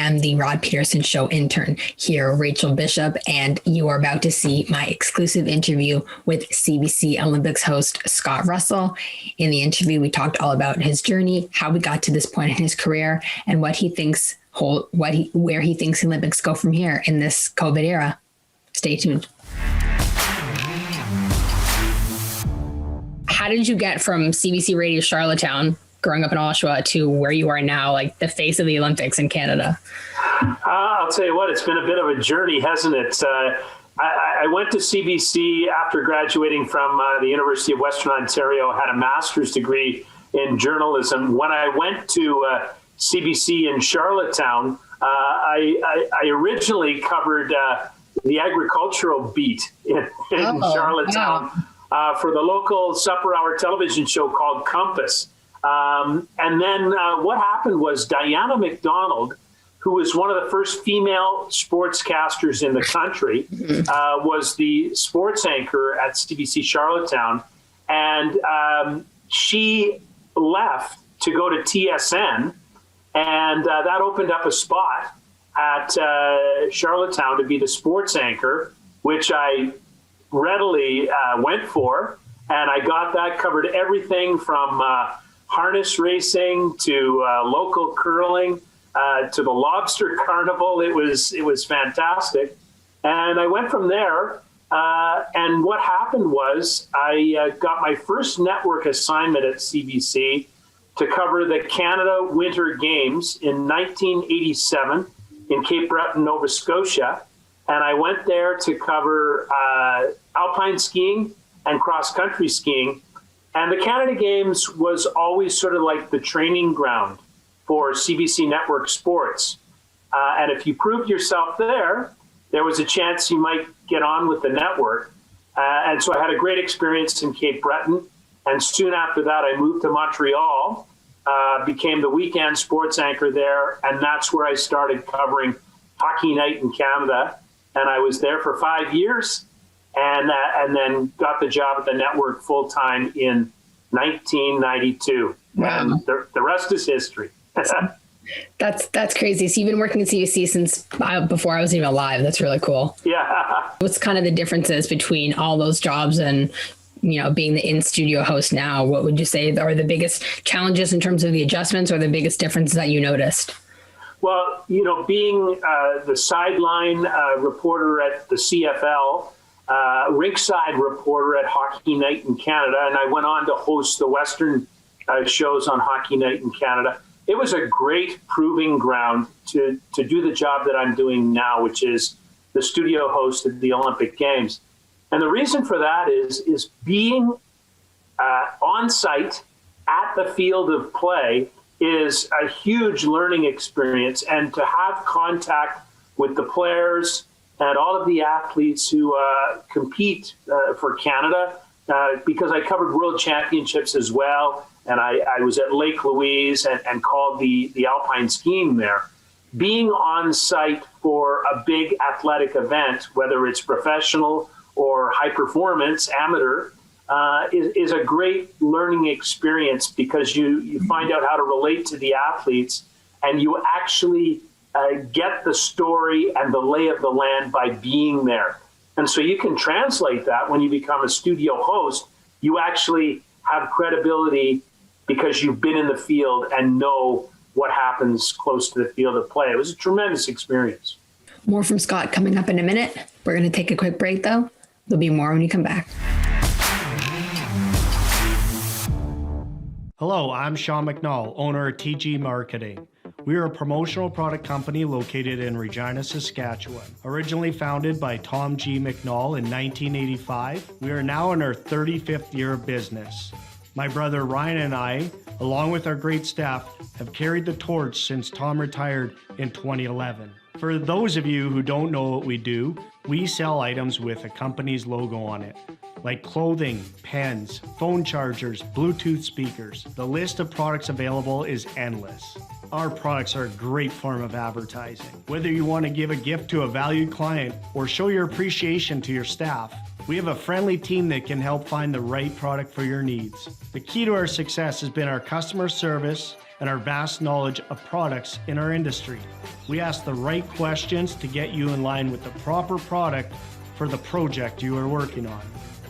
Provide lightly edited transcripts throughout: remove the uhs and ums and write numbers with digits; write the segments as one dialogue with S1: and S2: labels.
S1: am the Rod Pedersen Show intern here, Rachel Bishop, and you are about to see my exclusive interview with CBC Olympics host Scott Russell. In the interview, we talked all about his journey, how we got to this point in his career, and what he thinks, where he thinks the Olympics go from here in this COVID era. Stay tuned. How did you get from CBC Radio Charlottetown, growing up in Oshawa, to where you are now, like the face of the Olympics in Canada?
S2: I'll tell you what, it's been a bit of a journey, hasn't it? I went to CBC after graduating from the University of Western Ontario, had a master's degree in journalism. When I went to CBC in Charlottetown, I originally covered the agricultural beat in Charlottetown.
S1: Wow.
S2: For the local supper hour television show called Compass. And then what happened was Diana McDonald, who was one of the first female sportscasters in the country, was the sports anchor at CBC Charlottetown. And she left to go to TSN, and that opened up a spot at Charlottetown to be the sports anchor, which I readily went for, and I got that, covered everything from harness racing to local curling to the lobster carnival. It was fantastic, and I went from there. And what happened was I got my first network assignment at CBC to cover the Canada Winter Games in 1987 in Cape Breton, Nova Scotia. And I went there to cover alpine skiing and cross-country skiing. And the Canada Games was always sort of like the training ground for CBC Network Sports. And if you proved yourself there, there was a chance you might get on with the network. And so I had a great experience in Cape Breton. And soon after that, I moved to Montreal, became the weekend sports anchor there. And that's where I started covering Hockey Night in Canada. And I was there for 5 years, and then got the job at the network full-time in 1992.
S1: Wow.
S2: And the rest is history.
S1: That's crazy. So you've been working at CBC since before I was even alive. That's really cool.
S2: Yeah.
S1: What's kind of the differences between all those jobs and, being the in-studio host now? What would you say are the biggest challenges in terms of the adjustments, or the biggest differences that you noticed?
S2: Well, being the sideline reporter at the CFL, rinkside reporter at Hockey Night in Canada, and I went on to host the Western shows on Hockey Night in Canada. It was a great proving ground to do the job that I'm doing now, which is the studio host of the Olympic Games. And the reason for that is being on site at the field of play is a huge learning experience, and to have contact with the players and all of the athletes who compete for Canada, because I covered world championships as well, and I was at Lake Louise and called the alpine skiing there. Being on site for a big athletic event, whether it's professional or high performance, amateur, is a great learning experience, because you find out how to relate to the athletes, and you actually get the story and the lay of the land by being there. And so you can translate that when you become a studio host. You actually have credibility because you've been in the field and know what happens close to the field of play. It was a tremendous experience.
S1: More from Scott coming up in a minute. We're going to take a quick break, though. There'll be more when you come back.
S3: Hello, I'm Sean McNall, owner of TG Marketing. We are a promotional product company located in Regina, Saskatchewan. Originally founded by Tom G. McNall in 1985, we are now in our 35th year of business. My brother Ryan and I, along with our great staff, have carried the torch since Tom retired in 2011. For those of you who don't know what we do, we sell items with a company's logo on it, like clothing, pens, phone chargers, Bluetooth speakers. The list of products available is endless. Our products are a great form of advertising. Whether you want to give a gift to a valued client or show your appreciation to your staff, We have a friendly team that can help find the right product for your needs. The key to our success has been our customer service and our vast knowledge of products in our industry. We ask the right questions to get you in line with the proper product for the project you are working on.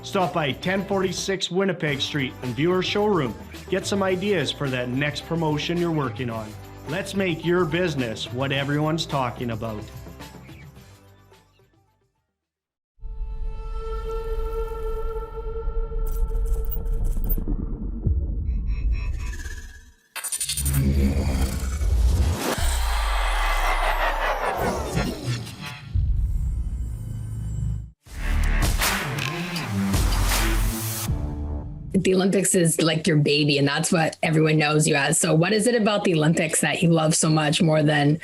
S3: Stop by 1046 Winnipeg Street and view our showroom. Get some ideas for that next promotion you're working on. Let's make your business what everyone's talking about.
S1: The Olympics is like your baby, and that's what everyone knows you as. So what is it about the Olympics that you love so much more than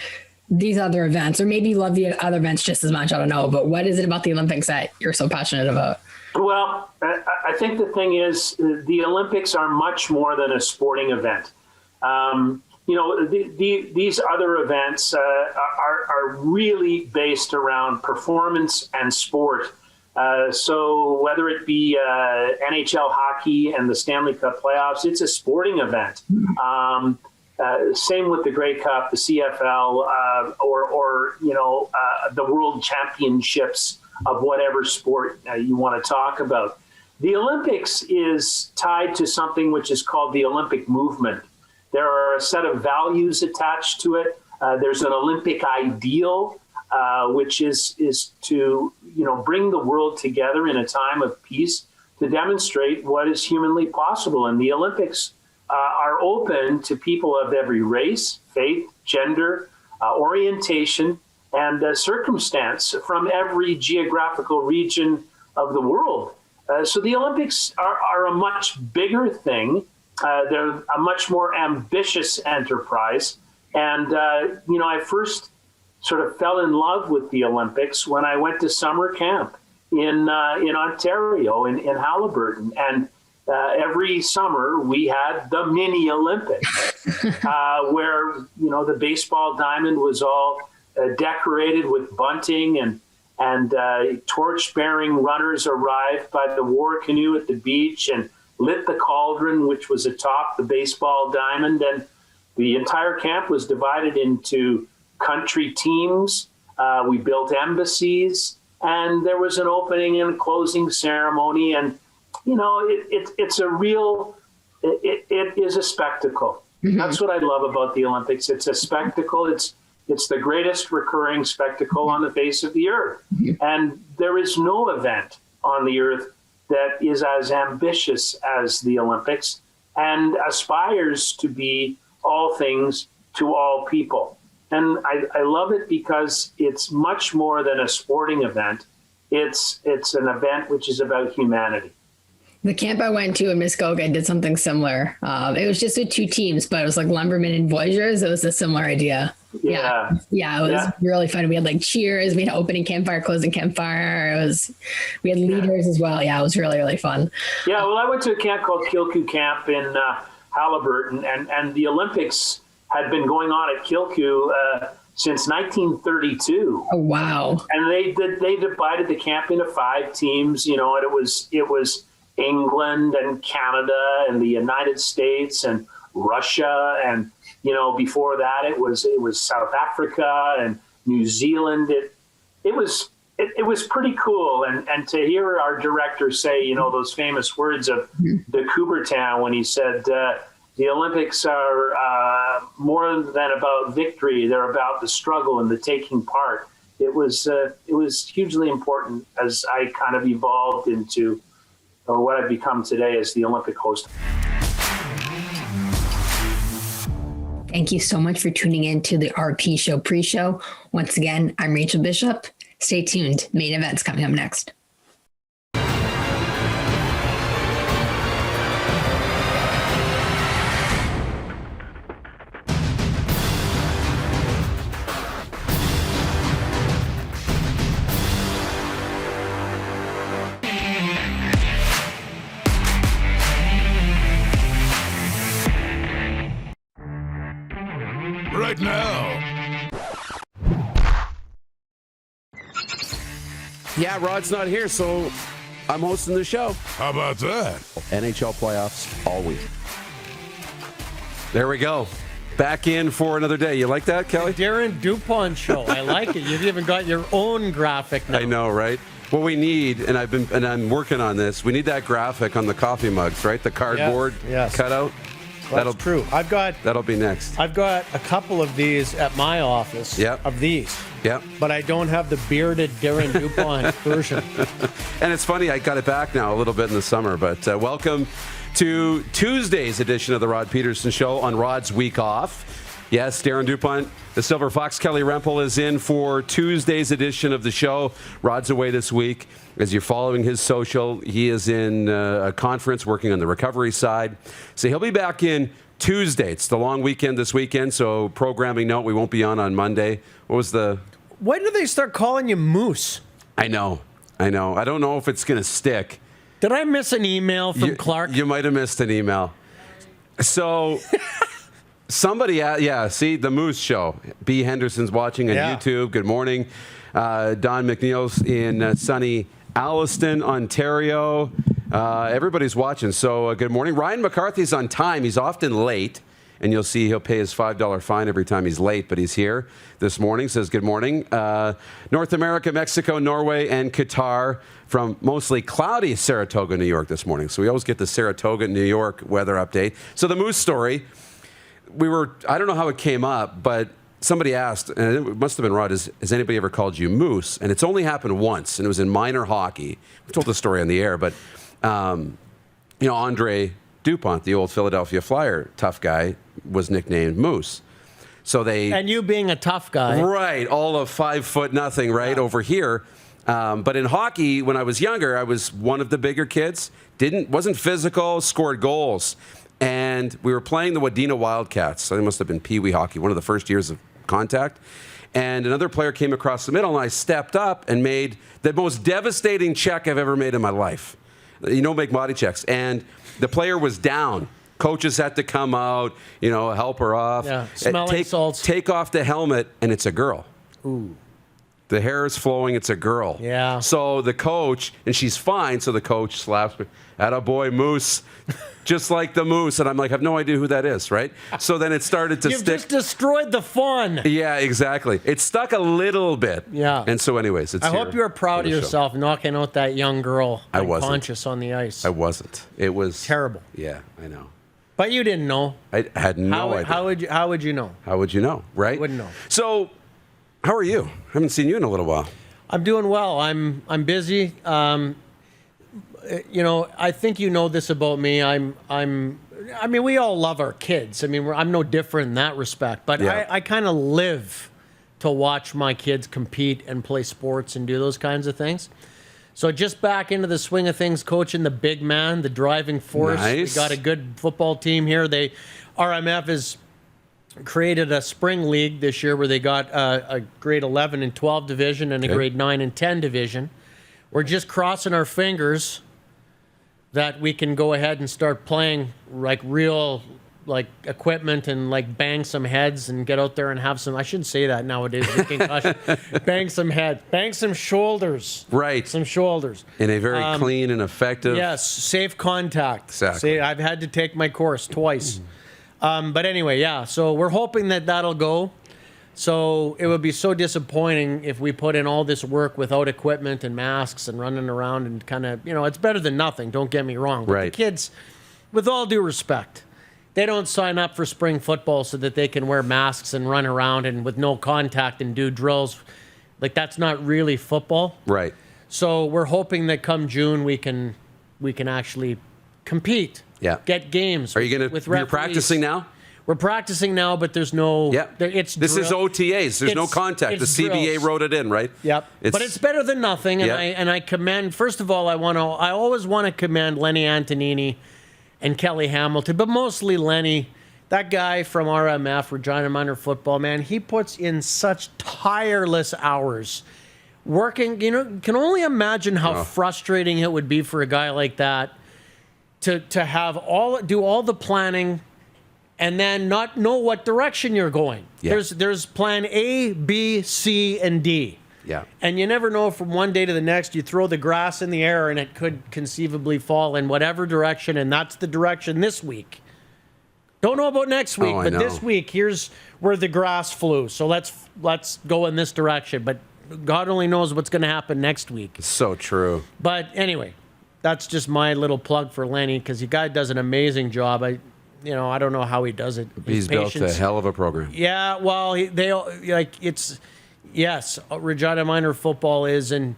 S1: these other events? Or maybe you love the other events just as much, I don't know. But what is it about the Olympics that you're so passionate about?
S2: Well, I think the thing is the Olympics are much more than a sporting event. These other events are really based around performance and sport. So whether it be NHL hockey and the Stanley Cup playoffs, it's a sporting event. Same with the Grey Cup, the CFL, or the World Championships of whatever sport you want to talk about. The Olympics is tied to something which is called the Olympic movement. There are a set of values attached to it. There's an Olympic ideal, which is to bring the world together in a time of peace to demonstrate what is humanly possible. And the Olympics are open to people of every race, faith, gender, orientation, and circumstance from every geographical region of the world. So the Olympics are a much bigger thing. They're a much more ambitious enterprise. And, I first sort of fell in love with the Olympics when I went to summer camp in Ontario, in Halliburton. And every summer we had the mini Olympics, where, the baseball diamond was all decorated with bunting and torch-bearing runners arrived by the war canoe at the beach and lit the cauldron, which was atop the baseball diamond. And the entire camp was divided into country teams. We built embassies, and there was an opening and closing ceremony. And, it's a real, it is a spectacle. Mm-hmm. That's what I love about the Olympics. It's a spectacle. It's the greatest recurring spectacle on the face of the earth. Mm-hmm. And there is no event on the earth that is as ambitious as the Olympics and aspires to be all things to all people. And I love it because it's much more than a sporting event. It's an event which is about humanity.
S1: The camp I went to in Muskoka did something similar. It was just with two teams, but it was like lumbermen and voyageurs. It was a similar idea. Yeah, it was really fun. We had like cheers. We had opening campfire, closing campfire. We had leaders as well. Yeah, it was really, really fun.
S2: Yeah, well, I went to a camp called Kilkoo Camp in Halliburton, and the Olympics had been going on at Kilkoo since 1932.
S1: Oh, wow.
S2: And they divided the camp into 5 teams, and it was England and Canada and the United States and Russia, and before that it was South Africa and New Zealand. It was pretty cool, and to hear our director say those famous words of de Coubertin when he said the Olympics are more than about victory; they're about the struggle and the taking part. It was hugely important as I kind of evolved into what I've become today as the Olympic host.
S1: Thank you so much for tuning in to the RP Show pre-show. Once again, I'm Rachel Bishop. Stay tuned. Main events coming up next.
S4: Right now. Yeah, Rod's not here, so
S5: I'm hosting the show.
S4: How about that?
S5: NHL playoffs all week. There we go. Back in for another day. You like that, Kelly?
S6: Darren DuPont show. I like it. You've even got your own graphic now.
S5: I know, right? What we need, and I'm working on this. We need that graphic on the coffee mugs, right? The cardboard cutout.
S6: That's true.
S5: That'll be next.
S6: I've got a couple of these at my office.
S5: Yep.
S6: Of these.
S5: Yep.
S6: But I don't have the bearded Darren DuPont version.
S5: And it's funny, I got it back now a little bit in the summer. But welcome to Tuesday's edition of the Rod Pedersen Show on Rod's week off. Yes, Darren DuPont, the Silver Fox, Kelly Rempel is in for Tuesday's edition of the show. Rod's away this week. As you're following his social, he is in a conference working on the recovery side. So he'll be back in Tuesday. It's the long weekend this weekend, so programming note, we won't be on Monday. When
S6: did they start calling you Moose?
S5: I know. I don't know if it's going to stick.
S6: Did I miss an email from Clark?
S5: You might have missed an email. So... Somebody, see, the Moose Show. B. Henderson's watching on YouTube. Good morning. Don McNeil's in sunny Alliston, Ontario. Everybody's watching, so good morning. Ryan McCarthy's on time. He's often late, and you'll see he'll pay his $5 fine every time he's late, but he's here this morning. Says good morning. North America, Mexico, Norway, and Qatar from mostly cloudy Saratoga, New York this morning. So we always get the Saratoga, New York weather update. So the Moose story... I don't know how it came up, but somebody asked, and it must have been Rod, has anybody ever called you Moose? And it's only happened once, and it was in minor hockey. We told the story on the air, but, Andre DuPont, the old Philadelphia Flyer tough guy, was nicknamed Moose. So
S6: and you being a tough guy.
S5: Right, all of 5'0" right, over here. But in hockey, when I was younger, I was one of the bigger kids. Wasn't physical, scored goals. And we were playing the Wadena Wildcats. So it must have been peewee hockey, one of the first years of contact. And another player came across the middle, and I stepped up and made the most devastating check I've ever made in my life. You don't make body checks. And the player was down. Coaches had to come out, help her off.
S6: Yeah, smelling salts.
S5: Take off the helmet, and it's a girl.
S6: Ooh.
S5: The hair is flowing. It's a girl.
S6: Yeah.
S5: So the coach, and she's fine, so the coach slaps me. Attaboy, Moose. Just like the Moose. And I'm like, I have no idea who that is, right? So then it started to stick.
S6: You've just destroyed the fun.
S5: Yeah, exactly. It stuck a little bit.
S6: Yeah.
S5: And so anyways,
S6: I hope you're proud of yourself knocking out that young girl unconscious on the ice.
S5: I wasn't. It was...
S6: terrible.
S5: Yeah, I know.
S6: But you didn't know.
S5: I had no idea.
S6: How would you know?
S5: How would you know, right?
S6: Wouldn't know. So...
S5: how are you? I haven't seen you in a little while.
S6: I'm doing well. I'm busy. I think you know this about me. We all love our kids. I'm no different in that respect. But yeah. I kind of live to watch my kids compete and play sports and do those kinds of things. So just back into the swing of things, coaching the big man, the driving force.
S5: Nice.
S6: We got a good football team here. RMF is created a spring league this year where they got a grade 11 and 12 division and a grade 9 and 10 division. We're just crossing our fingers that we can go ahead and start playing real equipment and bang some heads and get out there and have some, I shouldn't say that nowadays, bang some heads, bang some shoulders.
S5: Right.
S6: Some shoulders.
S5: In a very clean and effective.
S6: Yes, safe contact.
S5: Exactly.
S6: I've had to take my course twice. But anyway, yeah, so we're hoping that'll go. So it would be so disappointing if we put in all this work without equipment and masks and running around and kind of, it's better than nothing, don't get me wrong. But
S5: right.
S6: The kids, with all due respect, they don't sign up for spring football so that they can wear masks and run around and with no contact and do drills. That's not really football.
S5: Right.
S6: So we're hoping that come June we can actually compete.
S5: Yeah.
S6: Get games.
S5: Are you going to? You're practicing now.
S6: We're practicing now, but there's no.
S5: Yeah.
S6: This
S5: is OTAs. There's no contact. The CBA
S6: drills.
S5: wrote it in, right?
S6: Yep. But it's better than nothing, and I commend. First of all, I always want to commend Lenny Antonini and Kelly Hamilton, but mostly Lenny. That guy from RMF, Regina Minor Football, man, he puts in such tireless hours. Working, can only imagine how frustrating it would be for a guy like that to do all the planning and then not know what direction you're going.
S5: Yeah.
S6: There's plan A, B, C, and D.
S5: Yeah.
S6: And you never know, from one day to the next, you throw the grass in the air and it could conceivably fall in whatever direction, and that's the direction this week. Don't know about next week, but this week, here's where the grass flew. So let's go in this direction. But God only knows what's going to happen next week.
S5: So true.
S6: But anyway, that's just my little plug for Lenny, because the guy does an amazing job. I don't know how he does it.
S5: He's built a hell of a program.
S6: Yeah, well, Regina Minor football is, and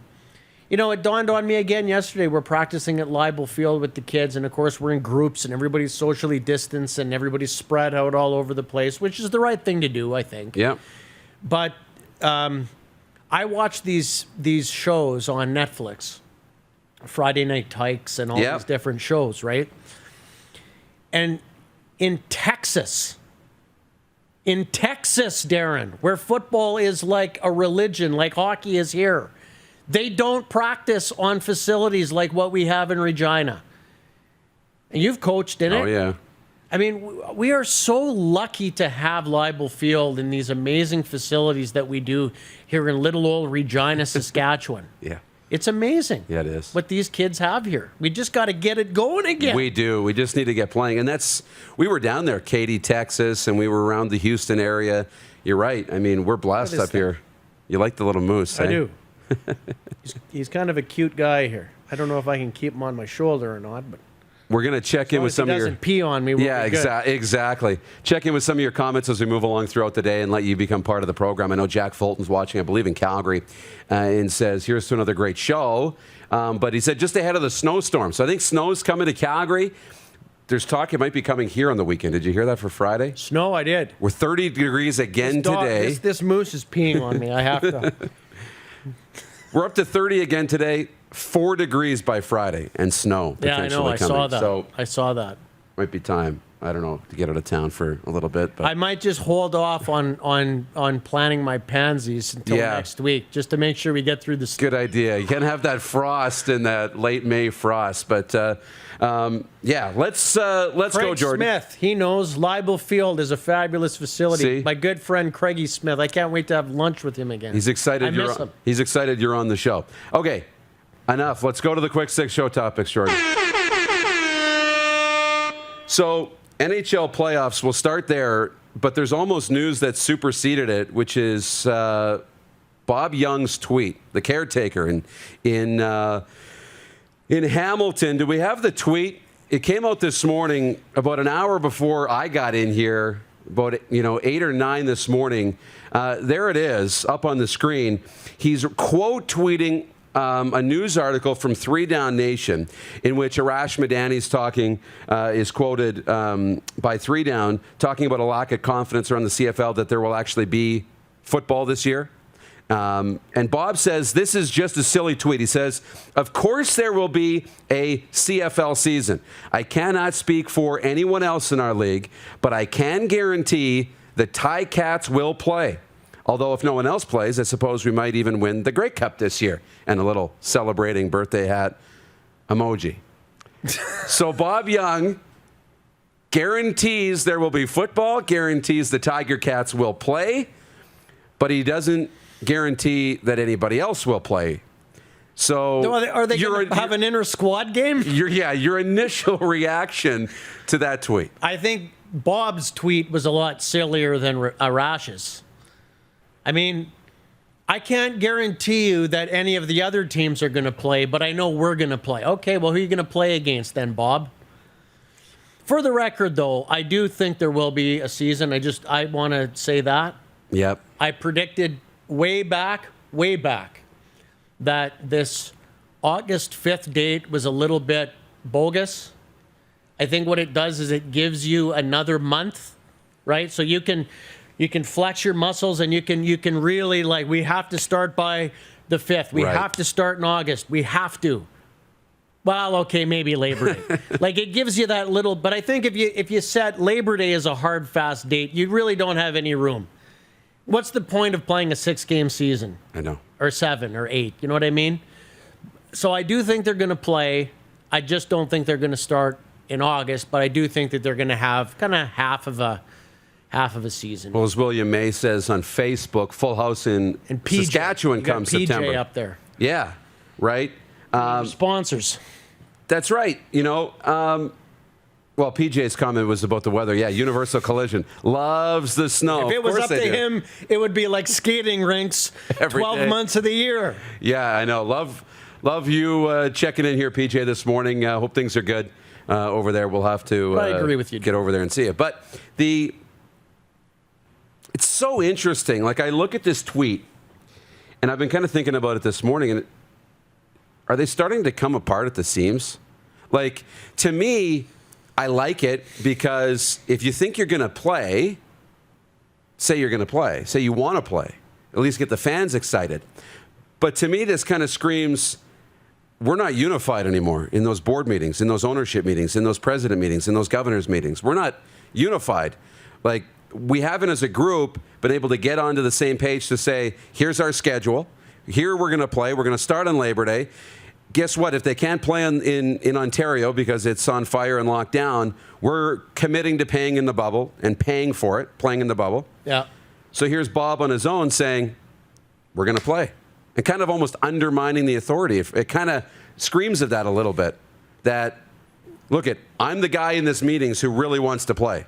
S6: it dawned on me again yesterday. We're practicing at Libel Field with the kids, and of course we're in groups, and everybody's socially distanced, and everybody's spread out all over the place, which is the right thing to do, I think.
S5: Yeah.
S6: But I watch these shows on Netflix, Friday Night Tykes, and all these different shows, right? And in Texas, Darren, where football is like a religion, like hockey is here, they don't practice on facilities like what we have in Regina. And you've coached in it.
S5: Oh, yeah.
S6: I mean, we are so lucky to have Libel Field and these amazing facilities that we do here in little old Regina, Saskatchewan.
S5: Yeah.
S6: It's amazing.
S5: Yeah, it is.
S6: What these kids have here. We just got to get it going again.
S5: We do. We just need to get playing. And we were down there, Katy, Texas, and we were around the Houston area. You're right. I mean, we're blessed up here. You like the little moose,
S6: I do. He's kind of a cute guy here. I don't know if I can keep him on my shoulder or not, but
S5: we're going to check in with some of your...
S6: He doesn't pee on me.
S5: Yeah, exactly. Check in with some of your comments as we move along throughout the day and let you become part of the program. I know Jack Fulton's watching, I believe, in Calgary, and says, here's to another great show. But he said just ahead of the snowstorm. So I think snow's coming to Calgary. There's talk it might be coming here on the weekend. Did you hear that for Friday?
S6: Snow, I did.
S5: We're 30 degrees again today.
S6: This moose is peeing on me. I have to...
S5: We're up to 30 again today, 4 degrees by Friday, and snow
S6: potentially
S5: coming.
S6: I saw that.
S5: So
S6: I saw that.
S5: Might be time, I don't know, to get out of town for a little bit. But
S6: I might just hold off on planting my pansies until next week, just to make sure we get through this.
S5: Good idea. You can have that frost in that late May frost, but let's go, Jordan.
S6: Smith, he knows Libel Field is a fabulous facility.
S5: See?
S6: My good friend Craigie Smith. I can't wait to have lunch with him again.
S5: He's excited.
S6: I miss him.
S5: He's excited you're on the show. Okay, enough. Let's go to the quick 6 show topics, Jordan. So NHL playoffs, we'll start there, but there's almost news that superseded it, which is Bob Young's tweet, the caretaker in Hamilton. Do we have the tweet? It came out this morning about an hour before I got in here, about 8 or 9 this morning. There it is up on the screen. He's quote tweeting a news article from 3 Down Nation in which Arash Madani's talking, is quoted by 3 Down, talking about a lack of confidence around the CFL that there will actually be football this year. And Bob says this is just a silly tweet. He says, of course there will be a CFL season. I cannot speak for anyone else in our league, but I can guarantee the Ticats will play. Although if no one else plays, I suppose we might even win the Grey Cup this year. And a little celebrating birthday hat emoji. So Bob Young guarantees there will be football, guarantees the Tiger Cats will play, but he doesn't guarantee that anybody else will play. So
S6: are they going to have an inter-squad game?
S5: Your initial reaction to that tweet.
S6: I think Bob's tweet was a lot sillier than Arash's. I mean, I can't guarantee you that any of the other teams are going to play, but I know we're going to play. Okay, well, who are you going to play against then, Bob? For the record, though, I do think there will be a season. I want to say that.
S5: Yep.
S6: I predicted way back, that this August 5th date was a little bit bogus. I think what it does is it gives you another month, right? So you can flex your muscles and you can really, like, we have to start by the 5th. We have to start in August. We have to. Well, okay, maybe Labor Day. Like, it gives you that little, but I think if you set Labor Day as a hard, fast date, you really don't have any room. What's the point of playing a 6-game season?
S5: I know.
S6: Or 7 or 8, you know what I mean? So I do think they're going to play. I just don't think they're going to start in August, but I do think that they're going to have kind of half half of a season.
S5: Well, as William May says on Facebook, Full House in
S6: PJ.
S5: Saskatchewan
S6: You got
S5: comes
S6: PJ
S5: September.
S6: up there.
S5: Yeah, right.
S6: Sponsors.
S5: That's right. Well, PJ's comment was about the weather. Yeah, Universal Collision loves the snow.
S6: If it was up to him, it would be like skating rinks
S5: Every
S6: 12
S5: day.
S6: months of the year.
S5: Yeah, I know. Love you checking in here, PJ, this morning. Hope things are good over there. We'll have to
S6: I agree with you.
S5: Get over there and see it. But it's so interesting. Like, I look at this tweet, and I've been kind of thinking about it this morning, and are they starting to come apart at the seams? Like, to me, I like it because if you think you're going to play, say you're going to play. Say you want to play. At least get the fans excited. But to me, this kind of screams, we're not unified anymore in those board meetings, in those ownership meetings, in those president meetings, in those governors meetings. We're not unified. Like, we haven't as a group been able to get onto the same page to say, here's our schedule. Here we're going to play. We're going to start on Labor Day. Guess what? If they can't play in Ontario because it's on fire and locked down, we're committing to paying in the bubble and paying for it, playing in the bubble.
S6: Yeah.
S5: So here's Bob on his own saying, we're going to play. And kind of almost undermining the authority. It kind of screams of that a little bit. That, look, I'm the guy in this meetings who really wants to play.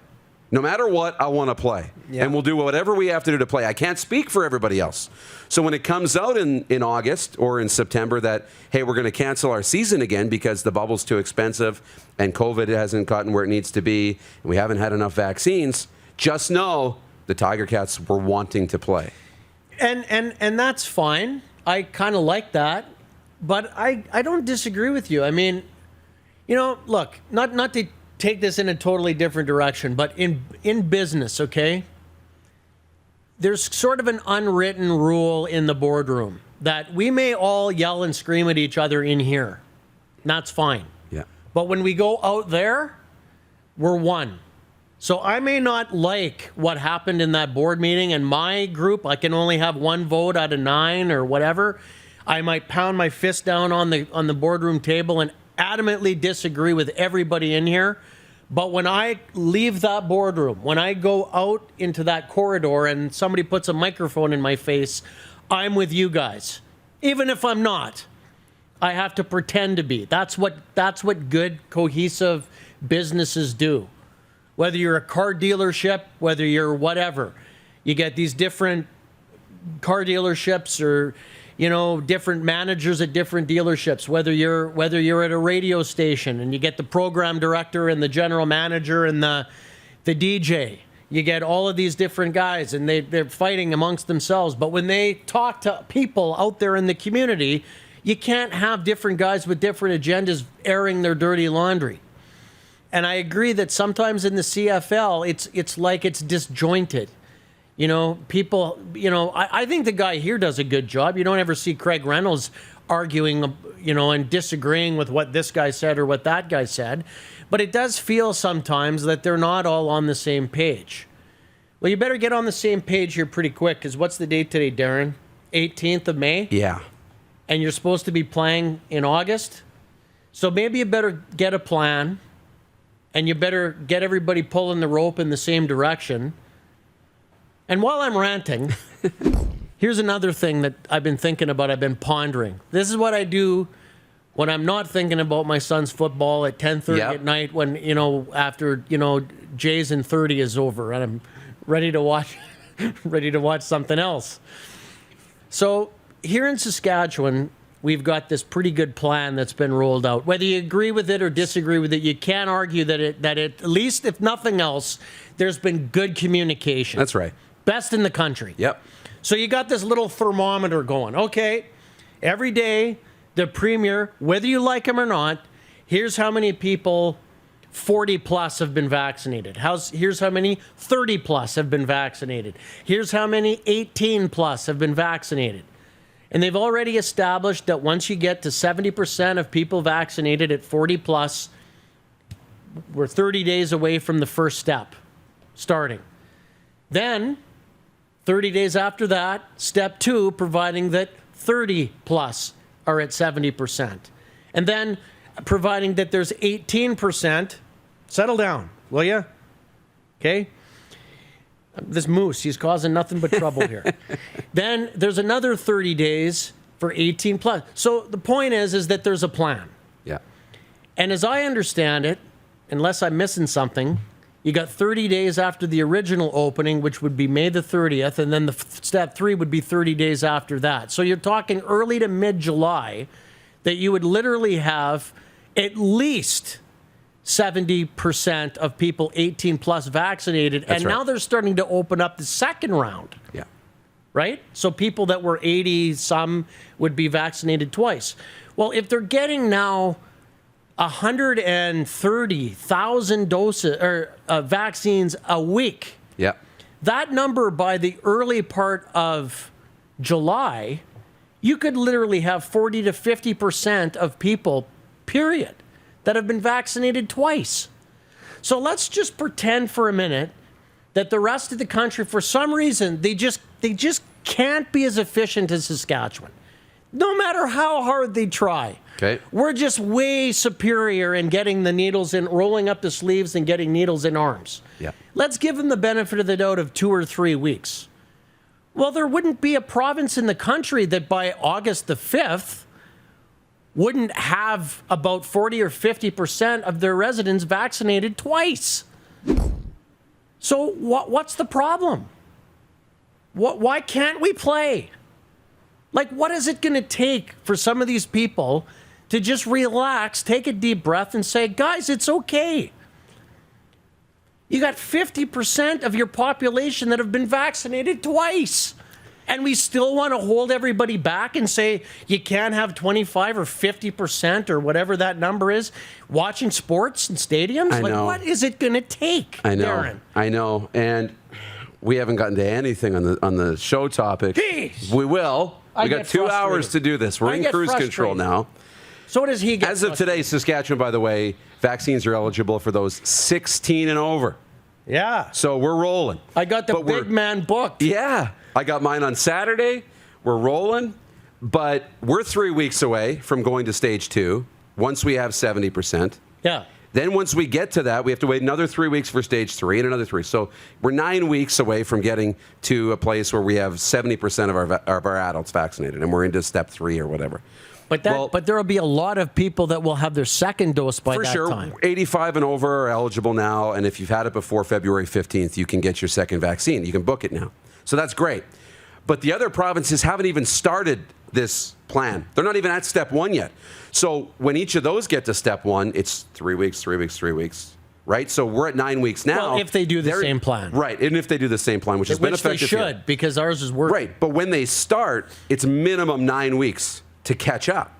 S5: No matter what, I want to play. Yeah. And we'll do whatever we have to do to play. I can't speak for everybody else. So when it comes out in August or in September that, hey, we're going to cancel our season again because the bubble's too expensive and COVID hasn't gotten where it needs to be and we haven't had enough vaccines, just know the Tiger Cats were wanting to play.
S6: And that's fine. I kind of like that. But I don't disagree with you. I mean, look, not to take this in a totally different direction, but in business, okay, there's sort of an unwritten rule in the boardroom that we may all yell and scream at each other in here. That's fine.
S5: Yeah.
S6: But when we go out there, we're one. So I may not like what happened in that board meeting, and my group, I can only have one vote out of 9 or whatever. I might pound my fist down on the boardroom table and adamantly disagree with everybody in here. But when I leave that boardroom, when I go out into that corridor and somebody puts a microphone in my face, I'm with you guys. Even if I'm not, I have to pretend to be. That's what good, cohesive businesses do. Whether you're a car dealership, whether you're whatever, you get these different car dealerships or different managers at different dealerships, whether you're at a radio station and you get the program director and the general manager and the DJ. You get all of these different guys and they're fighting amongst themselves. But when they talk to people out there in the community, you can't have different guys with different agendas airing their dirty laundry. And I agree that sometimes in the CFL, it's like it's disjointed. People, I think the guy here does a good job. You don't ever see Craig Reynolds arguing, and disagreeing with what this guy said or what that guy said. But it does feel sometimes that they're not all on the same page. Well, you better get on the same page here pretty quick, because what's the date today, Darren? 18th of May?
S5: Yeah.
S6: And you're supposed to be playing in August? So maybe you better get a plan, and you better get everybody pulling the rope in the same direction. And while I'm ranting, here's another thing that I've been thinking about, I've been pondering. This is what I do when I'm not thinking about my son's football at 10:30 at night when, after, Jays and 30 is over and I'm ready to watch something else. So here in Saskatchewan, we've got this pretty good plan that's been rolled out. Whether you agree with it or disagree with it, you can't argue that it at least, if nothing else, there's been good communication.
S5: That's right.
S6: Best in the country.
S5: Yep.
S6: So you got this little thermometer going. Okay, every day, the premier, whether you like him or not, here's how many people 40 plus have been vaccinated. Here's how many 30 plus have been vaccinated. Here's how many 18 plus have been vaccinated. And they've already established that once you get to 70% of people vaccinated at 40 plus, we're 30 days away from the first step starting. Then, 30 days after that, step 2, providing that 30 plus are at 70%. And then, providing that there's 18%, settle down, will you? Okay? This moose, he's causing nothing but trouble here. Then there's another 30 days for 18 plus. So the point is that there's a plan.
S5: Yeah.
S6: And as I understand it, unless I'm missing something, you got 30 days after the original opening, which would be May the 30th, and then the step 3 would be 30 days after that. So you're talking early to mid-July that you would literally have at least 70% of people 18 plus vaccinated.
S5: That's
S6: and
S5: right.
S6: now they're starting to open up the second round.
S5: Yeah.
S6: Right? So people that were 80, some would be vaccinated twice. Well, if they're getting now 130,000 doses or vaccines a week,
S5: Yeah.
S6: that number by the early part of July, you could literally have 40 to 50% of people, period, that have been vaccinated twice. So let's just pretend for a minute that the rest of the country, for some reason, they just can't be as efficient as Saskatchewan. No matter how hard they try.
S5: Okay.
S6: We're just way superior in getting the needles in, rolling up the sleeves and getting needles in arms.
S5: Yeah.
S6: Let's give them the benefit of the doubt of 2 or 3 weeks. Well, there wouldn't be a province in the country that by August the 5th wouldn't have about 40 or 50% of their residents vaccinated twice. So what's the problem? Why can't we play? Like, what is it going to take for some of these people to just relax, take a deep breath, and say, guys, it's okay. You got 50% of your population that have been vaccinated twice. And we still want to hold everybody back and say you can't have 25 or 50% or whatever that number is watching sports in stadiums?
S5: I know.
S6: What is it going to take,
S5: I know.
S6: Darren?
S5: I know. And we haven't gotten to anything on the show topic.
S6: Jeez.
S5: We will. We got
S6: get
S5: 2 hours
S6: frustrated.
S5: to do this. We're
S6: I
S5: in
S6: get
S5: cruise control
S6: frustrated.
S5: now.
S6: So does he get
S5: As of today, Saskatchewan, by the way, vaccines are eligible for those 16 and over.
S6: Yeah.
S5: So we're rolling.
S6: I got the
S5: But we're-
S6: big man booked.
S5: Yeah. I got mine on Saturday. We're rolling. But we're 3 weeks away from going to stage 2 once we have 70%.
S6: Yeah.
S5: Then once we get to that, we have to wait another 3 weeks for stage 3 and another 3. So we're 9 weeks away from getting to a place where we have 70% of our adults vaccinated, and we're into step 3 or whatever.
S6: But there will be a lot of people that will have their second dose by
S5: For
S6: that
S5: sure,
S6: time.
S5: 85 and over are eligible now, and if you've had it before February 15th, you can get your second vaccine. You can book it now. So that's great. But the other provinces haven't even started this plan. They're not even at step 1 yet. So when each of those get to step 1, it's 3 weeks, 3 weeks, 3 weeks, right? So we're at 9 weeks now.
S6: Well, if they do the same plan.
S5: Right, and if they do the same plan, which has been
S6: Which they
S5: effective
S6: should,
S5: here.
S6: because ours is working.
S5: Right, but when they start, it's minimum 9 weeks to catch up.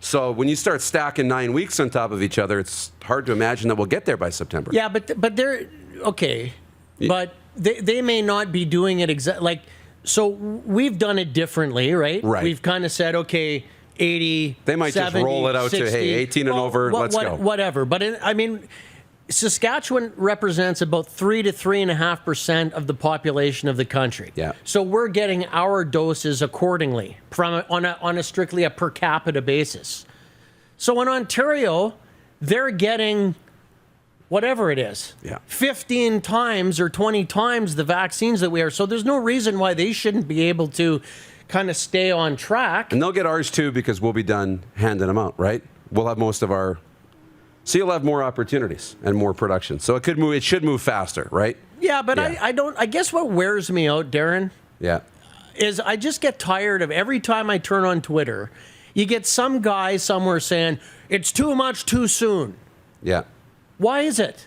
S5: So when you start stacking 9 weeks on top of each other, it's hard to imagine that we'll get there by September.
S6: Yeah, but they're okay. But they may not be doing it exactly like. So we've done it differently, right?
S5: Right.
S6: We've kind of said, okay, 80.
S5: They might
S6: 70,
S5: just roll it out
S6: 60.
S5: to, hey, 18 and over, let's go.
S6: Whatever. But I mean, Saskatchewan represents about 3 to 3.5% of the population of the country.
S5: Yeah.
S6: So we're getting our doses accordingly on a strictly a per capita basis. So in Ontario, they're getting whatever it is, 15 times or 20 times the vaccines that we are. So there's no reason why they shouldn't be able to kind of stay on track.
S5: And they'll get ours too because we'll be done handing them out, right? We'll have most of our. So you'll have more opportunities and more production. So it could move. It should move faster, right?
S6: Yeah, but
S5: Yeah.
S6: I don't. I guess what wears me out, Darren,
S5: Yeah.
S6: is I just get tired of every time I turn on Twitter, you get some guy somewhere saying it's too much too soon.
S5: Yeah.
S6: Why is it?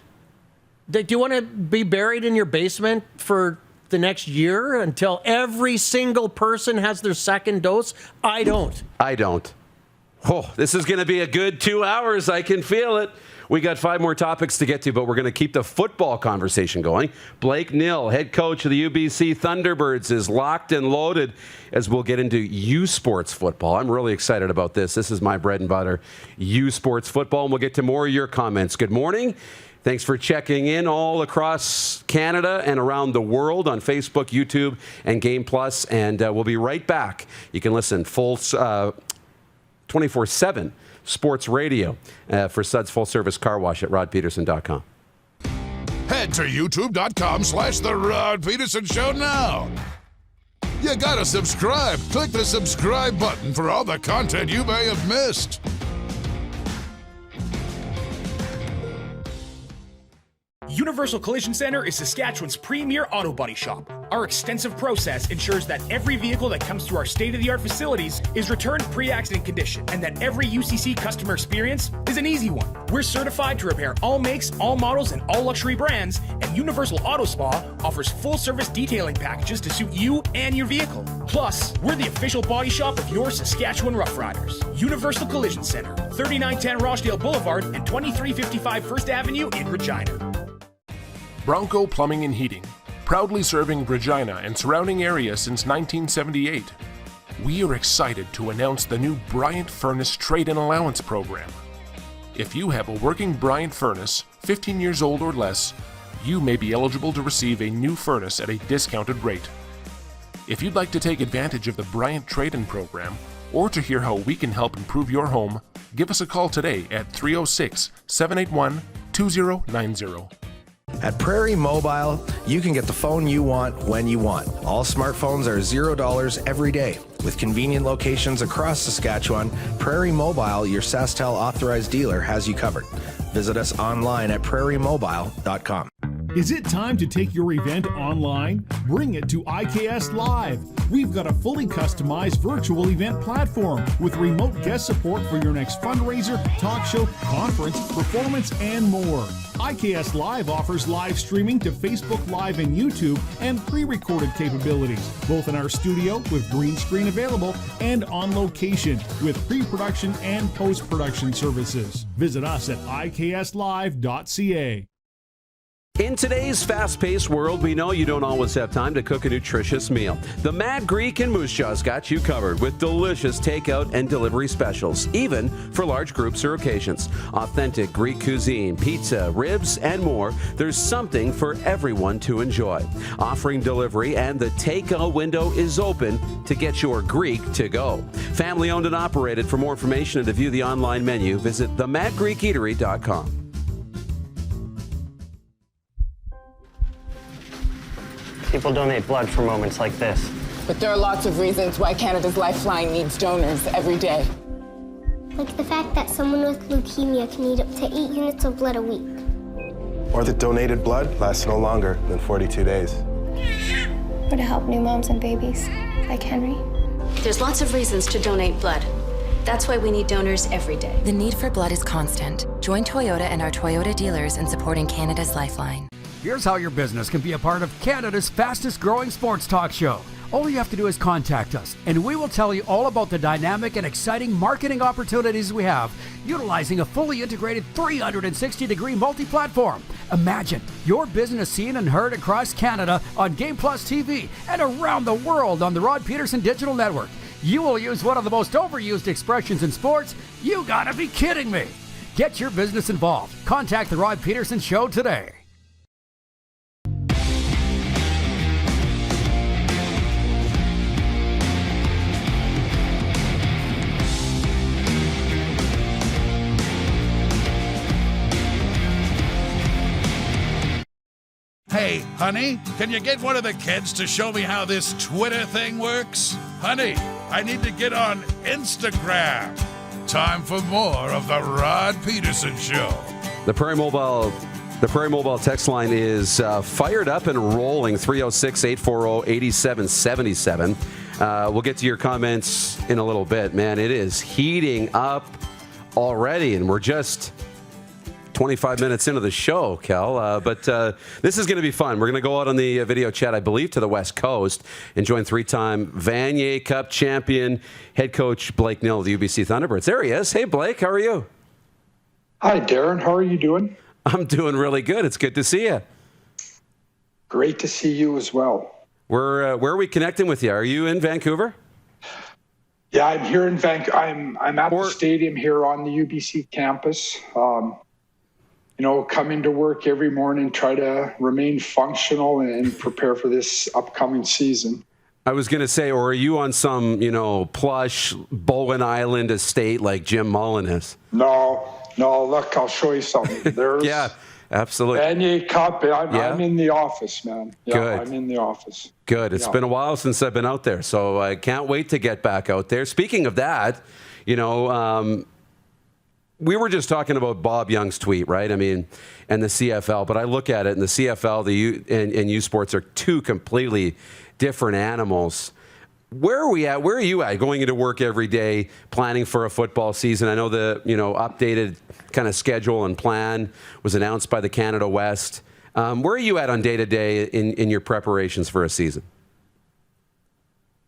S6: Do you want to be buried in your basement for the next year until every single person has their second dose? I don't.
S5: I don't. Oh, this is going to be a good 2 hours. I can feel it. We got 5 more topics to get to, but we're going to keep the football conversation going. Blake Nill, head coach of the UBC Thunderbirds, is locked and loaded as we'll get into U Sports football. I'm really excited about this. This is my bread and butter, U Sports football, and we'll get to more of your comments. Good morning. Thanks for checking in all across Canada and around the world on Facebook, YouTube, and Game Plus, and we'll be right back. You can listen full 24/7 sports radio for Suds Full Service Car Wash at rodpedersen.com.
S4: Head to youtube.com/The Rod Pedersen Show now. You gotta subscribe. Click the subscribe button for all the content you may have missed.
S7: Universal Collision Center is Saskatchewan's premier auto body shop. Our extensive process ensures that every vehicle that comes through our state-of-the-art facilities is returned pre-accident condition, and that every UCC customer experience is an easy one. We're certified to repair all makes, all models, and all luxury brands, and Universal Auto Spa offers full-service detailing packages to suit you and your vehicle. Plus, we're the official body shop of your Saskatchewan Rough Riders. Universal Collision Center, 3910 Rochdale Boulevard and 2355 First Avenue in Regina.
S8: Bronco Plumbing and Heating, proudly serving Regina and surrounding areas since 1978. We are excited to announce the new Bryant Furnace Trade-in Allowance Program. If you have a working Bryant furnace, 15 years old or less, you may be eligible to receive a new furnace at a discounted rate. If you'd like to take advantage of the Bryant Trade-in Program, or to hear how we can help improve your home, give us a call today at 306-781-2090.
S9: At Prairie Mobile, you can get the phone you want when you want. All smartphones are $0 every day. With convenient locations across Saskatchewan, Prairie Mobile, your SaskTel authorized dealer, has you covered. Visit us online at prairiemobile.com.
S10: Is it time to take your event online? Bring it to IKS Live. We've got a fully customized virtual event platform with remote guest support for your next fundraiser, talk show, conference, performance, and more. IKS Live offers live streaming to Facebook Live and YouTube and pre-recorded capabilities, both in our studio with green screen available and on location with pre-production and post-production services. Visit us at ikslive.ca.
S5: In today's fast-paced world, we know you don't always have time to cook a nutritious meal. The Mad Greek in Moose Jaw's got you covered with delicious takeout and delivery specials, even for large groups or occasions. Authentic Greek cuisine, pizza, ribs, and more. There's something for everyone to enjoy. Offering delivery, and the takeout window is open to get your Greek to go. Family owned and operated. For more information and to view the online menu, visit themadgreekeatery.com.
S11: People donate blood for moments like this.
S12: But there are lots of reasons why Canada's Lifeline needs donors every day.
S13: Like the fact that someone with leukemia can need up to 8 units of blood a week.
S14: Or that donated blood lasts no longer than 42 days.
S13: Or to help new moms and babies, like Henry.
S15: There's lots of reasons to donate blood. That's why we need donors every day.
S16: The need for blood is constant. Join Toyota and our Toyota dealers in supporting Canada's Lifeline.
S17: Here's how your business can be a part of Canada's fastest growing sports talk show. All you have to do is contact us, and we will tell you all about the dynamic and exciting marketing opportunities we have, utilizing a fully integrated 360-degree multi-platform. Imagine your business seen and heard across Canada on Game Plus TV and around the world on the Rod Pedersen Digital Network. You will use one of the most overused expressions in sports. You gotta be kidding me. Get your business involved. Contact the Rod Pedersen Show today.
S4: Hey, honey, can you get one of the kids to show me how this Twitter thing works? Honey, I need to get on Instagram. Time for more of the Rod Pedersen Show.
S5: The Prairie Mobile text line is fired up and rolling, 306-840-8777. We'll get to your comments in a little bit. Man, it is heating up already, and we're just 25 minutes into the show, Kel. But this is going to be fun. We're going to go out on the video chat, I believe, to the West Coast and join three-time Vanier Cup champion head coach Blake Nill of the UBC Thunderbirds. There he is. Hey, Blake, how are you?
S18: Hi, Darren. How are you doing?
S5: I'm doing really good. It's good to see you.
S18: Great to see you as well.
S5: Where are we connecting with you? Are you in Vancouver?
S18: Yeah, I'm here in Vancouver. I'm at the stadium here on the UBC campus. Come into work every morning, try to remain functional and prepare for this upcoming season.
S5: I was going to say, or are you on some, plush Bowen Island estate like Jim Mullen is?
S18: No, look, I'll show you something. There's,
S5: yeah, absolutely.
S18: Vanier Cup, I'm in the office, man. Yeah,
S5: Good.
S18: I'm in the office.
S5: Good. It's been a while since I've been out there, so I can't wait to get back out there. Speaking of that, we were just talking about Bob Young's tweet, right? I mean, and the CFL, but I look at it, and the CFL and U Sports are two completely different animals. Where are we at? Where are you at going into work every day, planning for a football season? I know the updated kind of schedule and plan was announced by the Canada West. Where are you at on day-to-day in your preparations for a season?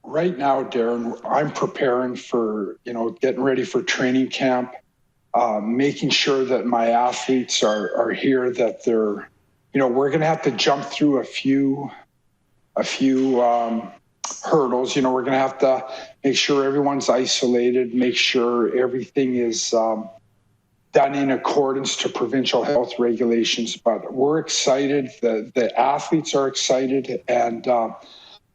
S18: Right now, Darren, I'm preparing for, getting ready for training camp, making sure that my athletes are here, that they're, we're going to have to jump through a few hurdles. We're going to have to make sure everyone's isolated, make sure everything is done in accordance to provincial health regulations. But we're excited. The athletes are excited, and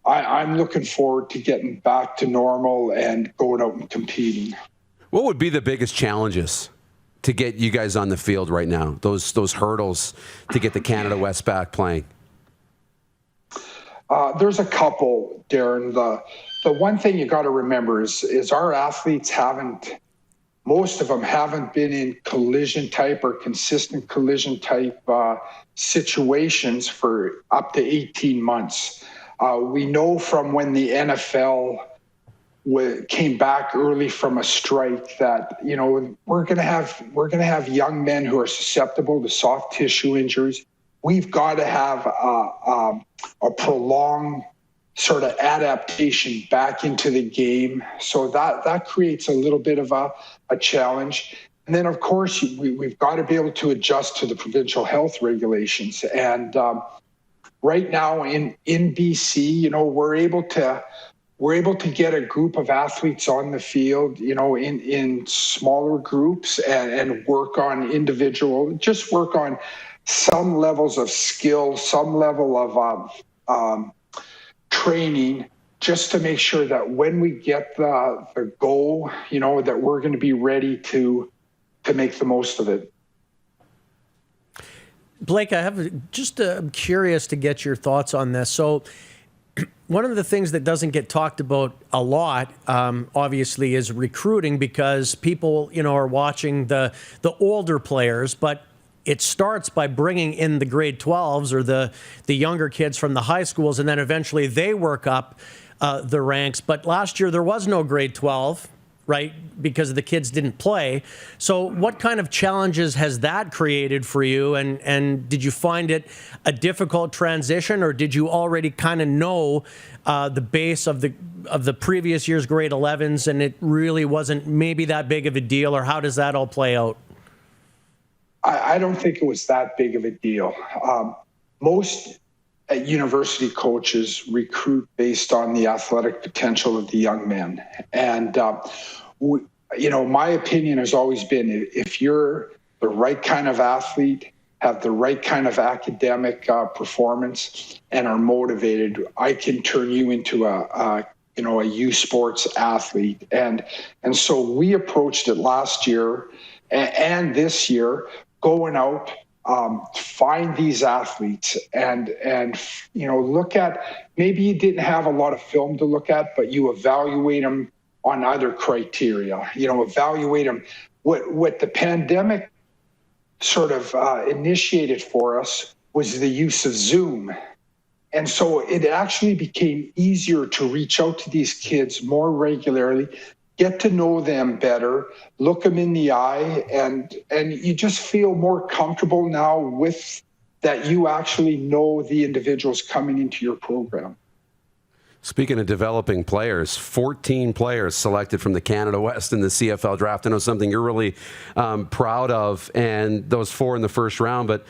S18: I'm looking forward to getting back to normal and going out and competing.
S5: What would be the biggest challenges to get you guys on the field right now? Those hurdles to get the Canada West back playing?
S18: There's a couple, Darren. The one thing you got to remember is our athletes most of them haven't been in collision type or consistent collision type situations for up to 18 months. We know from when the NFL came back early from a strike that we're going to have young men who are susceptible to soft tissue injuries. We've got to have a prolonged sort of adaptation back into the game. So that creates a little bit of a challenge. And then, of course, we've got to be able to adjust to the provincial health regulations. And right now in BC, we're able to get a group of athletes on the field, in smaller groups and work on work on some levels of skill, some level of training, just to make sure that when we get the goal, that we're going to be ready to make the most of it.
S6: Blake, I'm curious to get your thoughts on this. So one of the things that doesn't get talked about a lot, obviously, is recruiting, because people, are watching the older players, but it starts by bringing in the grade 12s or the younger kids from the high schools, and then eventually they work up the ranks. But last year there was no grade 12, right, because the kids didn't play. So what kind of challenges has that created for you? And did you find it a difficult transition, or did you already kind of know the base of the previous year's grade 11s, and it really wasn't maybe that big of a deal, or how does that all play out?
S18: I don't think it was that big of a deal. Most university coaches recruit based on the athletic potential of the young men. And, my opinion has always been, if you're the right kind of athlete, have the right kind of academic performance, and are motivated, I can turn you into a U Sports athlete. And so we approached it last year and this year, going out, find these athletes and look at, maybe you didn't have a lot of film to look at, but you evaluate them on other criteria, evaluate them. What the pandemic sort of initiated for us was the use of Zoom. And so it actually became easier to reach out to these kids more regularly, get to know them better, look them in the eye, and you just feel more comfortable now with that you actually know the individuals coming into your program.
S5: Speaking of developing players, 14 players selected from the Canada West in the CFL draft. I know something you're really proud of, and those 4 in the first round. But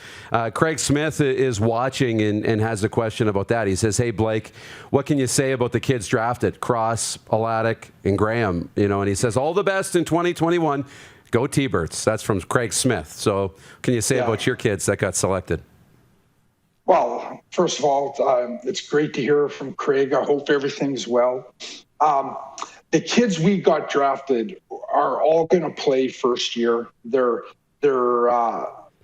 S5: Craig Smith is watching and has a question about that. He says, hey, Blake, what can you say about the kids drafted? Cross, Alatic, and Graham. And he says, all the best in 2021. Go T-Birds. That's from Craig Smith. So what can you say about your kids that got selected?
S18: Well, first of all, it's great to hear from Craig. I hope everything's well. The kids we got drafted are all going to play first year. They're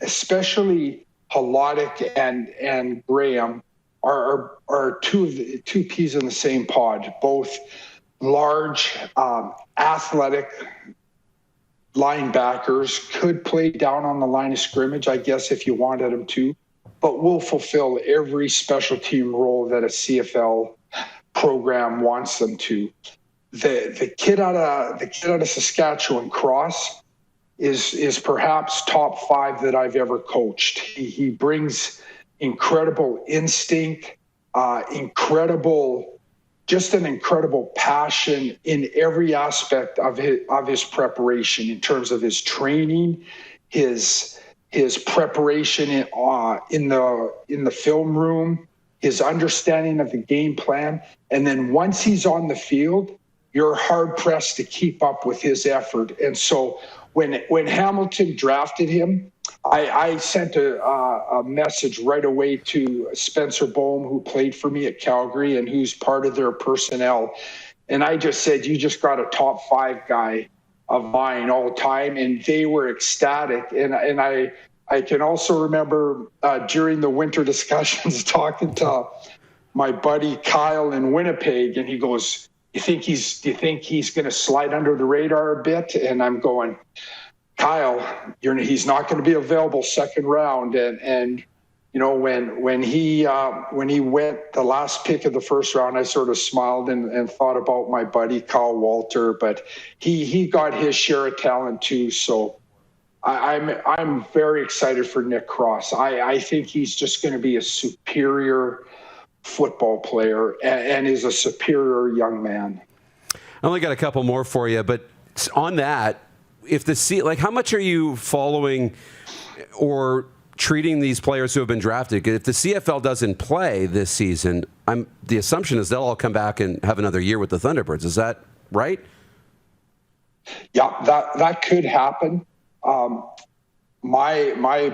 S18: especially Halodic and Graham are two peas in the same pod, both large, athletic linebackers, could play down on the line of scrimmage, I guess, if you wanted them to, but will fulfill every special team role that a CFL program wants them to. The kid out of Saskatchewan, Cross, is perhaps top 5 that I've ever coached. He brings incredible instinct, incredible passion in every aspect of his preparation, in terms of his training, his preparation in the film room, his understanding of the game plan. And then once he's on the field, you're hard pressed to keep up with his effort. And so when Hamilton drafted him, I sent a message right away to Spencer Bohm, who played for me at Calgary and who's part of their personnel. And I just said, you just got a top 5 guy of mine all time. And they were ecstatic. And I can also remember during the winter discussions talking to my buddy Kyle in Winnipeg, and he goes, do you think he's going to slide under the radar a bit? And I'm going, Kyle, he's not going to be available second round. And you know, when he went the last pick of the first round, I sort of smiled and thought about my buddy Kyle Walter, but he got his share of talent too. So I'm very excited for Nick Cross. I think he's just going to be a superior football player and is a superior young man.
S5: I only got a couple more for you, but on that, how much are you following or treating these players who have been drafted? If the CFL doesn't play this season, the assumption is they'll all come back and have another year with the Thunderbirds. Is that right?
S18: Yeah, that could happen. My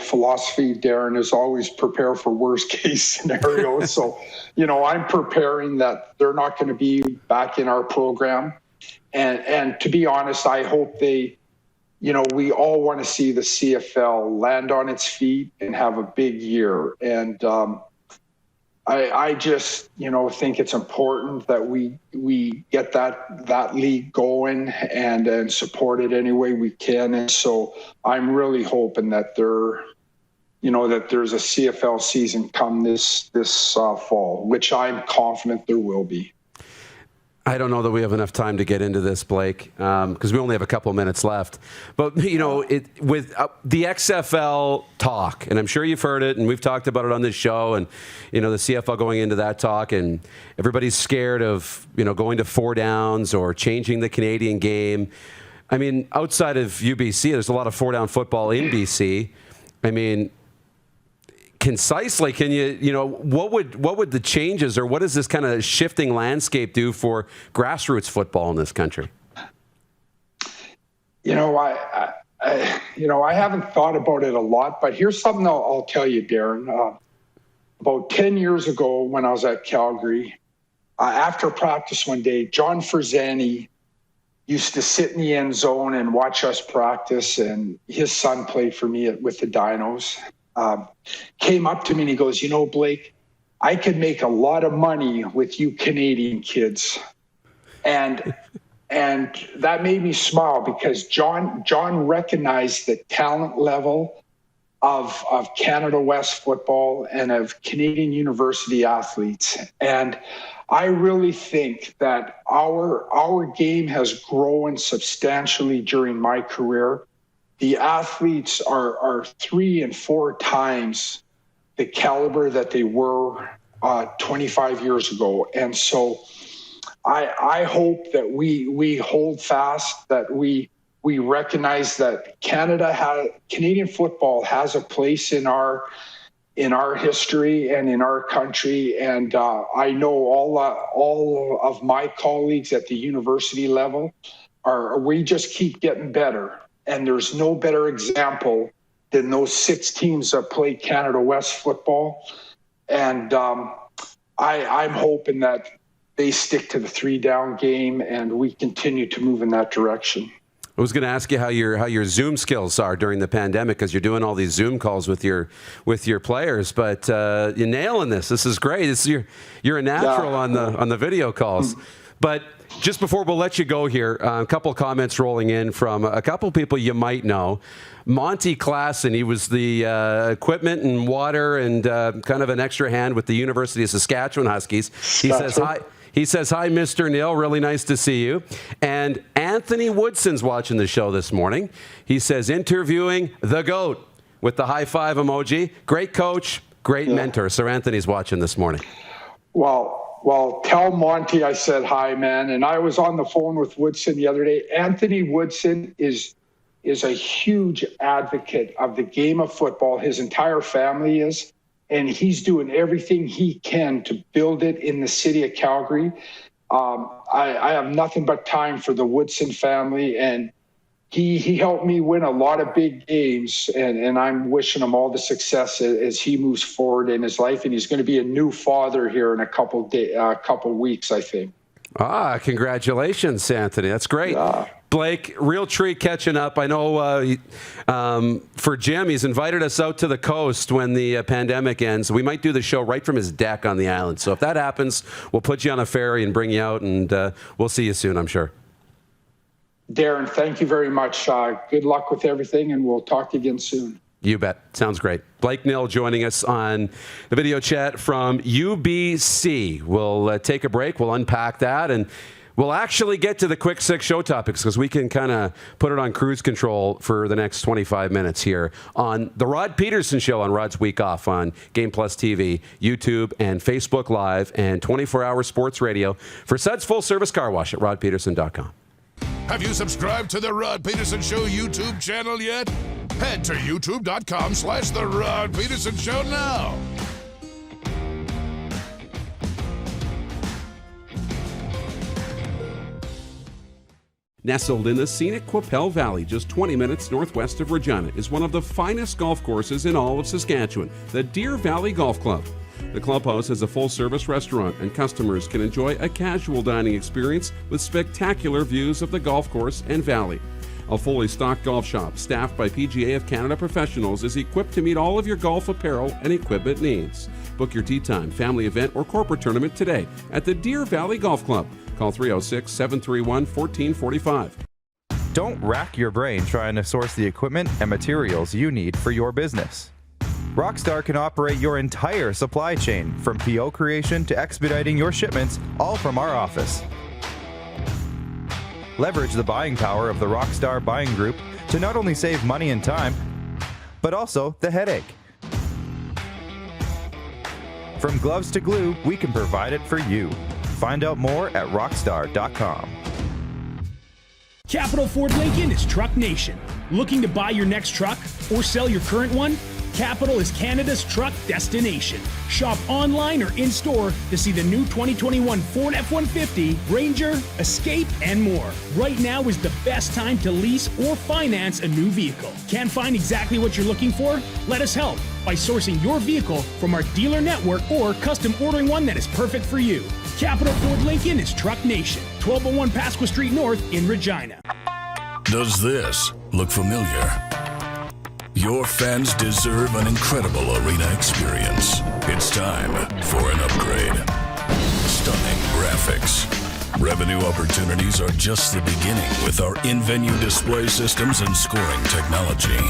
S18: philosophy, Darren, is always prepare for worst case scenarios. So, I'm preparing that they're not going to be back in our program. And to be honest, I hope we all want to see the CFL land on its feet and have a big year. And I just, think it's important that we get that league going and support it any way we can. And so I'm really hoping that that there's a CFL season come this fall, which I'm confident there will be.
S5: I don't know that we have enough time to get into this, Blake, because we only have a couple of minutes left. But, with the XFL talk, and I'm sure you've heard it, and we've talked about it on this show, and, the CFL going into that talk, and everybody's scared of, going to 4 downs or changing the Canadian game. I mean, outside of UBC, there's a lot of 4-down football in BC. I mean, concisely, can what would the changes, or what does this kind of shifting landscape do for grassroots football in this country?
S18: I haven't thought about it a lot, but here's something I'll tell you, Darren. About 10 years ago, when I was at Calgary, after practice one day, John Ferzani used to sit in the end zone and watch us practice, and his son played for me with the Dinos. Came up to me and he goes, Blake, I could make a lot of money with you Canadian kids. And that made me smile, because John recognized the talent level of Canada West football and of Canadian university athletes. And I really think that our game has grown substantially during my career. The athletes are 3 and 4 times the caliber that they were 25 years ago. And so I hope that we hold fast, that we recognize that Canadian football has a place in our history and in our country. And I know all of my colleagues at the university level we just keep getting better. And there's no better example than those 6 teams that play Canada West football. And I'm hoping that they stick to the 3-down game and we continue to move in that direction.
S5: I was going to ask you how your Zoom skills are during the pandemic, because you're doing all these Zoom calls with your players. But you're nailing this. This is great. You're a natural on the video calls. But just before we'll let you go here, a couple of comments rolling in from a couple of people you might know. Monty Klassen, he was the equipment and water and kind of an extra hand with the University of Saskatchewan Huskies. He says hi. He says, hi, Mr. Nill. Really nice to see you. And Anthony Woodson's watching the show this morning. He says, interviewing the GOAT with the high five emoji. Great coach, great mentor. Sir Anthony's watching this morning.
S18: Well, tell Monty I said hi, man. And I was on the phone with Woodson the other day. Anthony Woodson is a huge advocate of the game of football. His entire family is. And he's doing everything he can to build it in the city of Calgary. I have nothing but time for the Woodson family, and he helped me win a lot of big games, and I'm wishing him all the success as he moves forward in his life. And he's going to be a new father here in a couple weeks, I think.
S5: Congratulations, Anthony. That's great. Yeah. Blake, real treat catching up. I know for Jim, he's invited us out to the coast when the pandemic ends. We might do the show right from his deck on the island. So if that happens, we'll put you on a ferry and bring you out, and we'll see you soon, I'm sure.
S18: Darren, thank you very much. Good luck with everything, and we'll talk again soon.
S5: You bet. Sounds great. Blake Nill joining us on the video chat from UBC. We'll take a break. We'll unpack that, and we'll actually get to the quick six show topics, because we can kind of put it on cruise control for the next 25 minutes here on the Rod Pedersen Show on Rod's Week Off on Game Plus TV, YouTube, and Facebook Live, and 24-hour sports radio for Suds Full Service Car Wash at rodpedersen.com.
S4: Have you subscribed to the Rod Pedersen Show YouTube channel yet? Head to youtube.com/The Rod Pedersen Show now.
S19: Nestled in the scenic Qu'Appelle Valley, just 20 minutes northwest of Regina, is one of the finest golf courses in all of Saskatchewan, the Deer Valley Golf Club. The clubhouse has a full-service restaurant, and customers can enjoy a casual dining experience with spectacular views of the golf course and valley. A fully stocked golf shop, staffed by PGA of Canada professionals, is equipped to meet all of your golf apparel and equipment needs. Book your tee time, family event, or corporate tournament today at the Deer Valley Golf Club. Call 306-731-1445.
S20: Don't rack your brain trying to source the equipment and materials you need for your business. Rockstar can operate your entire supply chain, from PO creation to expediting your shipments, all from our office. Leverage the buying power of the Rockstar Buying Group to not only save money and time, but also the headache. From gloves to glue, we can provide it for you. Find out more at rockstar.com.
S7: Capital Ford Lincoln is Truck Nation. Looking to buy your next truck or sell your current one? Capital is Canada's truck destination. Shop online or in-store to see the new 2021 Ford F-150, Ranger, Escape, and more. Right now is the best time to lease or finance a new vehicle. Can't find exactly what you're looking for? Let us help by sourcing your vehicle from our dealer network or custom ordering one that is perfect for you. Capital Ford Lincoln is Truck Nation, 1201 Pasqua Street North in Regina.
S4: Does this look familiar? Your fans deserve an incredible arena experience. It's time for an upgrade. Stunning graphics. Revenue opportunities are just the beginning with our in-venue display systems and scoring technology.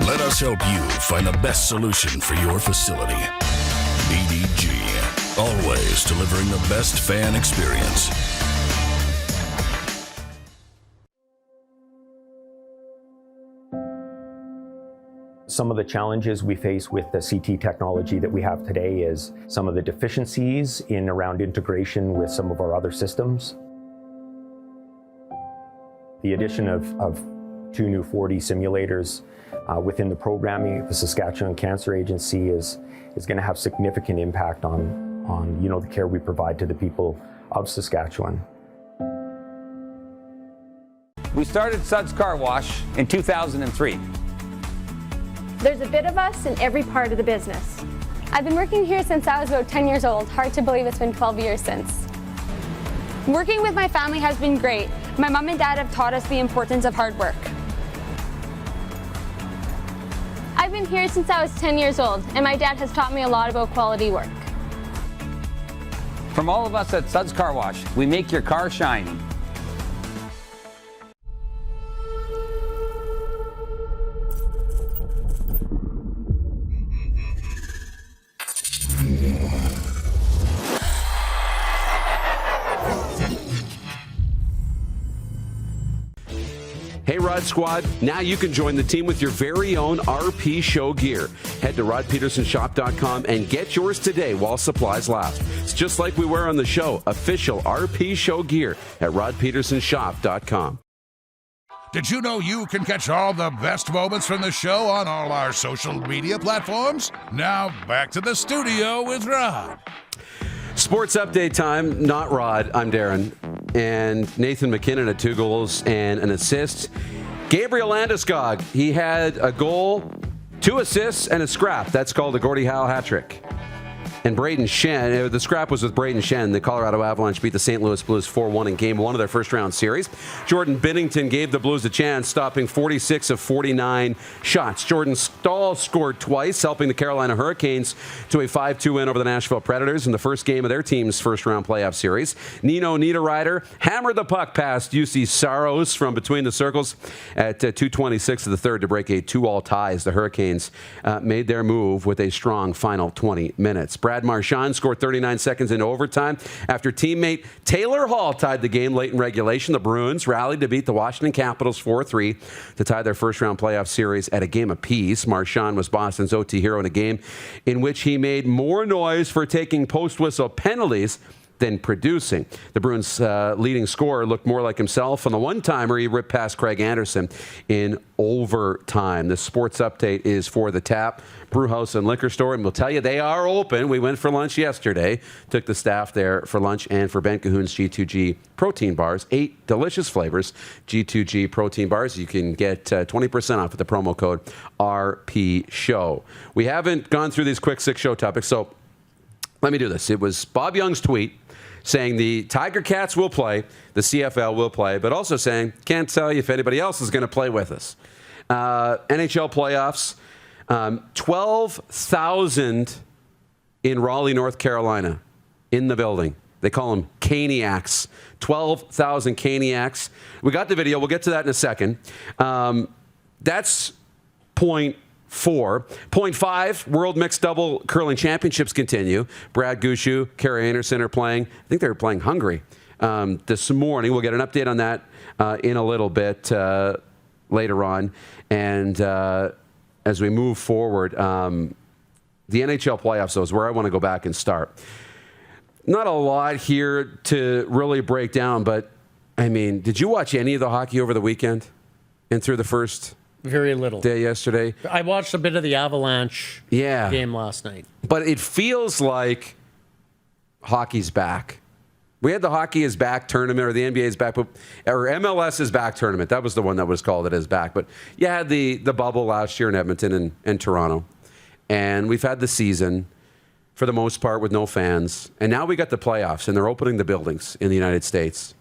S4: Let us help you find the best solution for your facility. BDG, always delivering the best fan experience.
S21: Some of the challenges we face with the CT technology that we have today is some of the deficiencies in around integration with some of our other systems. The addition of 2 new 4D simulators within the programming of the Saskatchewan Cancer Agency is going to have significant impact on the care we provide to the people of Saskatchewan.
S22: We started Suds Car Wash in 2003.
S23: There's a bit of us in every part of the business. I've been working here since I was about 10 years old. Hard to believe it's been 12 years since. Working with my family has been great. My mom and dad have taught us the importance of hard work. I've been here since I was 10 years old, and my dad has taught me a lot about quality work.
S22: From all of us at Suds Car Wash, we make your car shiny.
S5: Hey, Rod Squad, now you can join the team with your very own RP Show gear. Head to rodpedersenshop.com and get yours today while supplies last. It's just like we wear on the show, official RP Show gear at rodpedersenshop.com.
S4: Did you know you can catch all the best moments from the show on all our social media platforms? Now, back to the studio with Rod.
S5: Sports update time, not Rod, I'm Darren. And Nathan McKinnon had 2 goals and an assist. Gabriel Landeskog, he had a goal, 2 assists, and a scrap. That's called a Gordie Howe hat trick. And Braden Shen, the scrap was with Braden Shen. The Colorado Avalanche beat the St. Louis Blues 4-1 in Game 1 of their first-round series. Jordan Binnington gave the Blues a chance, stopping 46 of 49 shots. Jordan Stahl scored twice, helping the Carolina Hurricanes to a 5-2 win over the Nashville Predators in the first game of their team's first-round playoff series. Nino Niederreiter hammered the puck past UC Saros from between the circles at 2:26 of the third to break a 2-all tie as the Hurricanes made their move with a strong final 20 minutes. Brad Marchand scored 39 seconds into overtime after teammate Taylor Hall tied the game late in regulation. The Bruins rallied to beat the Washington Capitals 4-3 to tie their first-round playoff series at a game apiece. Marchand was Boston's OT hero in a game in which he made more noise for taking post-whistle penalties than producing. The Bruins' leading scorer looked more like himself on the one-timer he ripped past Craig Anderson in overtime. The sports update is for the Tap Brewhouse and Liquor Store, and we'll tell you they are open. We went for lunch yesterday, took the staff there for lunch and for Ben Cahoon's G2G protein bars, 8 delicious flavors, G2G protein bars. You can get 20% off with the promo code RPShow. We haven't gone through these quick 6 show topics, so let me do this. It was Bob Young's tweet saying the Tiger Cats will play, the CFL will play, but also saying, can't tell you if anybody else is going to play with us. NHL playoffs, 12,000 in Raleigh, North Carolina, in the building. They call them Caniacs. 12,000 Caniacs. We got the video. We'll get to that in a second. That's point 4. Point 5, World Mixed Double Curling Championships continue. Brad Gushu, Carrie Anderson are playing. I think they were playing Hungary this morning. We'll get an update on that in a little bit later on. And as we move forward, the NHL playoffs, though, is where I want to go back and start. Not a lot here to really break down, but, I mean, did you watch any of the hockey over the weekend and through the first
S6: very little
S5: day yesterday?
S6: I watched a bit of the Avalanche game last night.
S5: But it feels like hockey's back. We had the Hockey is Back tournament, or the NBA is back, or MLS is back tournament. That was the one that was called It Is Back. But you had the bubble last year in Edmonton and Toronto. And we've had the season, for the most part, with no fans. And now we got the playoffs, and they're opening the buildings in the United States.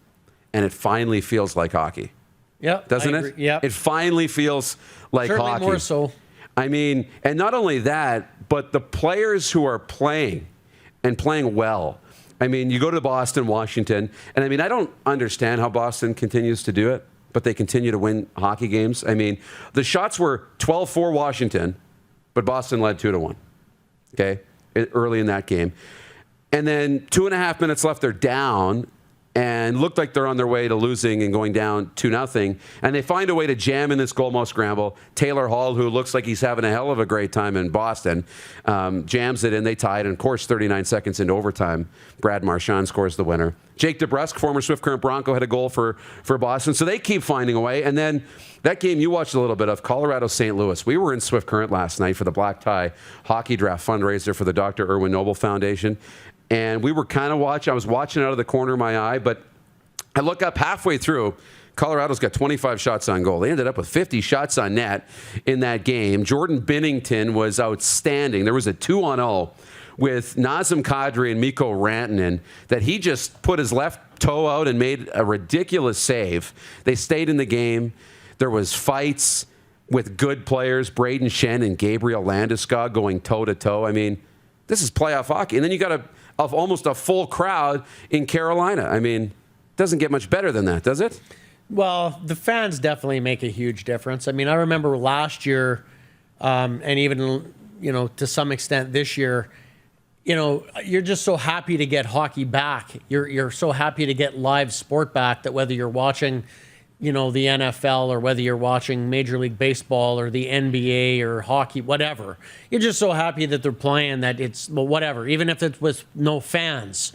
S5: And it finally feels like hockey.
S6: Yeah,
S5: doesn't it?
S6: Yeah,
S5: it finally feels like
S6: certainly
S5: hockey.
S6: More so.
S5: I mean, and not only that, but the players who are playing and playing well. I mean, you go to Boston, Washington, and I mean, I don't understand how Boston continues to do it, but they continue to win hockey games. I mean, the shots were 12-4 Washington, but Boston led 2-1. Okay, early in that game, and then 2.5 minutes left, they're down. And looked like they're on their way to losing and going down 2-0. And they find a way to jam in this goal-mo scramble. Taylor Hall, who looks like he's having a hell of a great time in Boston, jams it in. They tied. And, of course, 39 seconds into overtime, Brad Marchand scores the winner. Jake DeBrusk, former Swift Current Bronco, had a goal for Boston. So they keep finding a way. And then that game you watched a little bit of, Colorado-St. Louis. We were in Swift Current last night for the Black Tie Hockey Draft fundraiser for the Dr. Irwin Noble Foundation. And we were kind of watching. I was watching out of the corner of my eye, but I look up halfway through. Colorado's got 25 shots on goal. They ended up with 50 shots on net in that game. Jordan Binnington was outstanding. There was a 2-on-0 with Nazem Kadri and Mikko Rantanen that he just put his left toe out and made a ridiculous save. They stayed in the game. There was fights with good players, Braden Shen and Gabriel Landeskog going toe-to-toe. I mean, this is playoff hockey. And then you got almost a full crowd in Carolina. I mean, it doesn't get much better than that, does it?
S6: Well, the fans definitely make a huge difference. I mean, I remember last year, and even, to some extent this year, you're just so happy to get hockey back. You're so happy to get live sport back that whether you're watching, the NFL or whether you're watching Major League Baseball or the NBA or hockey, whatever, you're just so happy that they're playing that it's, well, whatever. Even if it's with no fans,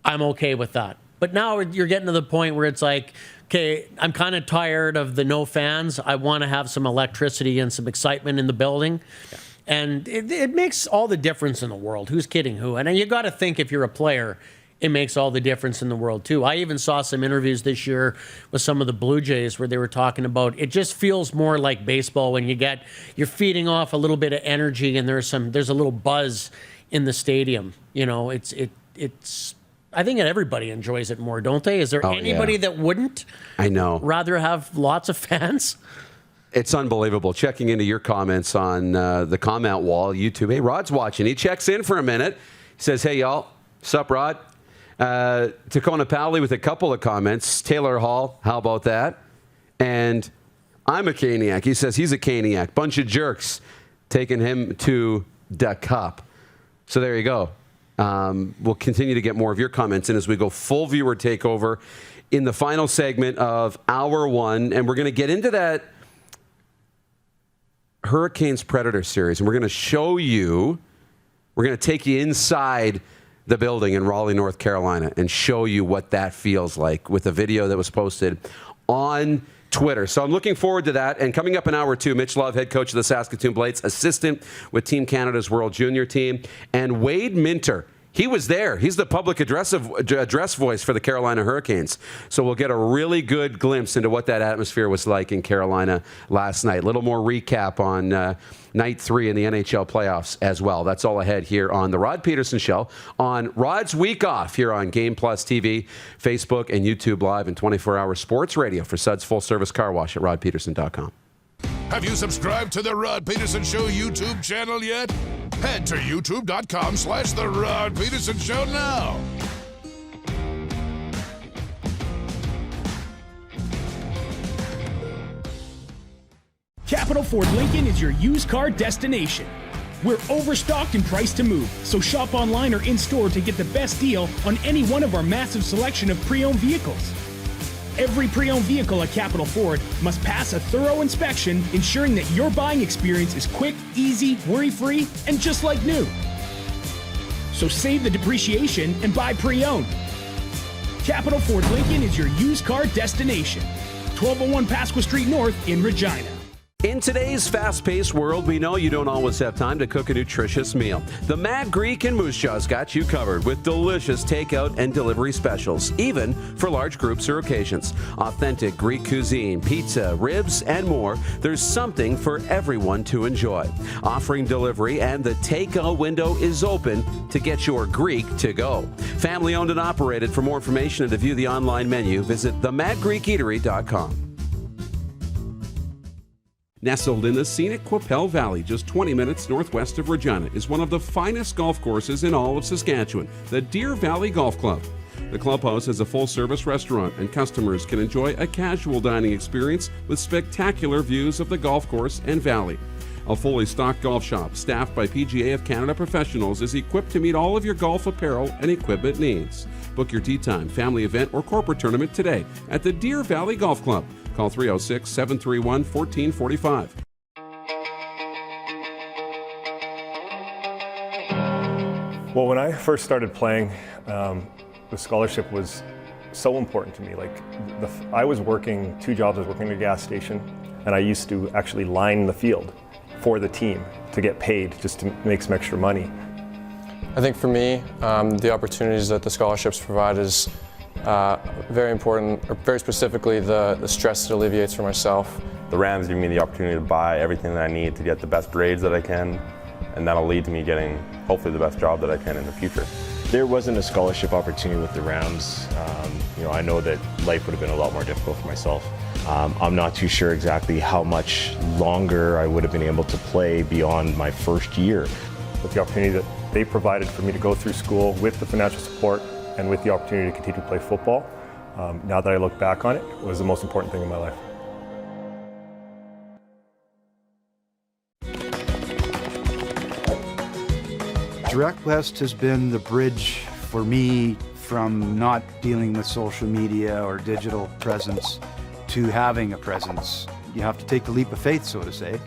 S6: I'm okay with that. But now you're getting to the point where it's like, okay, I'm kind of tired of the no fans. I want to have some electricity and some excitement in the building. Yeah. And it makes all the difference in the world. Who's kidding who? And you got to think if you're a player, it makes all the difference in the world too. I even saw some interviews this year with some of the Blue Jays where they were talking about it just feels more like baseball when you're feeding off a little bit of energy and there's a little buzz in the stadium. It's I think everybody enjoys it more, don't they? Is there anybody that wouldn't?
S5: I know.
S6: Rather have lots of fans?
S5: It's unbelievable. Checking into your comments on the comment wall, YouTube. Hey, Rod's watching. He checks in for a minute. He says, hey, y'all. Sup, Rod? Tacona Pally with a couple of comments. Taylor Hall, how about that? And I'm a Caniac. He says he's a Caniac. Bunch of jerks taking him to the cup. So there you go. We'll continue to get more of your comments in as we go full viewer takeover in the final segment of Hour 1. And we're going to get into that Hurricanes Predator series. And we're going to show you, we're going to take you inside the building in Raleigh, North Carolina, and show you what that feels like with a video that was posted on Twitter. So I'm looking forward to that. And coming up in Hour 2, Mitch Love, head coach of the Saskatoon Blades, assistant with Team Canada's World Junior team, and Wade Minter. He was there. He's the public address voice for the Carolina Hurricanes. So we'll get a really good glimpse into what that atmosphere was like in Carolina last night. A little more recap on Night 3 in the NHL playoffs as well. That's all ahead here on The Rod Pedersen Show on Rod's Week Off here on Game Plus TV, Facebook, and YouTube Live and 24-hour sports radio for Suds Full Service Car Wash at rodpedersen.com.
S4: Have you subscribed to the Rod Pedersen Show YouTube channel yet? Head to youtube.com/The Rod Pedersen Show now.
S7: Capital Ford Lincoln is your used car destination. We're overstocked and priced to move, so shop online or in-store to get the best deal on any one of our massive selection of pre-owned vehicles. Every pre-owned vehicle at Capital Ford must pass a thorough inspection, ensuring that your buying experience is quick, easy, worry-free, and just like new. So save the depreciation and buy pre-owned. Capital Ford Lincoln is your used car destination. 1201 Pasqua Street North in Regina.
S5: In today's fast-paced world, we know you don't always have time to cook a nutritious meal. The Mad Greek in Moose Jaw's got you covered with delicious takeout and delivery specials, even for large groups or occasions. Authentic Greek cuisine, pizza, ribs, and more. There's something for everyone to enjoy. Offering delivery, and the takeout window is open to get your Greek to go. Family owned and operated. For more information and to view the online menu, visit themadgreekeatery.com.
S19: Nestled in the scenic Qu'Appelle Valley, just 20 minutes northwest of Regina, is one of the finest golf courses in all of Saskatchewan, the Deer Valley Golf Club. The clubhouse has a full-service restaurant, and customers can enjoy a casual dining experience with spectacular views of the golf course and valley. A fully stocked golf shop, staffed by PGA of Canada professionals, is equipped to meet all of your golf apparel and equipment needs. Book your tee time, family event, or corporate tournament today at the Deer Valley Golf Club. Call 306-731-1445.
S1: Well, when I first started playing, the scholarship was so important to me. I was working 2 jobs. I was working at a gas station, and I used to actually line the field for the team to get paid just to make some extra money.
S2: I think for me, the opportunities that the scholarships provide is very important, or very specifically the stress it alleviates for myself.
S3: The Rams give me the opportunity to buy everything that I need to get the best grades that I can, and that'll lead to me getting hopefully the best job that I can in the future.
S8: there wasn't a scholarship opportunity with the Rams, I know that life would have been a lot more difficult for myself. I'm not too sure exactly how much longer I would have been able to play beyond my first year.
S1: With the opportunity that they provided for me to go through school with the financial support and with the opportunity to continue to play football, now that I look back on it, it was the most important thing in my life.
S9: Direct West has been the bridge for me from not dealing with social media or digital presence to having a presence. You have to take the leap of faith, so to say,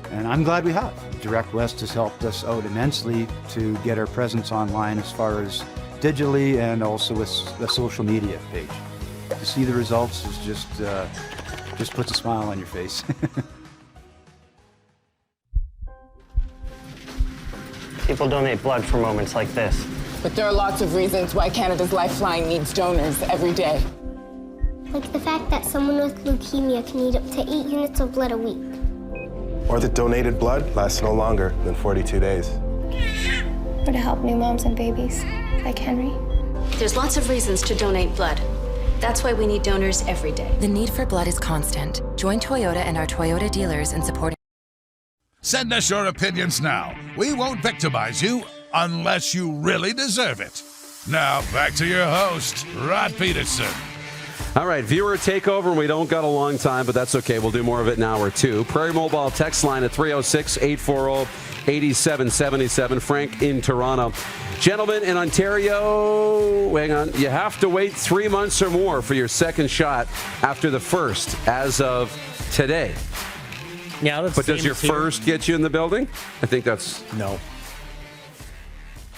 S9: and I'm glad we have. Direct West has helped us out immensely to get our presence online as far as digitally and also with the social media page. To see the results is just puts a smile on your face.
S11: People donate blood for moments like this.
S12: But there are lots of reasons why Canada's Lifeline needs donors every day.
S13: Like the fact that someone with leukemia can need up to 8 units of blood a week.
S14: Or that donated blood lasts no longer than 42 days.
S13: Or to help new moms and babies, like Henry.
S15: There's lots of reasons to donate blood. That's why we need donors every day.
S16: The need for blood is constant. Join Toyota and our Toyota dealers in supporting.
S4: Send us your opinions now. We won't victimize you unless you really deserve it. Now, back to your host, Rod Pedersen.
S5: All right, viewer takeover. We don't got a long time, but that's okay. We'll do more of it in an hour or two. Prairie Mobile text line at 306-840-8777. Frank in Toronto. Gentlemen in Ontario, hang on. You have to wait 3 months or more for your second shot after the first as of today.
S6: Yeah, that's
S5: but does your first get you in the building? I think that's...
S6: No.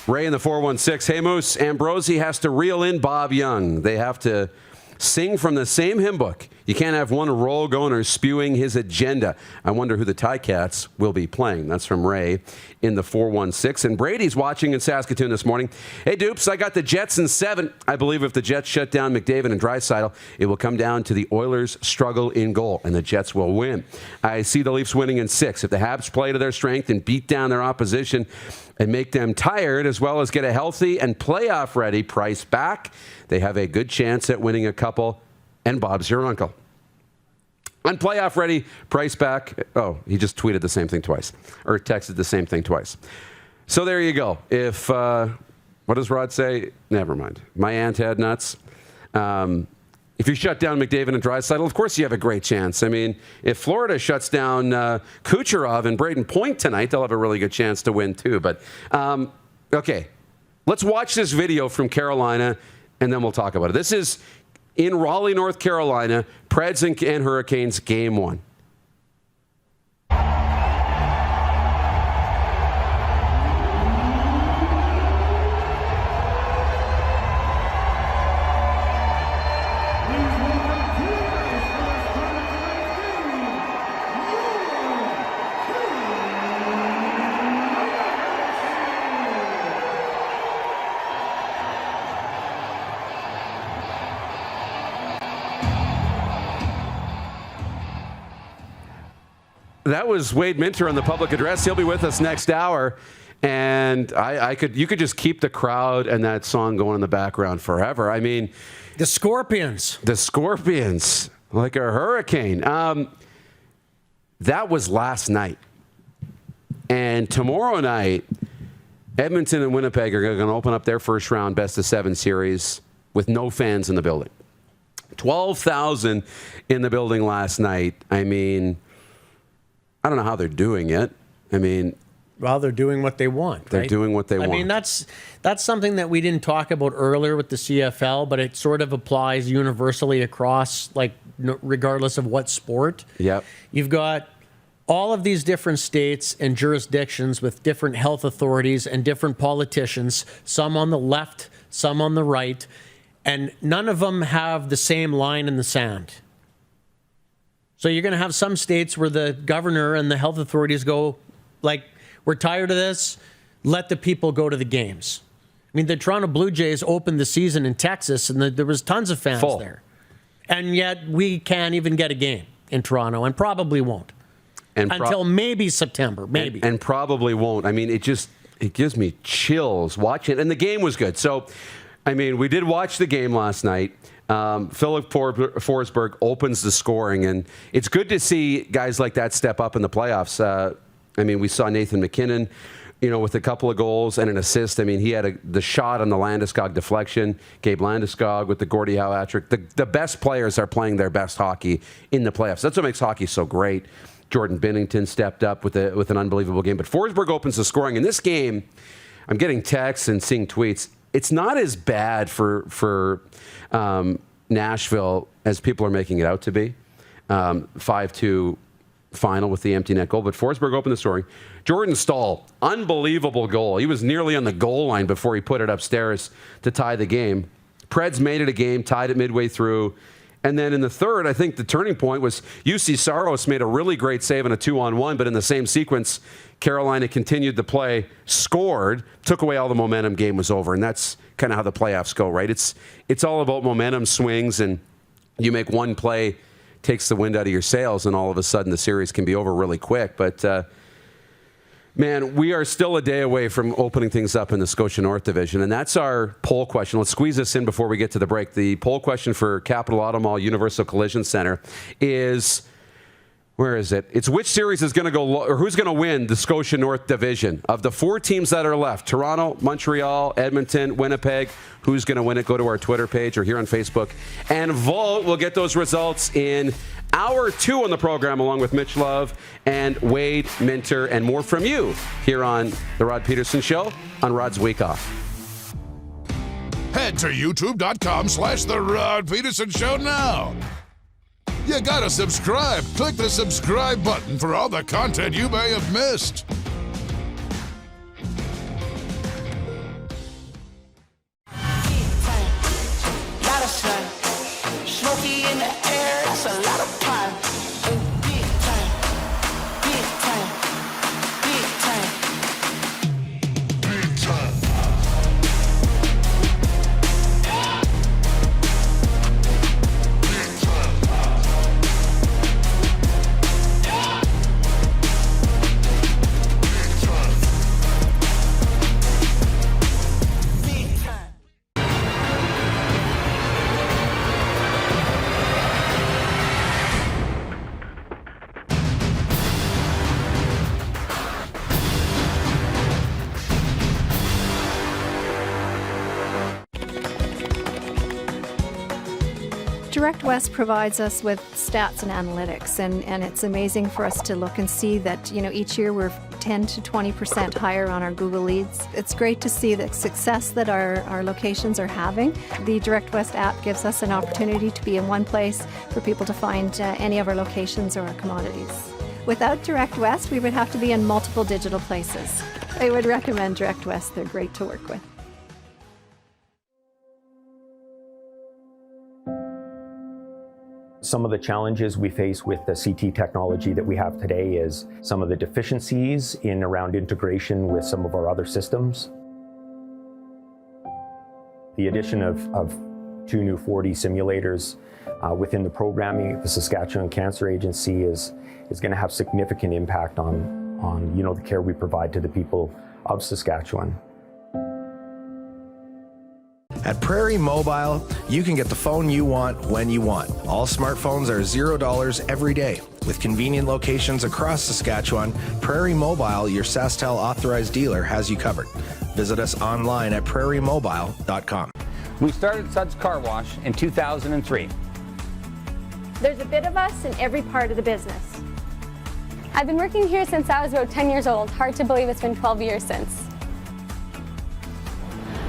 S5: Ray in the 416. Hey, Moose, Ambrosi has to reel in Bob Young. They have to sing from the same hymn book. You can't have one roll going or spewing his agenda. I wonder who the Ticats will be playing. That's from Ray in the 416. And Brady's watching in Saskatoon this morning. Hey, Dupes, I got the Jets in 7. I believe if the Jets shut down McDavid and Draisaitl, it will come down to the Oilers' struggle in goal, and the Jets will win. I see the Leafs winning in 6. If the Habs play to their strength and beat down their opposition and make them tired, as well as get a healthy and playoff-ready Price back, they have a good chance at winning a couple. And Bob's your uncle. On playoff ready, Price back. Oh, he just tweeted the same thing twice, or texted the same thing twice. So there you go. If, what does Rod say? Never mind. My aunt had nuts. If you shut down McDavid and Draisaitl, of course you have a great chance. I mean, if Florida shuts down Kucherov and Braden Point tonight, they'll have a really good chance to win too. But, okay, let's watch this video from Carolina, and then we'll talk about it. This is in Raleigh, North Carolina, Preds and Hurricanes, Game 1. That was Wade Minter on the public address. He'll be with us next hour. And you could just keep the crowd and that song going in the background forever. I mean,
S6: the Scorpions,
S5: like a hurricane. That was last night. And tomorrow night, Edmonton and Winnipeg are going to open up their first round best of 7 series with no fans in the building. 12,000 in the building last night. I mean, I don't know how they're doing it. I mean,
S6: well, they're doing what they want.
S5: They're doing what they want.
S6: I mean, that's something that we didn't talk about earlier with the CFL, but it sort of applies universally across, like, regardless of what sport.
S5: Yep.
S6: You've got all of these different states and jurisdictions with different health authorities and different politicians, some on the left, some on the right, and none of them have the same line in the sand. So you're going to have some states where the governor and the health authorities go, like, we're tired of this, let the people go to the games. I mean, the Toronto Blue Jays opened the season in Texas, and there was tons of fans there. And yet we can't even get a game in Toronto, and probably won't. Until maybe September, maybe.
S5: And probably won't. I mean, it just, it gives me chills watching it. And the game was good. So, I mean, we did watch the game last night. Philip Forsberg opens the scoring, and it's good to see guys like that step up in the playoffs. I mean, we saw Nathan McKinnon, with a couple of goals and an assist. I mean, he had the shot on the Landeskog deflection. Gabe Landeskog with the Gordie Howe hat-trick. The best players are playing their best hockey in the playoffs. That's what makes hockey so great. Jordan Binnington stepped up with an unbelievable game. But Forsberg opens the scoring. In this game, I'm getting texts and seeing tweets. It's not as bad for Nashville as people are making it out to be. 5-2 final with the empty net goal. But Forsberg opened the scoring. Jordan Stahl, unbelievable goal. He was nearly on the goal line before he put it upstairs to tie the game. Preds made it a game, tied it midway through. And then in the third, I think the turning point was UC Saros made a really great save in a 2-on-1, but in the same sequence, Carolina continued to play, scored, took away all the momentum, game was over. And that's kind of how the playoffs go, right? It's all about momentum swings, and you make one play, takes the wind out of your sails, and all of a sudden the series can be over really quick. But, man, we are still a day away from opening things up in the Scotia North Division, and that's our poll question. Let's squeeze this in before we get to the break. The poll question for Capital Auto Mall Universal Collision Center is, where is it? It's which series is going to go, or who's going to win the Scotia North Division? Of the 4 teams that are left, Toronto, Montreal, Edmonton, Winnipeg, who's going to win it? Go to our Twitter page or here on Facebook and vote. We'll get those results in Hour 2 on the program, along with Mitch Love and Wade Minter, and more from you here on The Rod Pedersen Show on Rod's Week Off.
S4: Head to youtube.com/The Rod Pedersen Show now. You gotta subscribe. Click the subscribe button for all the content you may have missed.
S10: Smoky in the air, that's a lot of fun. Big time, big time, big time, big time.
S17: Direct West provides us with stats and analytics, and it's amazing for us to look and see that, each year we're 10 to 20% higher on our Google leads. It's great to see the success that our locations are having. The Direct West app gives us an opportunity to be in one place for people to find any of our locations or our commodities. Without Direct West, we would have to be in multiple digital places. I would recommend Direct West. They're great to work with.
S21: Some of the challenges we face with the CT technology that we have today is some of the deficiencies in around integration with some of our other systems. The addition of 2 new 4D simulators within the programming of the Saskatchewan Cancer Agency is going to have significant impact on the care we provide to the people of Saskatchewan.
S14: At Prairie Mobile, you can get the phone you want when you want. All smartphones are $0 every day. With convenient locations across Saskatchewan, Prairie Mobile, your SaskTel authorized dealer, has you covered. Visit us online at prairiemobile.com.
S22: We started Suds Car Wash in 2003.
S23: There's a bit of us in every part of the business. I've been working here since I was about 10 years old. Hard to believe it's been 12 years since.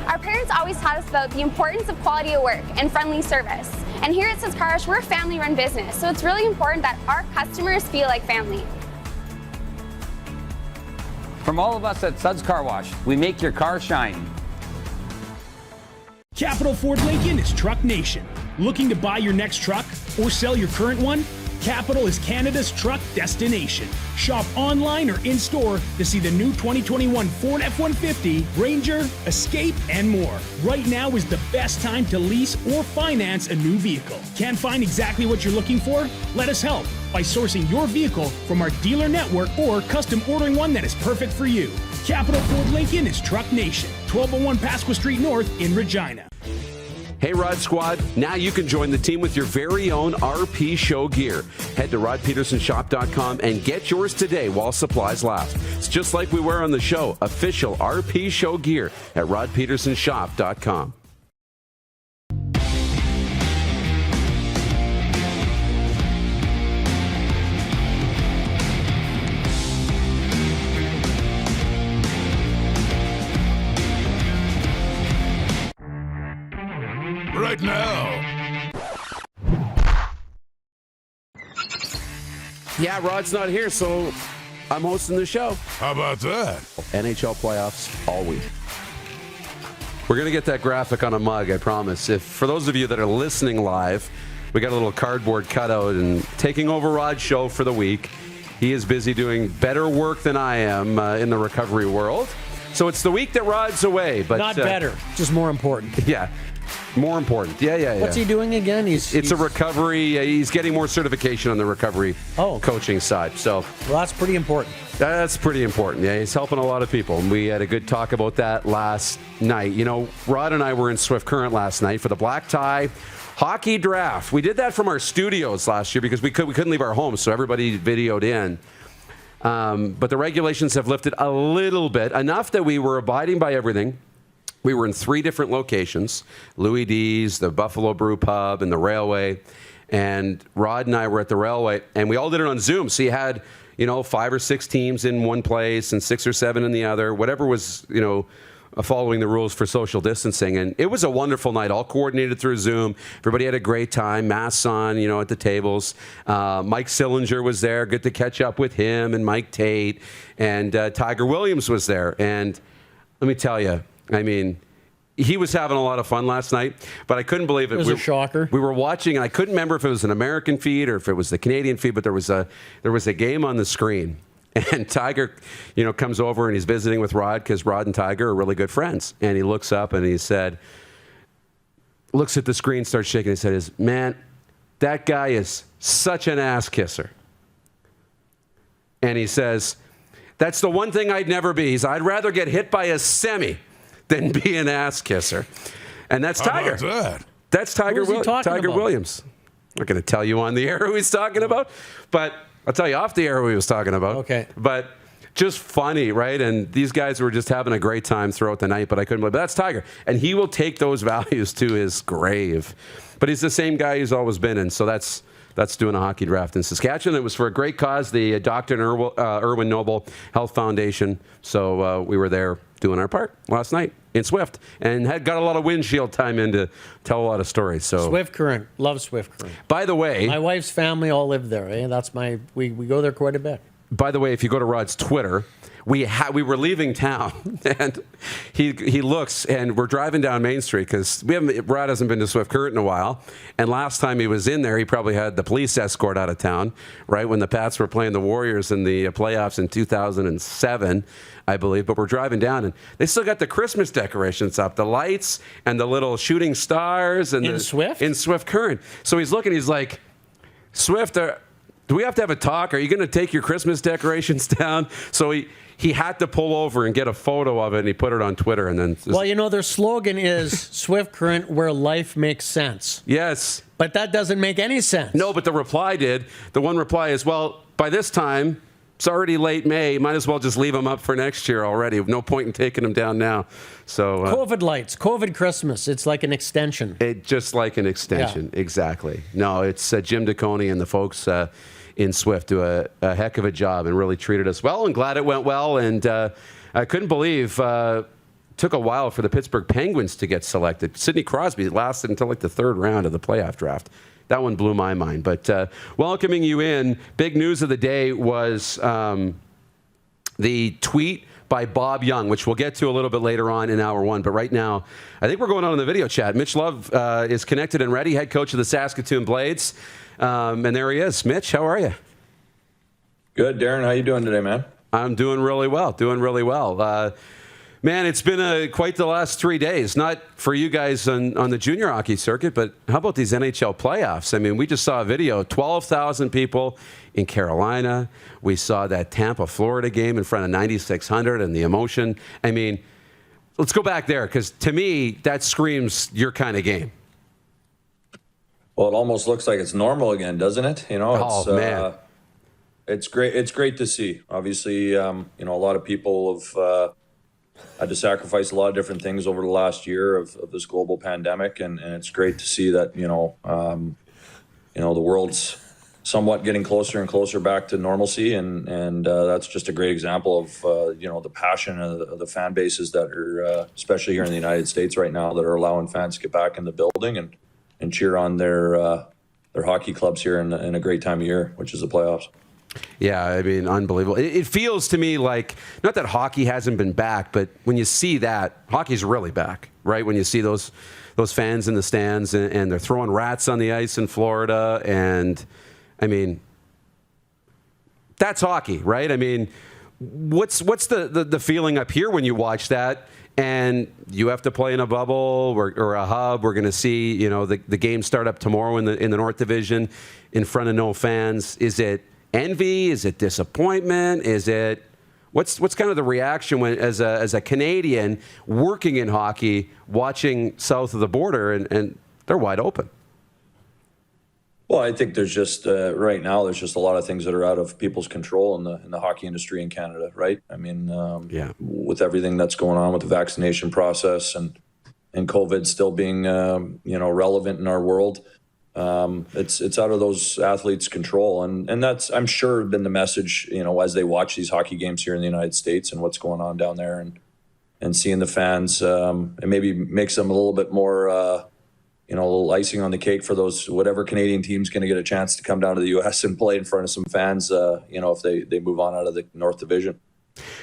S23: Our parents always taught us about the importance of quality of work and friendly service. And here at Suds Car Wash, we're a family-run business, so it's really important that our customers feel like family.
S22: From all of us at Suds Car Wash, we make your car shine.
S7: Capital Ford Lincoln is Truck Nation. Looking to buy your next truck or sell your current one? Capital is Canada's truck destination. Shop online or in-store to see the new 2021 Ford F-150, Ranger, Escape, and more. Right now is the best time to lease or finance a new vehicle. Can't find exactly what you're looking for? Let us help by sourcing your vehicle from our dealer network or custom ordering one that is perfect for you. Capital Ford Lincoln is Truck Nation, 1201 Pasqua Street North in Regina.
S5: Hey, Rod Squad, now you can join the team with your very own RP Show gear. Head to rodpedersenshop.com and get yours today while supplies last. It's just like we wear on the show, official RP Show gear at rodpedersenshop.com.
S4: Right now.
S5: Yeah, Rod's not here, so I'm hosting the show.
S4: How about that?
S5: NHL Playoffs all week. We're going to get that graphic on a mug, I promise. For those of you that are listening live, we got a little cardboard cutout and taking over Rod's show for the week. He is busy doing better work than I am in the recovery world. So it's the week that Rod's away. But
S6: not better, just more important.
S5: Yeah. More important. Yeah.
S6: What's he doing again?
S5: It's a recovery. He's getting more certification on the recovery coaching side. So,
S6: well, that's pretty important.
S5: That's pretty important. Yeah, he's helping a lot of people. And we had a good talk about that last night. You know, Rod and I were in Swift Current last night for the black tie hockey draft. We did that from our studios last year because we couldn't leave our homes, so everybody videoed in. But the regulations have lifted a little bit, enough that we were abiding by everything. We were in 3 different locations, Louis D's, the Buffalo Brew Pub, and the Railway. And Rod and I were at the Railway, and we all did it on Zoom. So you had, 5 or 6 teams in one place and 6 or 7 in the other, whatever was, following the rules for social distancing. And it was a wonderful night, all coordinated through Zoom. Everybody had a great time, masks on, at the tables. Mike Sillinger was there, good to catch up with him and Mike Tate. And Tiger Williams was there. And let me tell you, he was having a lot of fun last night, but I couldn't believe it.
S6: It was a shocker.
S5: We were watching, and I couldn't remember if it was an American feed or if it was the Canadian feed, but there was a game on the screen. And Tiger, comes over and he's visiting with Rod because Rod and Tiger are really good friends. And he looks up and he said, looks at the screen, starts shaking his head, man, that guy is such an ass kisser. And he says, that's the one thing I'd never be. I'd rather get hit by a semi than be an ass kisser. And that's Tiger.
S4: How about that?
S5: That's Tiger
S6: Tiger
S5: Williams. I'm not going to tell you on the air who he's talking about, but I'll tell you off the air who he was talking about.
S6: Okay.
S5: But just funny, right? And these guys were just having a great time throughout the night, but I couldn't believe it. But that's Tiger. And he will take those values to his grave. But he's the same guy he's always been, and so that's doing a hockey draft in Saskatchewan. It was for a great cause, the Dr. Irwin Noble Health Foundation. So we were there doing our part last night in Swift and got a lot of windshield time in to tell a lot of stories. So
S6: Swift Current, love Swift Current.
S5: By the way,
S6: my wife's family all live there. We go there quite a bit.
S5: By the way, if you go to Rod's Twitter, we were leaving town, and he looks, and we're driving down Main Street because Rod hasn't been to Swift Current in a while, and last time he was in there, he probably had the police escort out of town, right when the Pats were playing the Warriors in the playoffs in 2007, I believe. But we're driving down, and they still got the Christmas decorations up, the lights and the little shooting stars, and in Swift Current. So he's looking, he's like, Swift, do we have to have a talk? Are you going to take your Christmas decorations down? So he had to pull over and get a photo of it, and he put it on Twitter. And then,
S6: well, their slogan is Swift Current, where life makes sense.
S5: Yes.
S6: But that doesn't make any sense.
S5: No, but the reply did. The one reply is, well, by this time, it's already late May. Might as well just leave them up for next year already. No point in taking them down now. So
S6: COVID lights, COVID Christmas. It's like an extension.
S5: Just like an extension, yeah. Exactly. No, it's Jim DeConey and the folks in Swift do a heck of a job and really treated us well, and glad it went well. And I couldn't believe took a while for the Pittsburgh Penguins to get selected. Sidney Crosby lasted until like the 3rd round of the playoff draft. That one blew my mind. But welcoming you in, big news of the day was the tweet by Bob Young, which we'll get to a little bit later on in hour 1. But right now, I think we're going on in the video chat. Mitch Love is connected and ready, head coach of the Saskatoon Blades. And there he is. Mitch, how are you?
S18: Good, Darren. How you doing today, man?
S5: I'm doing really well. Man, it's been quite the last 3 days. Not for you guys on the junior hockey circuit, but how about these NHL playoffs? I mean, we just saw a video, 12,000 people in Carolina. We saw that Tampa, Florida game in front of 9,600 and the emotion. I mean, let's go back there because to me, that screams your kind of game.
S18: Well, it almost looks like it's normal again, doesn't it? You know, it's,
S5: man.
S18: It's great. It's great to see. Obviously, you know, a lot of people have had to sacrifice a lot of different things over the last year of this global pandemic, and it's great to see that you know the world's somewhat getting closer and closer back to normalcy, and that's just a great example of you know the passion of the fan bases that are especially here in the United States right now that are allowing fans to get back in the building and cheer on their hockey clubs here in a great time of year, which is the playoffs.
S5: Yeah, I mean, unbelievable. It feels to me like, not that hockey hasn't been back, but when you see that, hockey's really back, right? When you see those fans in the stands and they're throwing rats on the ice in Florida, and, I mean, that's hockey, right? I mean, what's the feeling up here when you watch that? And you have to play in a bubble or a hub. We're going to see, you know, the game start up tomorrow in the North Division in front of no fans. Is it envy? Is it disappointment? Is it what's kind of the reaction when as a Canadian working in hockey, watching south of the border and they're wide open?
S18: Well, I think there's just right now there's just a lot of things that are out of people's control in the hockey industry in Canada, right? I mean, with everything that's going on with the vaccination process and COVID still being you know relevant in our world, it's out of those athletes' control, and that's I'm sure been the message you know as they watch these hockey games here in the United States and what's going on down there and seeing the fans, it maybe makes them a little bit more. You know, a little icing on the cake for those whatever Canadian team's going to get a chance to come down to the U.S. and play in front of some fans. You know, if they move on out of the North Division.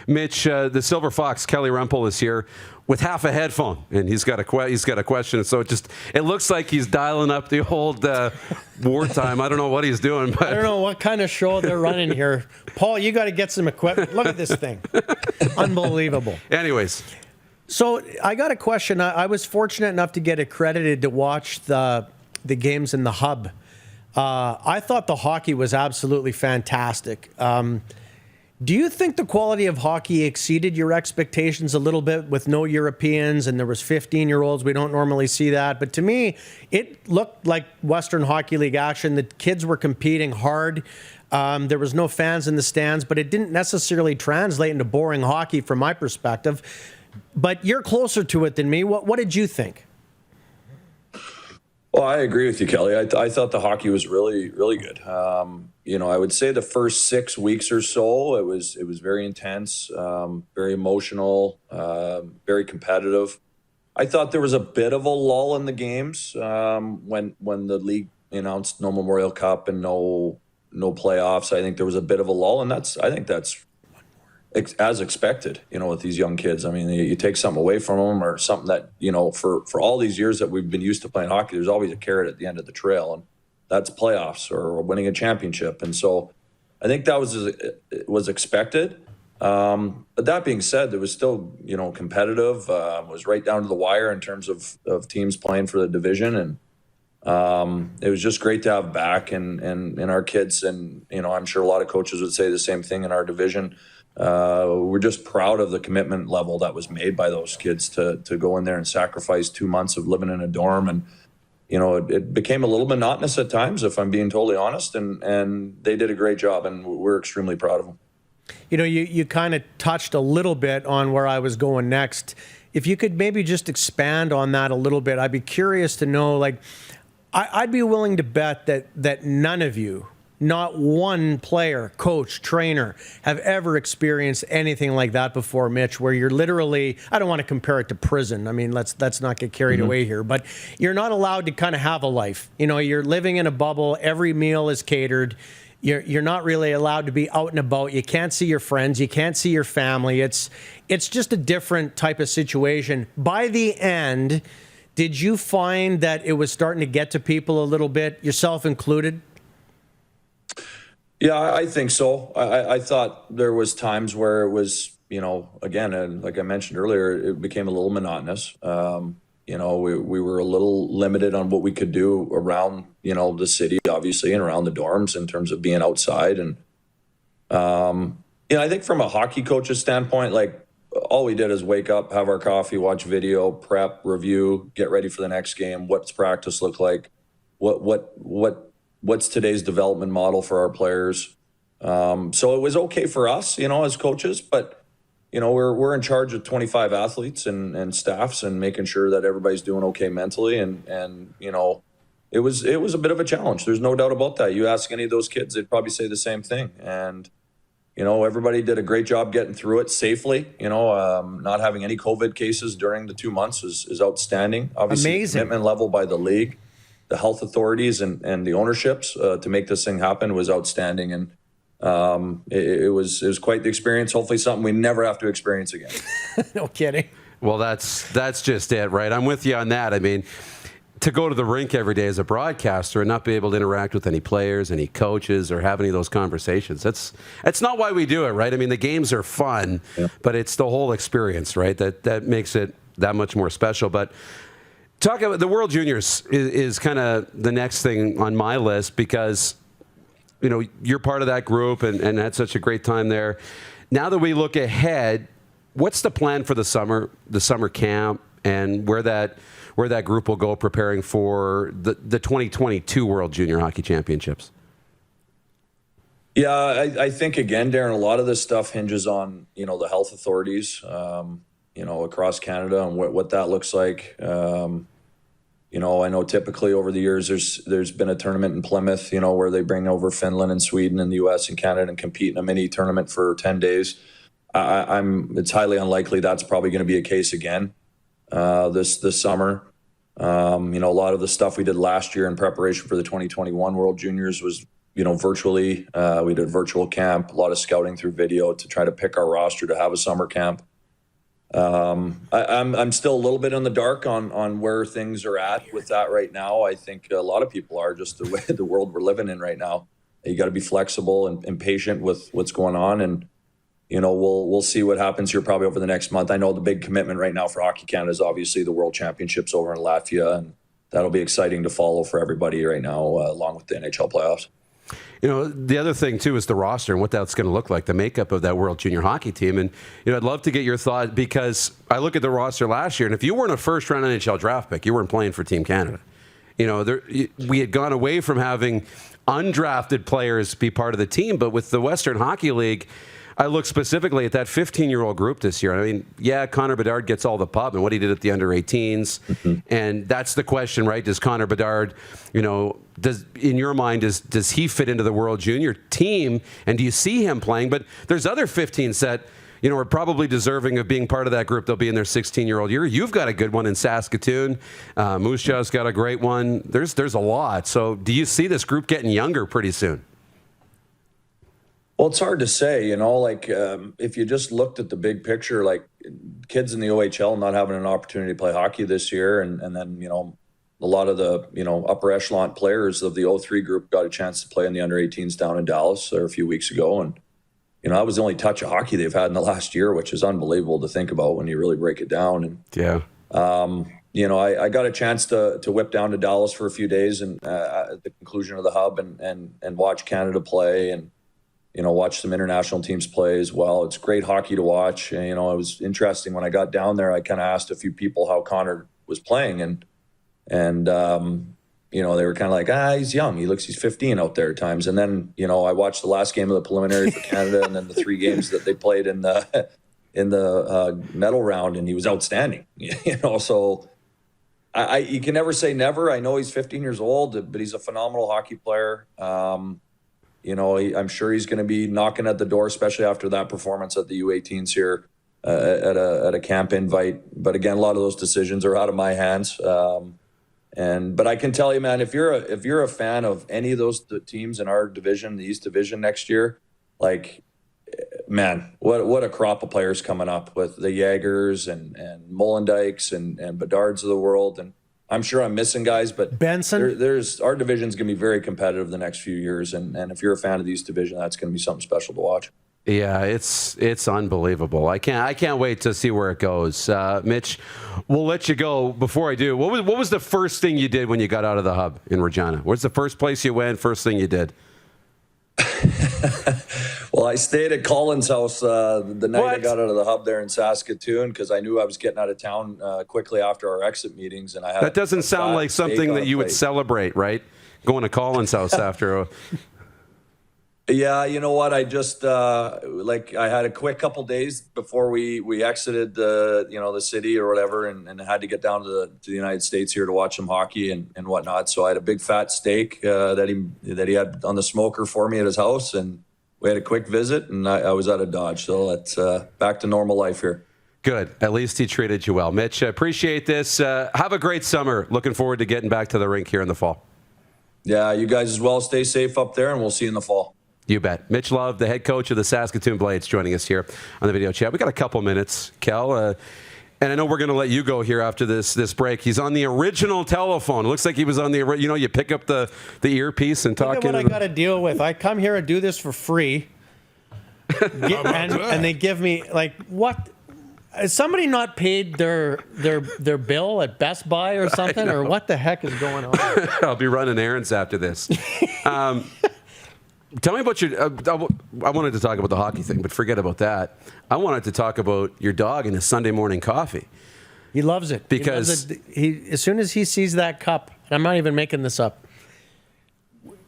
S5: Mitch, the Silver Fox, Kelly Rempel is here with half a headphone, and he's got a question. So it looks like he's dialing up the old wartime. I don't know what he's doing, but
S6: I don't know what kind of show they're running here. Paul, you got to get some equipment. Look at this thing, unbelievable.
S5: Anyways.
S6: So I got a question. I was fortunate enough to get accredited to watch the games in the hub. I thought the hockey was absolutely fantastic. Do you think the quality of hockey exceeded your expectations a little bit with no Europeans and there was 15-year-olds? We don't normally see that. But to me, it looked like Western Hockey League action. The kids were competing hard. There was no fans in the stands, but it didn't necessarily translate into boring hockey from my perspective. But you're closer to it than me. What did you think?
S18: Well, I agree with you, Kelly. I thought the hockey was really, really good. You know, I would say the first 6 weeks or so, it was very intense, very emotional, very competitive. I thought there was a bit of a lull in the games when the league announced no Memorial Cup and no playoffs. I think there was a bit of a lull, and I think that's as expected, you know, with these young kids. I mean, you take something away from them or something that, you know, for all these years that we've been used to playing hockey, there's always a carrot at the end of the trail, and that's playoffs or winning a championship. And so I think that was expected. But that being said, it was still, you know, competitive. It was right down to the wire in terms of teams playing for the division. And it was just great to have back and our kids. And, you know, I'm sure a lot of coaches would say the same thing in our division. We're just proud of the commitment level that was made by those kids to go in there and sacrifice 2 months of living in a dorm. And, you know, it became a little monotonous at times, if I'm being totally honest, and they did a great job, and we're extremely proud of them.
S6: You know, you kind of touched a little bit on where I was going next. If you could maybe just expand on that a little bit, I'd be curious to know, like, I'd be willing to bet that none of you, not one player, coach, trainer, have ever experienced anything like that before, Mitch, where you're literally, I don't want to compare it to prison. I mean, let's not get carried away here, but you're not allowed to kind of have a life. You know, you're living in a bubble. Every meal is catered. You're not really allowed to be out and about. You can't see your friends. You can't see your family. It's just a different type of situation. By the end, did you find that it was starting to get to people a little bit, yourself included?
S18: Yeah, I think so. I thought there was times where it was again, like I mentioned earlier, it became a little monotonous. We were a little limited on what we could do around, the city, obviously, and around the dorms in terms of being outside. And, I think from a hockey coach's standpoint, like all we did is wake up, have our coffee, watch video, prep, review, get ready for the next game. What's practice look like? What's today's development model for our players? So it was okay for us, as coaches, but we're in charge of 25 athletes and staffs and making sure that everybody's doing okay mentally. And it was a bit of a challenge. There's no doubt about that. You ask any of those kids, they'd probably say the same thing. And, everybody did a great job getting through it safely. Not having any COVID cases during the 2 months is outstanding. Obviously,
S6: amazing.
S18: The commitment level by the league, the health authorities and the ownerships to make this thing happen was outstanding. And it was quite the experience. Hopefully something we never have to experience again.
S6: No kidding.
S5: Well, that's just it, right? I'm with you on that. I mean, to go to the rink every day as a broadcaster and not be able to interact with any players, any coaches, or have any of those conversations, that's not why we do it, right? I mean, the games are fun, but it's the whole experience, right? That makes it that much more special. But talk about the World Juniors is kind of the next thing on my list because you're part of that group and had such a great time there. Now that we look ahead, what's the plan for the summer camp, and where that group will go preparing for the 2022 World Junior Hockey Championships?
S18: Yeah, I think, again, Darren, a lot of this stuff hinges on, the health authorities, across Canada and what that looks like. I know typically over the years there's been a tournament in Plymouth, where they bring over Finland and Sweden and the US and Canada and compete in a mini tournament for 10 days. It's highly unlikely that's probably going to be a case again this summer. A lot of the stuff we did last year in preparation for the 2021 World Juniors was, virtually. We did virtual camp, a lot of scouting through video to try to pick our roster to have a summer camp. I'm still a little bit in the dark on where things are at with that right now. I think a lot of people are, just the way the world we're living in right now. You got to be flexible and patient with what's going on, and we'll see what happens here probably over the next month. I know the big commitment right now for Hockey Canada is obviously the World Championships over in Latvia, and that'll be exciting to follow for everybody right now, along with the NHL playoffs.
S5: The other thing, too, is the roster and what that's going to look like, the makeup of that World Junior Hockey team. And, I'd love to get your thought, because I look at the roster last year, and if you weren't a first-round NHL draft pick, you weren't playing for Team Canada. We had gone away from having undrafted players be part of the team, but with the Western Hockey League, I look specifically at that 15-year-old group this year. I mean, yeah, Connor Bedard gets all the pub and what he did at the under-18s. Mm-hmm. And that's the question, right? Does Connor Bedard, in your mind, does he fit into the World Junior team? And do you see him playing? But there's other 15s that, are probably deserving of being part of that group. They'll be in their 16-year-old year. You've got a good one in Saskatoon. Moose Jaw's got a great one. There's a lot. So do you see this group getting younger pretty soon?
S18: Well, it's hard to say, if you just looked at the big picture, like kids in the OHL not having an opportunity to play hockey this year. And then, a lot of the, upper echelon players of the 03 group got a chance to play in the under 18s down in Dallas a few weeks ago. And, that was the only touch of hockey they've had in the last year, which is unbelievable to think about when you really break it down. And,
S5: yeah.
S18: I got a chance to whip down to Dallas for a few days and at the conclusion of the hub and watch Canada play and, watch some international teams play as well. It's great hockey to watch. And, it was interesting when I got down there, I kind of asked a few people how Connor was playing and they were kind of like, he's young. He's 15 out there at times. And then, I watched the last game of the preliminary for Canada and then the 3 games that they played in the medal round, and he was outstanding. So you can never say never. I know he's 15 years old, but he's a phenomenal hockey player. I'm sure he's going to be knocking at the door, especially after that performance at the U18s here at a camp invite. But again, a lot of those decisions are out of my hands. But I can tell you, man, if you're a fan of any of those teams in our division, the East Division next year, like, man, what a crop of players coming up with the Jagers and Mollendykes and Bedards of the world. And I'm sure I'm missing guys, but
S6: Benson,
S18: our division's going to be very competitive the next few years. And if you're a fan of the East Division, that's going to be something special to watch.
S5: Yeah, it's unbelievable. I can't wait to see where it goes. Mitch, we'll let you go. Before I do, what was the first thing you did when you got out of the hub in Regina? What's the first place you went? First thing you did?
S18: Well, I stayed at Colin's house the night I got out of the hub there in Saskatoon because I knew I was getting out of town quickly after our exit meetings, and I had.
S5: That doesn't sound like something that you would celebrate, right? Going to Colin's house after.
S18: Yeah, you know what? I just I had a quick couple days before we exited the city or whatever, and had to get down to the United States here to watch some hockey and whatnot. So I had a big fat steak that he had on the smoker for me at his house, and we had a quick visit, and I was out of Dodge. So that's back to normal life here.
S5: Good. At least he treated you well, Mitch. I appreciate this. Have a great summer. Looking forward to getting back to the rink here in the fall.
S18: Yeah, you guys as well. Stay safe up there, and we'll see you in the fall.
S5: You bet. Mitch Love, the head coach of the Saskatoon Blades, joining us here on the video chat. We got a couple minutes, Kel, and I know we're going to let you go here after this break. He's on the original telephone. It looks like he was on the, you pick up the earpiece and talk.
S6: Look at what I got to deal with. I come here and do this for free, and they give me what? Has somebody not paid their bill at Best Buy or something, or what the heck is going on?
S5: I'll be running errands after this. Tell me about your. I wanted to talk about the hockey thing, but forget about that. I wanted to talk about your dog and his Sunday morning coffee.
S6: He loves it
S5: because
S6: he as soon as he sees that cup, and I'm not even making this up.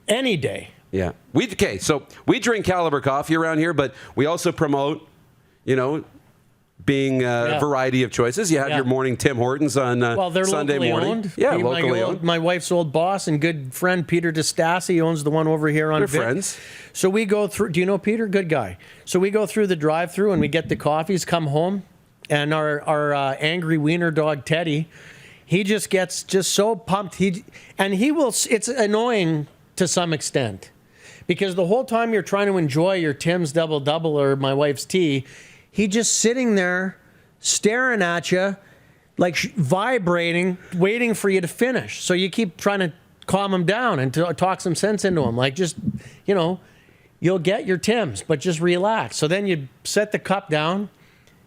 S6: Any day.
S5: Yeah. So we drink Caliber coffee around here, but we also promote, being a variety of choices. You have your morning Tim Hortons on
S6: they're
S5: Sunday
S6: locally
S5: morning.
S6: Owned.
S5: Yeah, locally owned.
S6: My wife's old boss and good friend Peter DeStassi owns the one over here on
S5: They're
S6: Vic.
S5: friends.
S6: So we go through. Do you know Peter? Good guy. So we go through the drive-through and we get the coffees. Come home, and our angry wiener dog Teddy, he just gets so pumped. He will. It's annoying to some extent because the whole time you're trying to enjoy your Tim's Double Double or my wife's tea. He just sitting there staring at you, like vibrating, waiting for you to finish. So you keep trying to calm him down and talk some sense into him. Like just, you'll get your Tim's, but just relax. So then you set the cup down.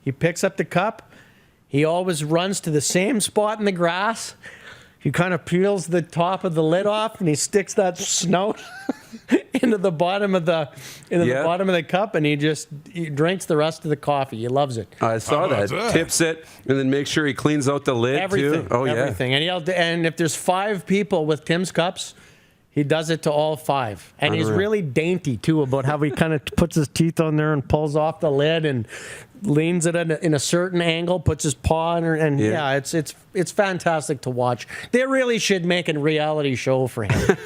S6: He picks up the cup. He always runs to the same spot in the grass. He kind of peels the top of the lid off and he sticks that snout into the bottom of the bottom of the cup, and he drinks the rest of the coffee. He loves it.
S5: I saw that. Tips it and then make sure he cleans out the lid
S6: everything,
S5: too. Oh
S6: everything.
S5: Yeah.
S6: And if there's 5 people with Tim's cups, he does it to all 5. And he's really dainty too about how he kind of puts his teeth on there and pulls off the lid and leans it in a certain angle, puts his paw in her, and it's fantastic to watch. They really should make a reality show for him.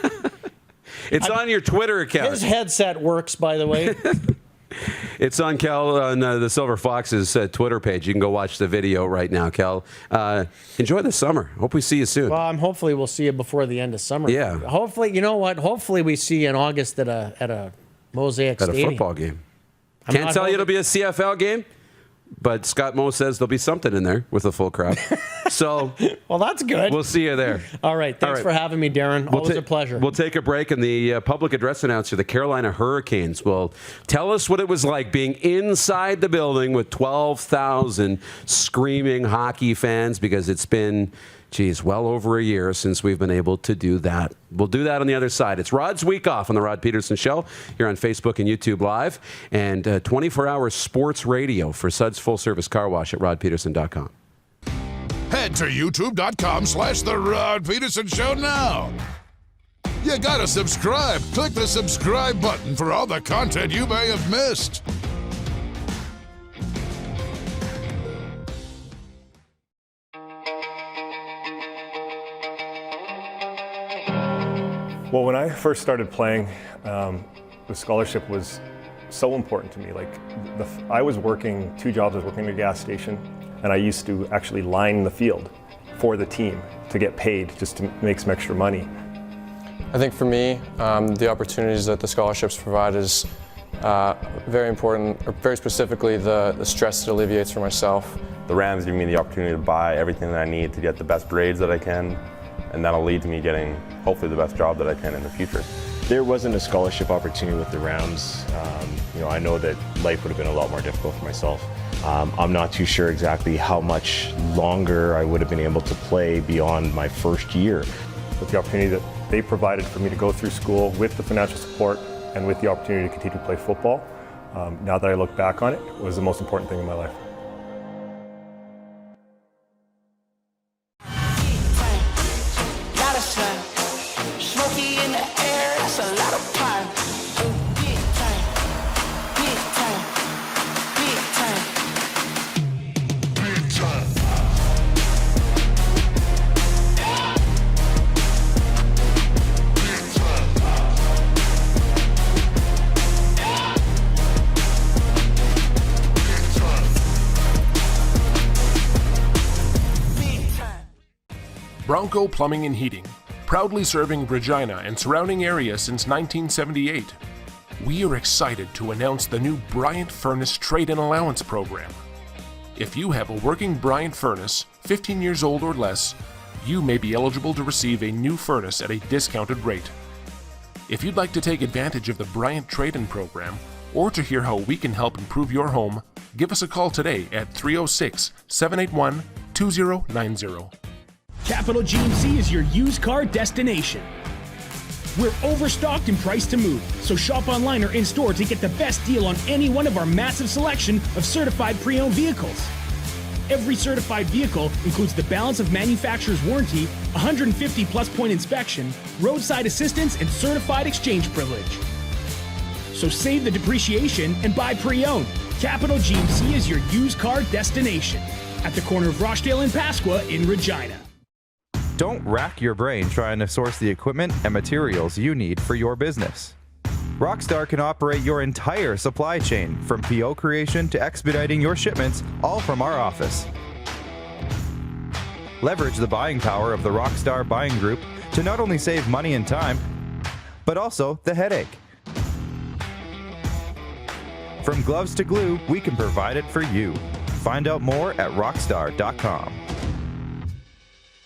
S5: It's on your Twitter account.
S6: His headset works, by the way.
S5: It's on Cal on the Silver Fox's Twitter page. You can go watch the video right now, Cal. Enjoy the summer. Hope we see you soon.
S6: Well, hopefully we'll see you before the end of summer.
S5: Yeah.
S6: Hopefully, you know what? Hopefully we see you in August at a Mosaic Stadium.
S5: At a football game. Can't tell you it'll be a CFL game, but Scott Moe says there'll be something in there with a full crowd. So,
S6: well, that's good.
S5: We'll see you there.
S6: All right. Thanks for having me, Darren. Always a pleasure.
S5: We'll take a break, and the public address announcer, the Carolina Hurricanes, will tell us what it was like being inside the building with 12,000 screaming hockey fans, because it's been, well over a year since we've been able to do that. We'll do that on the other side. It's Rod's Week Off on the Rod Pedersen Show here on Facebook and YouTube Live, and 24-hour sports radio for Suds Full Service Car Wash at rodpedersen.com.
S4: Head to youtube.com/The Rod Pedersen Show now. You gotta subscribe. Click the subscribe button for all the content you may have missed.
S1: Well, when I first started playing, the scholarship was so important to me. Like, I was working 2 jobs. I was working at a gas station, and I used to actually line the field for the team to get paid, just to make some extra money.
S2: I think for me, the opportunities that the scholarships provide is very important, or very specifically the stress it alleviates for myself.
S3: The Rams give me the opportunity to buy everything that I need to get the best grades that I can, and that'll lead to me getting hopefully the best job that I can in the future.
S8: there wasn't a scholarship opportunity with the Rams, I know that life would have been a lot more difficult for myself. I'm not too sure exactly how much longer I would have been able to play beyond my first year.
S1: With the opportunity that they provided for me to go through school with the financial support and with the opportunity to continue to play football, now that I look back on it, was the most important thing in my life.
S19: Bronco Plumbing and Heating, proudly serving Regina and surrounding areas since 1978. We are excited to announce the new Bryant Furnace Trade-in Allowance Program. If you have a working Bryant furnace, 15 years old or less, you may be eligible to receive a new furnace at a discounted rate. If you'd like to take advantage of the Bryant Trade-in Program, or to hear how we can help improve your home, give us a call today at 306-781-2090.
S7: Capital GMC is your used car destination. We're overstocked and priced to move, so shop online or in-store to get the best deal on any one of our massive selection of certified pre-owned vehicles. Every certified vehicle includes the balance of manufacturer's warranty, 150 plus point inspection, roadside assistance, and certified exchange privilege. So save the depreciation and buy pre-owned. Capital GMC is your used car destination at the corner of Rochdale and Pasqua in Regina.
S20: Don't rack your brain trying to source the equipment and materials you need for your business. Rockstar can operate your entire supply chain, from PO creation to expediting your shipments, all from our office. Leverage the buying power of the Rockstar Buying Group to not only save money and time, but also the headache. From gloves to glue, we can provide it for you. Find out more at rockstar.com.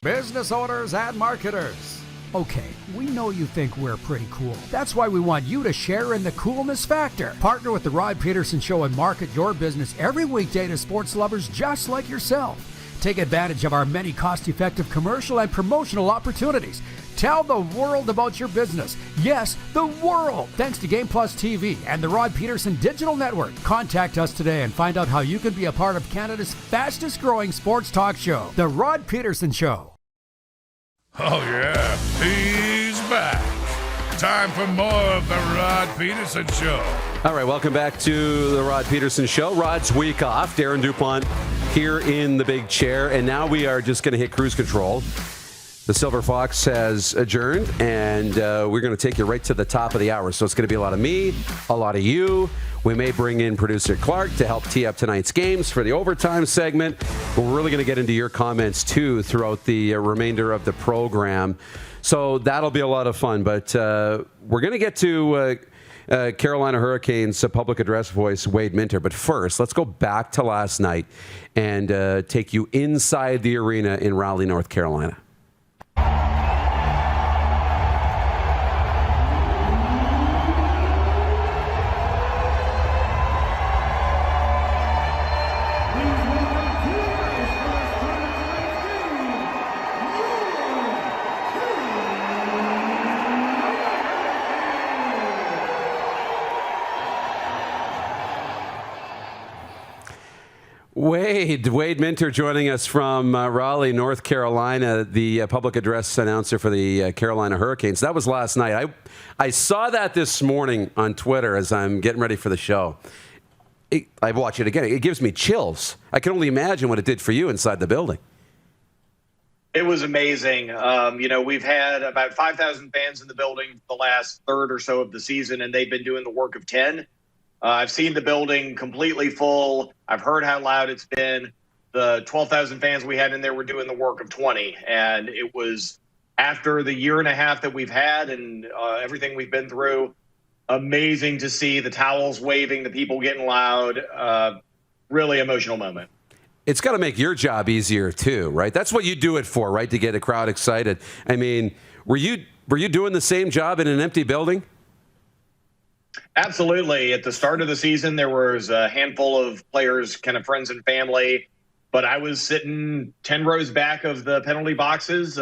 S24: Business owners and marketers. Okay, we know you think we're pretty cool. That's why we want you to share in the coolness factor. Partner with the Rod Pedersen Show and market your business every weekday to sports lovers just like yourself. Take advantage of our many cost-effective commercial and promotional opportunities. Tell the world about your business. Yes, the world. Thanks to Game Plus TV and the Rod Pedersen Digital Network. Contact us today and find out how you can be a part of Canada's fastest growing sports talk show, The Rod Pedersen Show.
S4: Oh, yeah, he's back. Time for more of the Rod Pedersen Show.
S5: All right, welcome back to the Rod Pedersen Show. Rod's week off. Darren Dupont here in the big chair. And now we are just going to hit cruise control. The Silver Fox has adjourned, and we're going to take you right to the top of the hour. So it's going to be a lot of me, a lot of you. We may bring in producer Clark to help tee up tonight's games for the overtime segment. But we're really going to get into your comments, too, throughout the remainder of the program. So that'll be a lot of fun. But we're going to get to Carolina Hurricanes public address voice, Wade Minter. But first, let's go back to last night and take you inside the arena in Raleigh, North Carolina. Wade Minter joining us from Raleigh, North Carolina, the public address announcer for the Carolina Hurricanes. That was last night. I saw that this morning on Twitter as I'm getting ready for the show. I watch it again. It gives me chills. I can only imagine what it did for you inside the building.
S25: It was amazing. We've had about 5,000 fans in the building the last third or so of the season, and they've been doing the work of 10. I've seen the building completely full. I've heard how loud it's been. The 12,000 fans we had in there were doing the work of 20. And it was, after the year and a half that we've had and everything we've been through, amazing to see the towels waving, the people getting loud. Really emotional moment.
S5: It's got to make your job easier too, right? That's what you do it for, right? To get a crowd excited. I mean, were you doing the same job in an empty building?
S25: Absolutely. At the start of the season, there was a handful of players, kind of friends and family, but I was sitting 10 rows back of the penalty boxes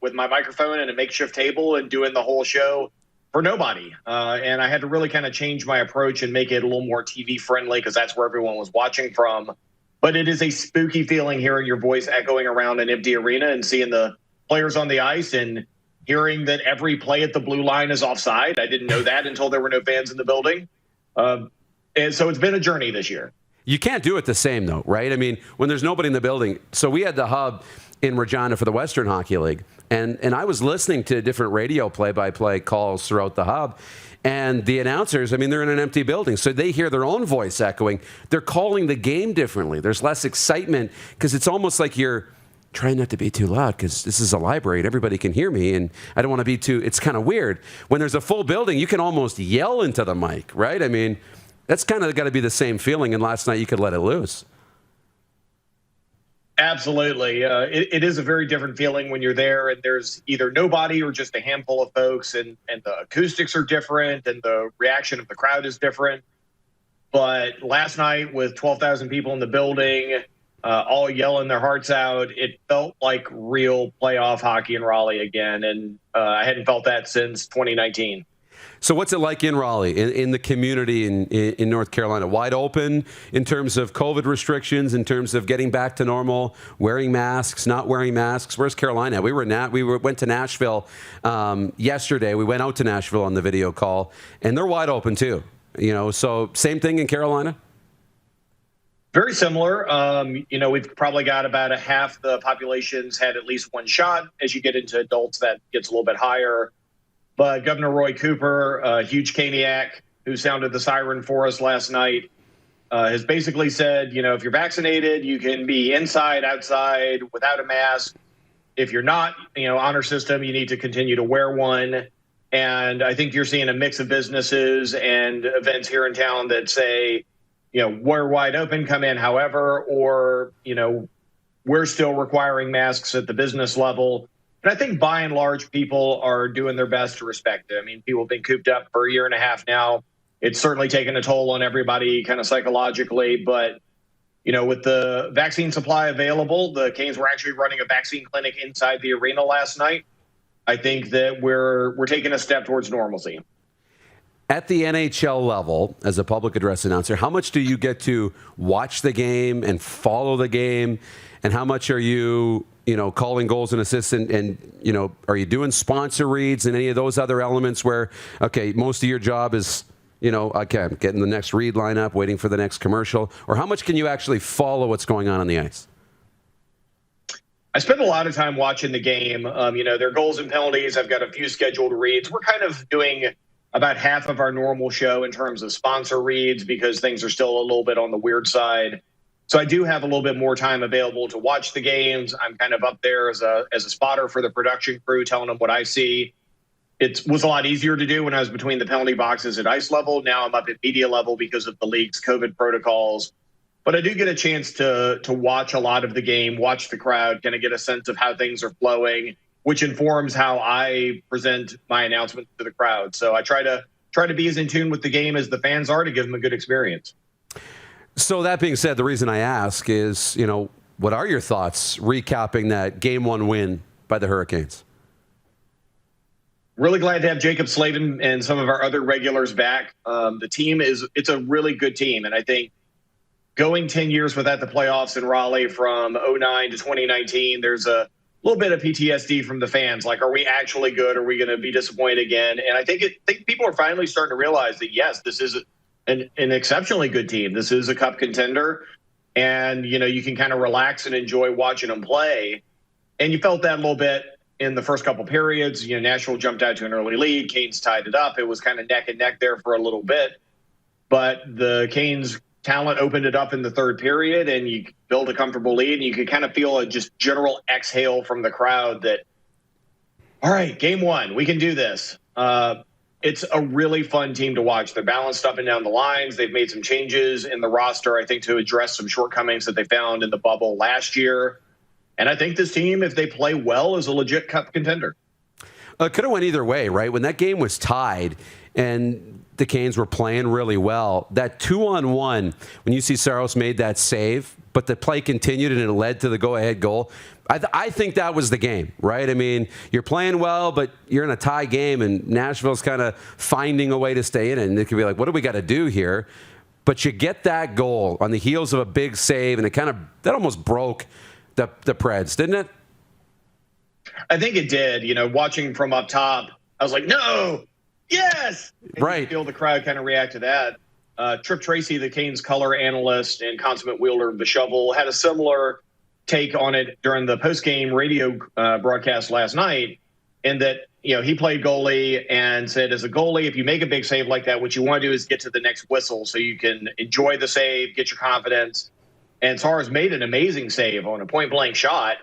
S25: with my microphone and a makeshift table and doing the whole show for nobody. And I had to really kind of change my approach and make it a little more TV friendly because that's where everyone was watching from. But it is a spooky feeling hearing your voice echoing around an empty arena and seeing the players on the ice and hearing that every play at the blue line is offside. I didn't know that until there were no fans in the building. And so it's been a journey this year.
S5: You can't do it the same, though, right? I mean, when there's nobody in the building. So we had the hub in Regina for the Western Hockey League, and I was listening to different radio play-by-play calls throughout the hub, and the announcers, I mean, they're in an empty building, so they hear their own voice echoing. They're calling the game differently. There's less excitement because it's almost like you're trying not to be too loud because this is a library and everybody can hear me, and I don't want to be too – it's kind of weird. When there's a full building, you can almost yell into the mic, right? I mean, that's kind of got to be the same feeling, and last night you could let it loose.
S25: Absolutely. It is a very different feeling when you're there and there's either nobody or just a handful of folks, and the acoustics are different and the reaction of the crowd is different. But last night with 12,000 people in the building, all yelling their hearts out, it felt like real playoff hockey in Raleigh again. And I hadn't felt that since 2019.
S5: So what's it like in Raleigh, in the community in North Carolina? Wide open in terms of COVID restrictions, in terms of getting back to normal, wearing masks, not wearing masks? Where's Carolina? We went to Nashville yesterday. We went out to Nashville on the video call, and they're wide open too. You know, so same thing in Carolina?
S25: Very similar. We've probably got about a half the population's had at least one shot. As you get into adults, that gets a little bit higher. But Governor Roy Cooper, a huge Caniac who sounded the siren for us last night, has basically said, if you're vaccinated, you can be inside, outside, without a mask. If you're not, honor system, you need to continue to wear one. And I think you're seeing a mix of businesses and events here in town that say, we're wide open, come in however, or, we're still requiring masks at the business level. And I think by and large, people are doing their best to respect it. I mean, people have been cooped up for a year and a half now. It's certainly taken a toll on everybody kind of psychologically. But, with the vaccine supply available, the Canes were actually running a vaccine clinic inside the arena last night. I think that we're taking a step towards normalcy.
S5: At the NHL level, as a public address announcer, how much do you get to watch the game and follow the game? And how much are you, calling goals and assists? And are you doing sponsor reads and any of those other elements where, okay, most of your job is, okay, I'm getting the next read lineup, waiting for the next commercial? Or how much can you actually follow what's going on the ice?
S25: I spend a lot of time watching the game. Their goals and penalties. I've got a few scheduled reads. We're kind of doing about half of our normal show in terms of sponsor reads because things are still a little bit on the weird side. So I do have a little bit more time available to watch the games. I'm kind of up there as a spotter for the production crew, telling them what I see. It was a lot easier to do when I was between the penalty boxes at ice level. Now I'm up at media level because of the league's COVID protocols. But I do get a chance to watch a lot of the game, watch the crowd, kind of get a sense of how things are flowing, which informs how I present my announcement to the crowd. So I try to be as in tune with the game as the fans are to give them a good experience.
S5: So that being said, the reason I ask is, what are your thoughts recapping that Game 1 win by the Hurricanes?
S25: Really glad to have Jacob Slavin and some of our other regulars back. The team it's a really good team. And I think going 10 years without the playoffs in Raleigh from 2009 to 2019, there's a little bit of PTSD from the fans. Like, are we actually good? Are we going to be disappointed again? And I think people are finally starting to realize that, yes, this is an exceptionally good team. This is a cup contender. And, you can kind of relax and enjoy watching them play. And you felt that a little bit in the first couple periods. Nashville jumped out to an early lead. Canes tied it up. It was kind of neck and neck there for a little bit. But the Canes talent opened it up in the third period, and you built a comfortable lead, and you could kind of feel a just general exhale from the crowd that, all right, Game 1, we can do this. It's a really fun team to watch. They're balanced up and down the lines. They've made some changes in the roster, I think, to address some shortcomings that they found in the bubble last year. And I think this team, if they play well, is a legit cup contender.
S5: It could have went either way, right? When that game was tied, and the Canes were playing really well. That 2-on-1, when you see Saros made that save, but the play continued and it led to the go-ahead goal, I think that was the game, right? I mean, you're playing well, but you're in a tie game, and Nashville's kind of finding a way to stay in it. And it could be like, what do we got to do here? But you get that goal on the heels of a big save, and that almost broke the Preds, didn't it?
S25: I think it did. Watching from up top, I was like, no, yes! And
S5: right.
S25: You feel the crowd kind of react to that. Trip Tracy, the Canes color analyst and consummate wielder of the shovel, had a similar take on it during the post-game radio broadcast last night, in that he played goalie and said, as a goalie, if you make a big save like that, what you want to do is get to the next whistle so you can enjoy the save, get your confidence. And Saros made an amazing save on a point-blank shot,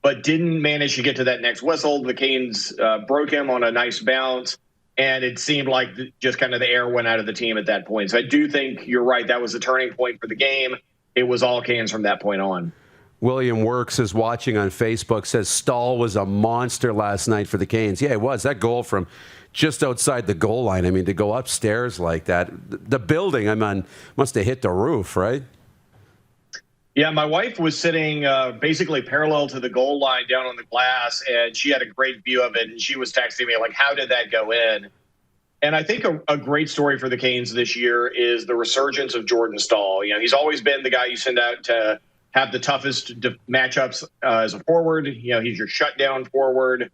S25: but didn't manage to get to that next whistle. The Canes broke him on a nice bounce, and it seemed like just kind of the air went out of the team at that point. So I do think you're right. That was a turning point for the game. It was all Canes from that point on.
S5: William Works is watching on Facebook, says Stahl was a monster last night for the Canes. Yeah, it was. That goal from just outside the goal line, I mean, to go upstairs like that. The building, must have hit the roof, right?
S25: Yeah, my wife was sitting basically parallel to the goal line down on the glass, and she had a great view of it, and she was texting me like, how did that go in? And I think a great story for the Canes this year is the resurgence of Jordan Stahl. He's always been the guy you send out to have the toughest matchups as a forward. He's your shutdown forward.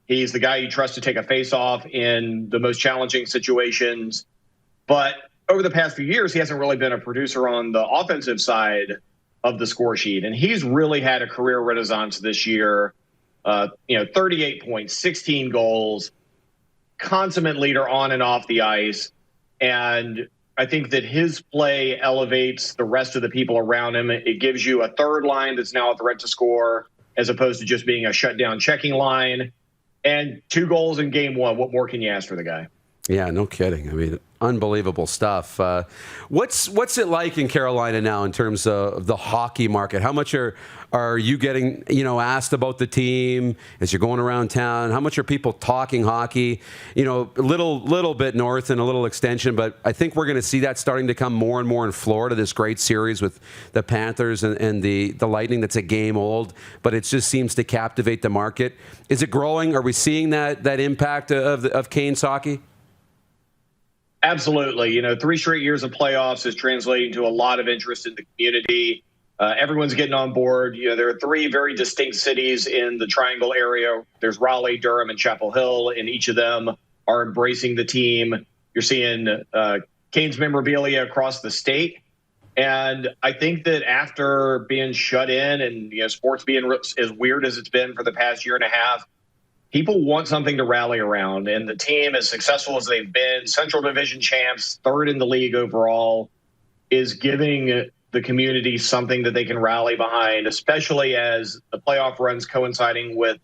S25: He's the guy you trust to take a face-off in the most challenging situations. But over the past few years, he hasn't really been a producer on the offensive side of the score sheet. And he's really had a career renaissance this year. 38 points, 16 goals, consummate leader on and off the ice. And I think that his play elevates the rest of the people around him. It gives you a third line that's now a threat to score, as opposed to just being a shutdown checking line. And 2 goals in game 1. What more can you ask for the guy?
S5: Yeah, no kidding. I mean, unbelievable stuff. What's it like in Carolina now in terms of the hockey market? How much are you getting asked about the team as you're going around town? How much are people talking hockey? A little bit north and a little extension, but I think we're going to see that starting to come more and more in Florida. This great series with the Panthers and the Lightning that's a game old, but it just seems to captivate the market. Is it growing? Are we seeing that impact of Canes hockey?
S25: Absolutely. 3 straight years of playoffs is translating to a lot of interest in the community. Everyone's getting on board. There are 3 very distinct cities in the Triangle area. There's Raleigh, Durham, and Chapel Hill, and each of them are embracing the team. You're seeing Canes memorabilia across the state. And I think that after being shut in and sports being as weird as it's been for the past year and a half, people want something to rally around, and the team, as successful as they've been, Central Division champs, 3rd in the league overall, is giving the community something that they can rally behind, especially as the playoff runs coinciding with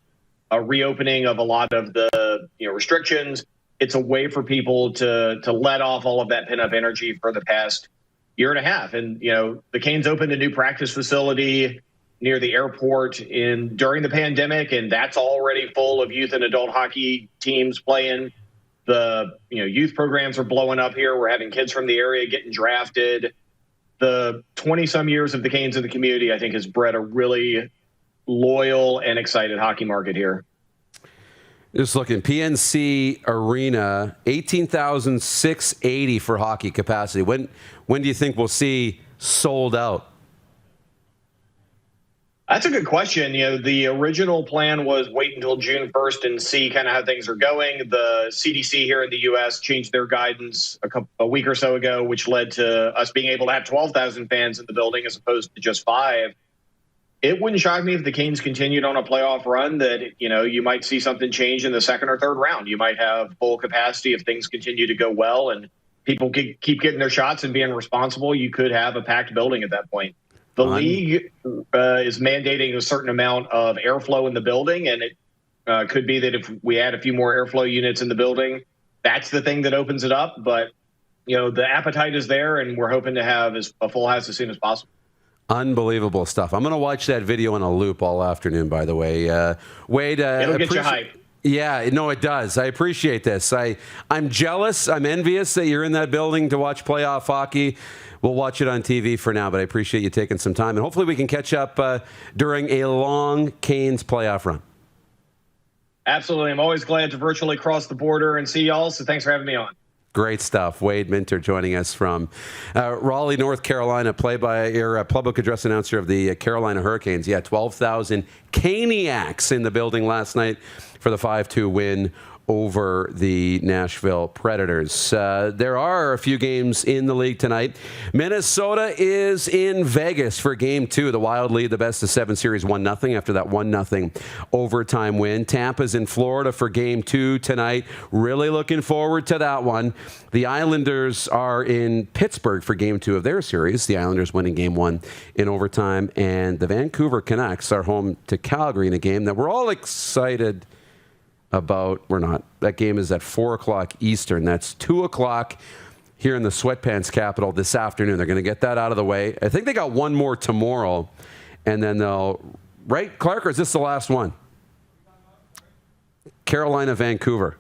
S25: a reopening of a lot of the restrictions. It's a way for people to let off all of that pent-up energy for the past year and a half. And, the Canes opened a new practice facility near the airport during the pandemic, and that's already full of youth and adult hockey teams playing. The youth programs are blowing up here. We're having kids from the area getting drafted. The 20-some years of the Canes in the community, I think, has bred a really loyal and excited hockey market here.
S5: Just looking, PNC Arena, 18,680 for hockey capacity. When do you think we'll see sold out?
S25: That's a good question. The original plan was wait until June 1st and see kind of how things are going. The CDC here in the U.S. changed their guidance a week or so ago, which led to us being able to have 12,000 fans in the building as opposed to just 5. It wouldn't shock me if the Canes continued on a playoff run that, you might see something change in the 2nd or 3rd round. You might have full capacity if things continue to go well and people keep getting their shots and being responsible. You could have a packed building at that point. The league is mandating a certain amount of airflow in the building, and it could be that if we add a few more airflow units in the building, that's the thing that opens it up. But, the appetite is there, and we're hoping to have a full house as soon as possible.
S5: Unbelievable stuff. I'm going to watch that video in a loop all afternoon, by the way. Wade,
S25: it'll get you hyped.
S5: Yeah, no, it does. I appreciate this. I'm jealous. I'm envious that you're in that building to watch playoff hockey. We'll watch it on TV for now, but I appreciate you taking some time. And hopefully we can catch up during a long Canes playoff run.
S25: Absolutely. I'm always glad to virtually cross the border and see y'all, so thanks for having me on.
S5: Great stuff. Wade Minter joining us from Raleigh, North Carolina, public address announcer of the Carolina Hurricanes. Yeah, 12,000 Caniacs in the building last night for the 5-2 win over the Nashville Predators. There are a few games in the league tonight. Minnesota is in Vegas for Game 2. The Wild lead the best-of-7 series 1-0 after that 1-0 overtime win. Tampa's in Florida for Game 2 tonight. Really looking forward to that one. The Islanders are in Pittsburgh for Game 2 of their series. The Islanders winning Game 1 in overtime. And the Vancouver Canucks are home to Calgary in a game that we're all excited about. We're not. That game is at 4 o'clock Eastern. That's 2 o'clock here in the sweatpants capital this afternoon. They're going to get that out of the way. I think they got one more tomorrow, and then they'll... Right, Clark, or is this the last one? Carolina, Vancouver.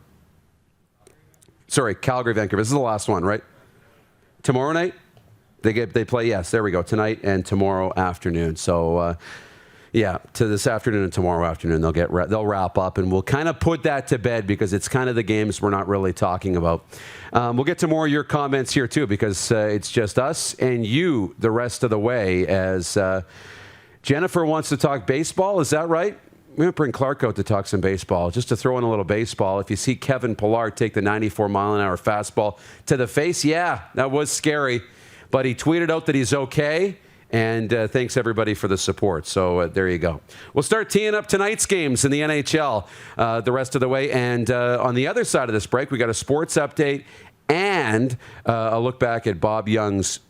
S5: Sorry, Calgary, Vancouver. This is the last one, right? Tomorrow night? They play, yes, there we go, tonight and tomorrow afternoon. So... yeah, to this afternoon and tomorrow afternoon, they'll wrap up, and we'll kind of put that to bed because it's kind of the games we're not really talking about. We'll get to more of your comments here, too, because it's just us and you the rest of the way, as Jennifer wants to talk baseball. Is that right? We're going to bring Clark out to talk some baseball. Just to throw in a little baseball, if you see Kevin Pillar take the 94-mile-an-hour fastball to the face, yeah, that was scary. But he tweeted out that he's okay. And thanks, everybody, for the support. So there you go. We'll start teeing up tonight's games in the NHL the rest of the way. And on the other side of this break, we got a sports update and a look back at Bob Young's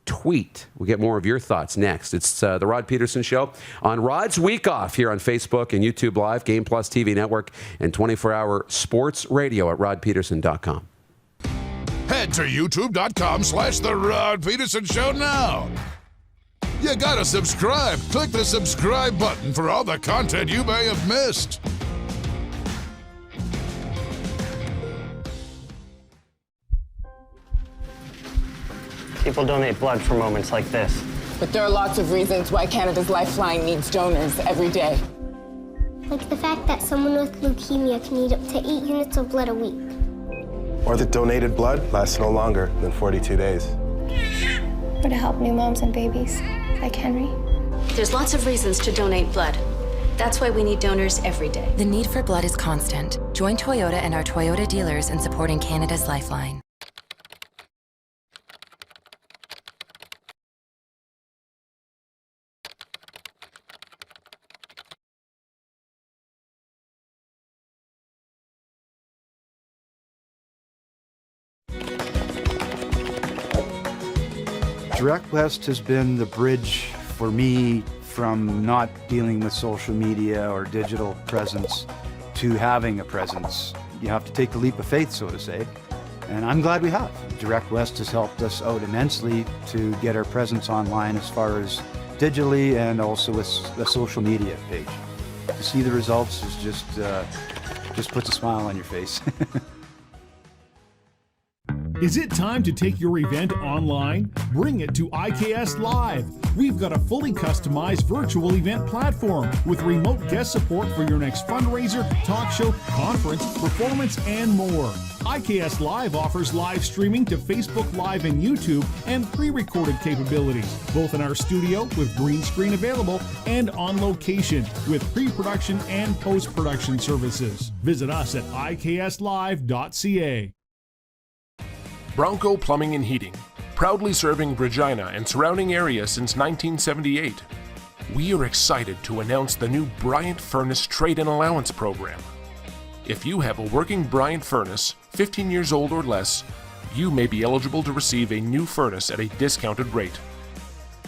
S5: tweet. We'll get more of your thoughts next. It's the Rod Pedersen Show on Rod's Week Off here on Facebook and YouTube Live, Game Plus TV Network, and 24-hour sports radio at rodpedersen.com.
S4: Head to youtube.com/The Rod Pedersen Show now. You gotta subscribe. Click the subscribe button for all the content you may have missed.
S9: People donate blood for moments like this.
S11: But there are lots of reasons why Canada's Lifeline needs donors every day.
S12: Like the fact that someone with leukemia can need up to 8 units of blood a week.
S13: Or that donated blood lasts no longer than 42 days.
S12: Or to help new moms and babies, like Henry.
S15: There's lots of reasons to donate blood. That's why we need donors every day.
S16: The need for blood is constant. Join Toyota and our Toyota dealers in supporting Canada's Lifeline.
S26: Direct West has been the bridge for me from not dealing with social media or digital presence to having a presence. You have to take the leap of faith, so to say, and I'm glad we have. Direct West has helped us out immensely to get our presence online as far as digitally and also with the social media page. To see the results is just puts a smile on your face.
S27: Is it time to take your event online? Bring it to IKS Live. We've got a fully customized virtual event platform with remote guest support for your next fundraiser, talk show, conference, performance, and more. IKS Live offers live streaming to Facebook Live and YouTube and pre-recorded capabilities, both in our studio with green screen available and on location with pre-production and post-production services. Visit us at ikslive.ca.
S19: Bronco Plumbing and Heating, proudly serving Regina and surrounding areas since 1978. We are excited to announce the new Bryant Furnace Trade-in Allowance Program. If you have a working Bryant furnace, 15 years old or less, you may be eligible to receive a new furnace at a discounted rate.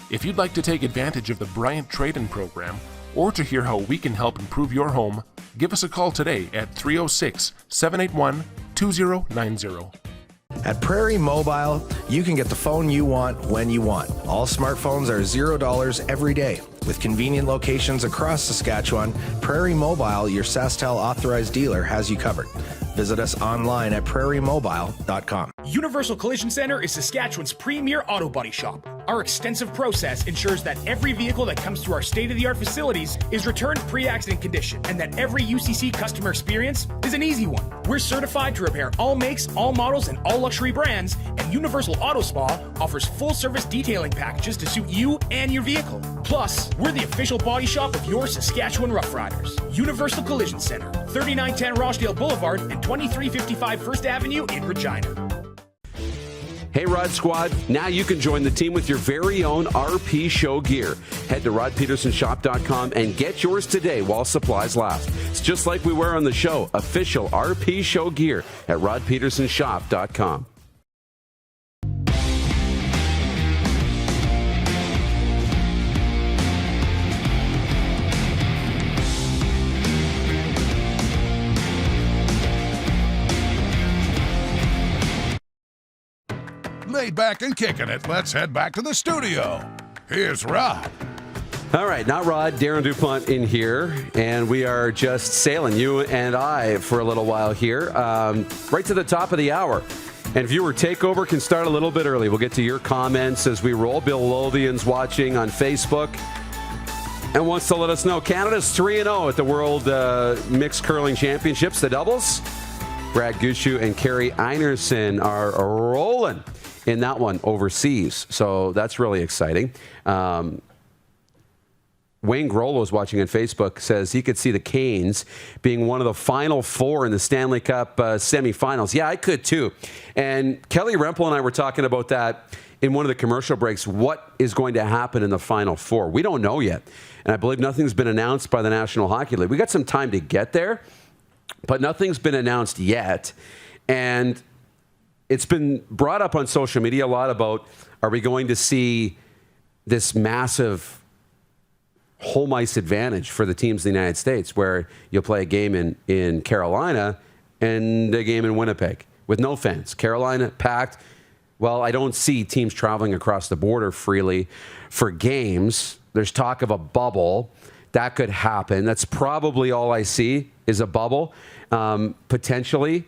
S19: If you'd like to take advantage of the Bryant Trade-in Program, or to hear how we can help improve your home, give us a call today at 306-781-2090.
S14: At Prairie Mobile, you can get the phone you want when you want. All smartphones are $0 every day, With convenient locations across Saskatchewan, Prairie Mobile, your SaskTel authorized dealer, has you covered. Visit us online at prairiemobile.com.
S7: Universal Collision Center is Saskatchewan's premier auto body shop. Our extensive process ensures that every vehicle that comes through our state-of-the-art facilities is returned pre-accident condition, and that every UCC customer experience is an easy one. We're certified to repair all makes, all models, and all luxury brands, and Universal Auto Spa offers full-service detailing packages to suit you and your vehicle. Plus, we're the official body shop of your Saskatchewan Rough Riders. Universal Collision Center, 3910 Rochdale Boulevard and 2355 First Avenue in Regina.
S5: Hey, Rod Squad, now you can join the team with your very own RP Show gear. Head to rodpedersenshop.com and get yours today while supplies last. It's just like we wear on the show, official RP Show gear at rodpedersenshop.com.
S4: Laid back and kicking it. Let's head back to the studio. Here's Rod.
S5: All right, not Rod, Darren DuPont in here, and we are just sailing, you and I, for a little while here, right to the top of the hour. And viewer takeover can start a little bit early. We'll get to your comments as we roll. Bill Lothian's watching on Facebook and wants to let us know Canada's 3-0 at the World Mixed Curling Championships, the doubles. Brad Gushu and Carrie Einerson are rolling in that one overseas. So that's really exciting. Wayne Grollo is watching on Facebook, says he could see the Canes being one of the final four in the Stanley Cup semifinals. Yeah, I could too. And Kelly Rempel and I were talking about that in one of the commercial breaks. What is going to happen in the final four? We don't know yet. And I believe nothing's been announced by the National Hockey League. We got some time to get there, but nothing's been announced yet. And it's been brought up on social media a lot about, are we going to see this massive home ice advantage for the teams in the United States, where you'll play a game in Carolina and a game in Winnipeg with no fans? Carolina packed. Well, I don't see teams traveling across the border freely for games. There's talk of a bubble. That could happen. That's probably all I see is a bubble, potentially.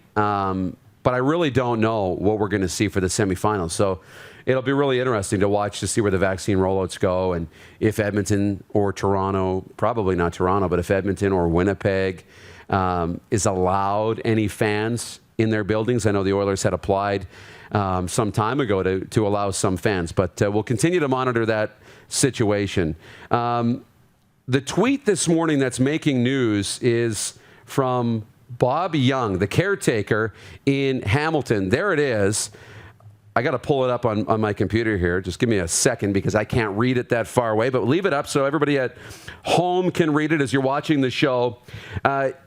S5: But I really don't know what we're going to see for the semifinals. So it'll be really interesting to watch to see where the vaccine rollouts go, and if Edmonton or Toronto, probably not Toronto, but if Edmonton or Winnipeg is allowed any fans in their buildings. I know the Oilers had applied some time ago to allow some fans, but we'll continue to monitor that situation. The tweet this morning that's making news is from Bob Young, the caretaker in Hamilton. There it is. I got to pull it up on my computer here. Just give me a second because I can't read it that far away, but leave it up so everybody at home can read it as you're watching the show.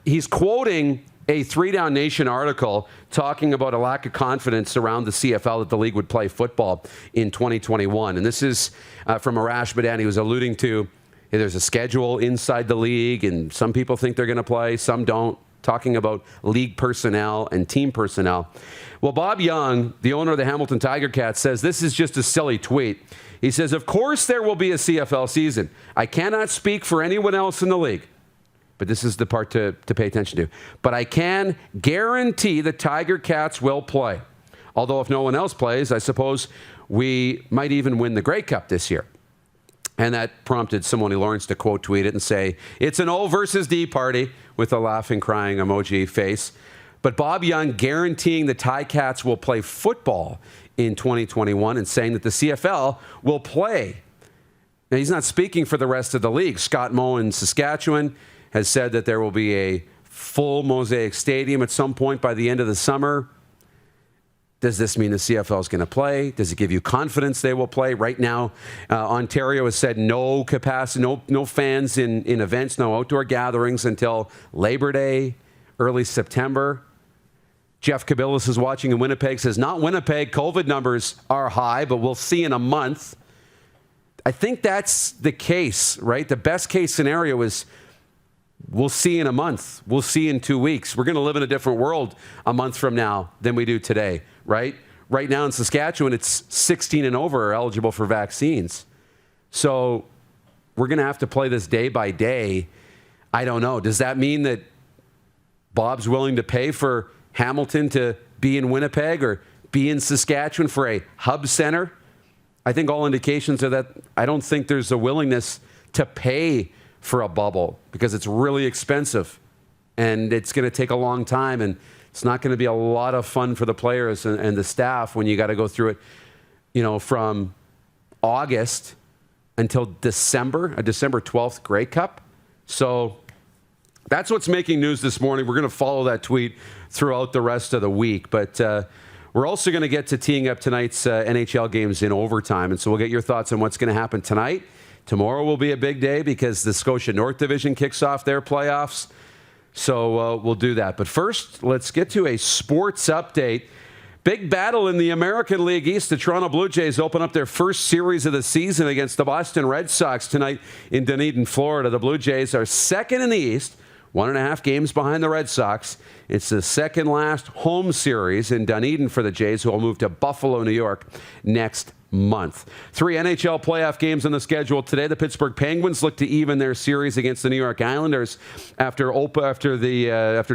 S5: He's quoting a 3 Down Nation article talking about a lack of confidence around the CFL that the league would play football in 2021. And this is from Arash Badani, who's alluding to there's a schedule inside the league, and some people think they're going to play, some don't. Talking about league personnel and team personnel. Well, Bob Young, the owner of the Hamilton Tiger Cats, says this is just a silly tweet. He says, of course there will be a CFL season. I cannot speak for anyone else in the league, but this is the part to pay attention to. But I can guarantee the Tiger Cats will play. Although if no one else plays, I suppose we might even win the Grey Cup this year. And that prompted Simone Lawrence to quote tweet it and say, it's an O versus D party, with a laughing, crying emoji face. But Bob Young guaranteeing the Ticats will play football in 2021 and saying that the CFL will play. Now, he's not speaking for the rest of the league. Scott Moe in Saskatchewan has said that there will be a full Mosaic Stadium at some point by the end of the summer. Does this mean the CFL is going to play? Does it give you confidence they will play? Right now, Ontario has said no capacity, no fans in events, no outdoor gatherings until Labor Day, early September. Jeff Kabilis is watching in Winnipeg, says, not Winnipeg, COVID numbers are high, but we'll see in a month. I think that's the case, right? The best case scenario is we'll see in a month. We'll see in 2 weeks. We're going to live in a different world a month from now than we do today, right? Right now in Saskatchewan, it's 16 and over are eligible for vaccines. So we're going to have to play this day by day. I don't know. Does that mean that Bob's willing to pay for Hamilton to be in Winnipeg or be in Saskatchewan for a hub center? I think all indications are that I don't think there's a willingness to pay for a bubble because it's really expensive and it's going to take a long time, and it's not going to be a lot of fun for the players and the staff when you got to go through it, from August until December, a December 12th Grey Cup. So that's what's making news this morning. We're going to follow that tweet throughout the rest of the week. But we're also going to get to teeing up tonight's NHL games in overtime. And so we'll get your thoughts on what's going to happen tonight. Tomorrow will be a big day because the Scotia North Division kicks off their playoffs. So we'll do that. But first, let's get to a sports update. Big battle in the American League East. The Toronto Blue Jays open up their first series of the season against the Boston Red Sox tonight in Dunedin, Florida. The Blue Jays are second in the East, 1.5 games behind the Red Sox. It's the second last home series in Dunedin for the Jays, who will move to Buffalo, New York next month. 3 NHL playoff games on the schedule today. The Pittsburgh Penguins look to even their series against the New York Islanders after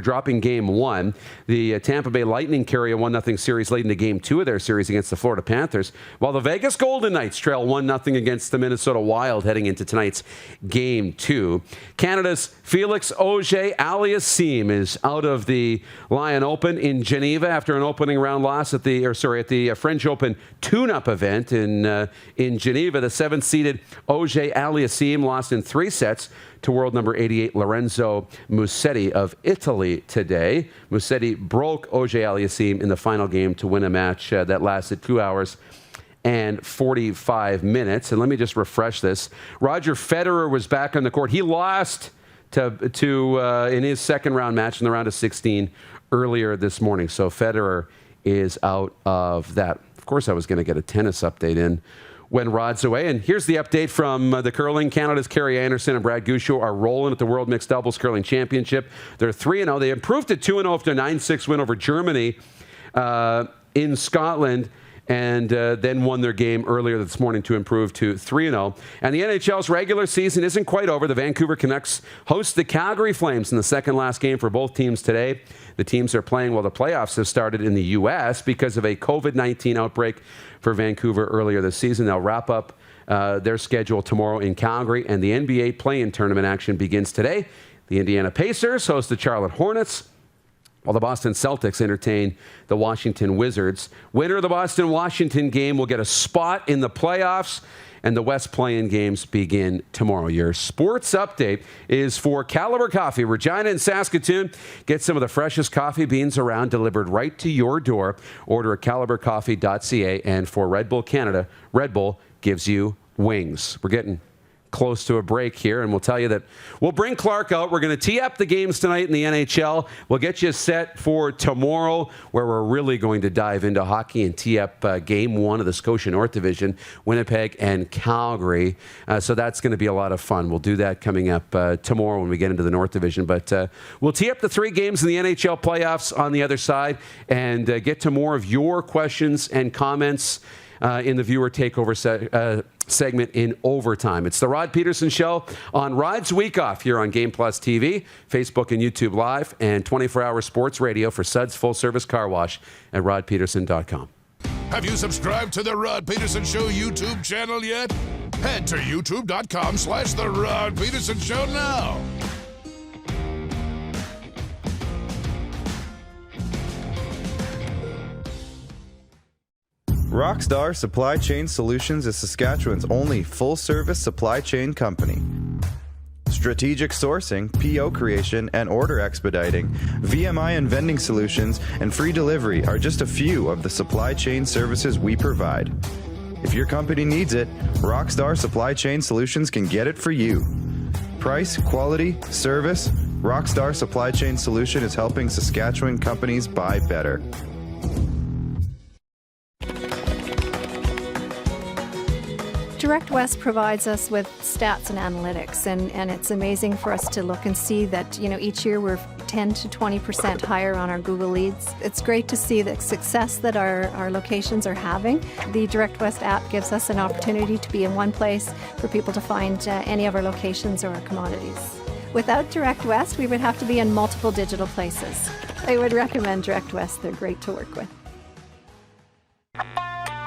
S5: dropping Game 1. The Tampa Bay Lightning carry a 1-0 series late into Game 2 of their series against the Florida Panthers, while the Vegas Golden Knights trail 1-0 against the Minnesota Wild heading into tonight's Game 2. Canada's Felix Auger-Aliassime is out of the Lyon Open in Geneva after an opening round loss at the French Open tune-up event in Geneva. The 7th-seeded Auger-Aliassime lost in 3 sets to world number 88 Lorenzo Musetti of Italy today. Musetti broke Auger-Aliassime in the final game to win a match that lasted 2 hours and 45 minutes. And let me just refresh this. Roger Federer was back on the court. He lost to in his second round match in the round of 16 earlier this morning. So Federer is out of that. Of course, I was going to get a tennis update in when Rod's away. And here's the update from the curling. Canada's Carrie Anderson and Brad Guscio are rolling at the World Mixed Doubles Curling Championship. They're 3-0. They improved to 2-0 after a 9-6 win over Germany in Scotland, and then won their game earlier this morning to improve to 3-0. And the NHL's regular season isn't quite over. The Vancouver Canucks host the Calgary Flames in the second last game for both teams today. The teams are playing while the playoffs have started in the U.S. because of a COVID-19 outbreak for Vancouver earlier this season. They'll wrap up their schedule tomorrow in Calgary, and the NBA play-in tournament action begins today. The Indiana Pacers host the Charlotte Hornets, while the Boston Celtics entertain the Washington Wizards. Winner of the Boston-Washington game will get a spot in the playoffs, and the West play-in games begin tomorrow. Your sports update is for Caliber Coffee, Regina and Saskatoon. Get some of the freshest coffee beans around delivered right to your door. Order at calibercoffee.ca. And for Red Bull Canada, Red Bull gives you wings. We're getting close to a break here, and we'll tell you that we'll bring Clark out. We're going to tee up the games tonight in the NHL. We'll get you set for tomorrow, where we're really going to dive into hockey and tee up Game 1 of the Scotia North Division, Winnipeg and Calgary. So that's going to be a lot of fun. We'll do that coming up tomorrow when we get into the North Division. But we'll tee up the 3 games in the NHL playoffs on the other side and get to more of your questions and comments in the viewer takeover segment in overtime. It's the Rod Pedersen Show on Rod's Week Off here on Game Plus TV, Facebook and YouTube Live, and 24-hour sports radio for Suds Full Service Car Wash at rodpedersen.com.
S4: Have you subscribed to the Rod Pedersen Show YouTube channel yet? Head to youtube.com/The Rod Pedersen Show now.
S20: Rockstar Supply Chain Solutions is Saskatchewan's only full-service supply chain company. Strategic sourcing, PO creation, and order expediting, VMI and vending solutions, and free delivery are just a few of the supply chain services we provide. If your company needs it, Rockstar Supply Chain Solutions can get it for you. Price, quality, service, Rockstar Supply Chain Solution is helping Saskatchewan companies buy better.
S6: Direct West provides us with stats and analytics, and it's amazing for us to look and see that, each year we're 10 to 20% higher on our Google leads. It's great to see the success that our locations are having. The Direct West app gives us an opportunity to be in one place for people to find any of our locations or our commodities. Without Direct West, we would have to be in multiple digital places. I would recommend Direct West. They're great to work with.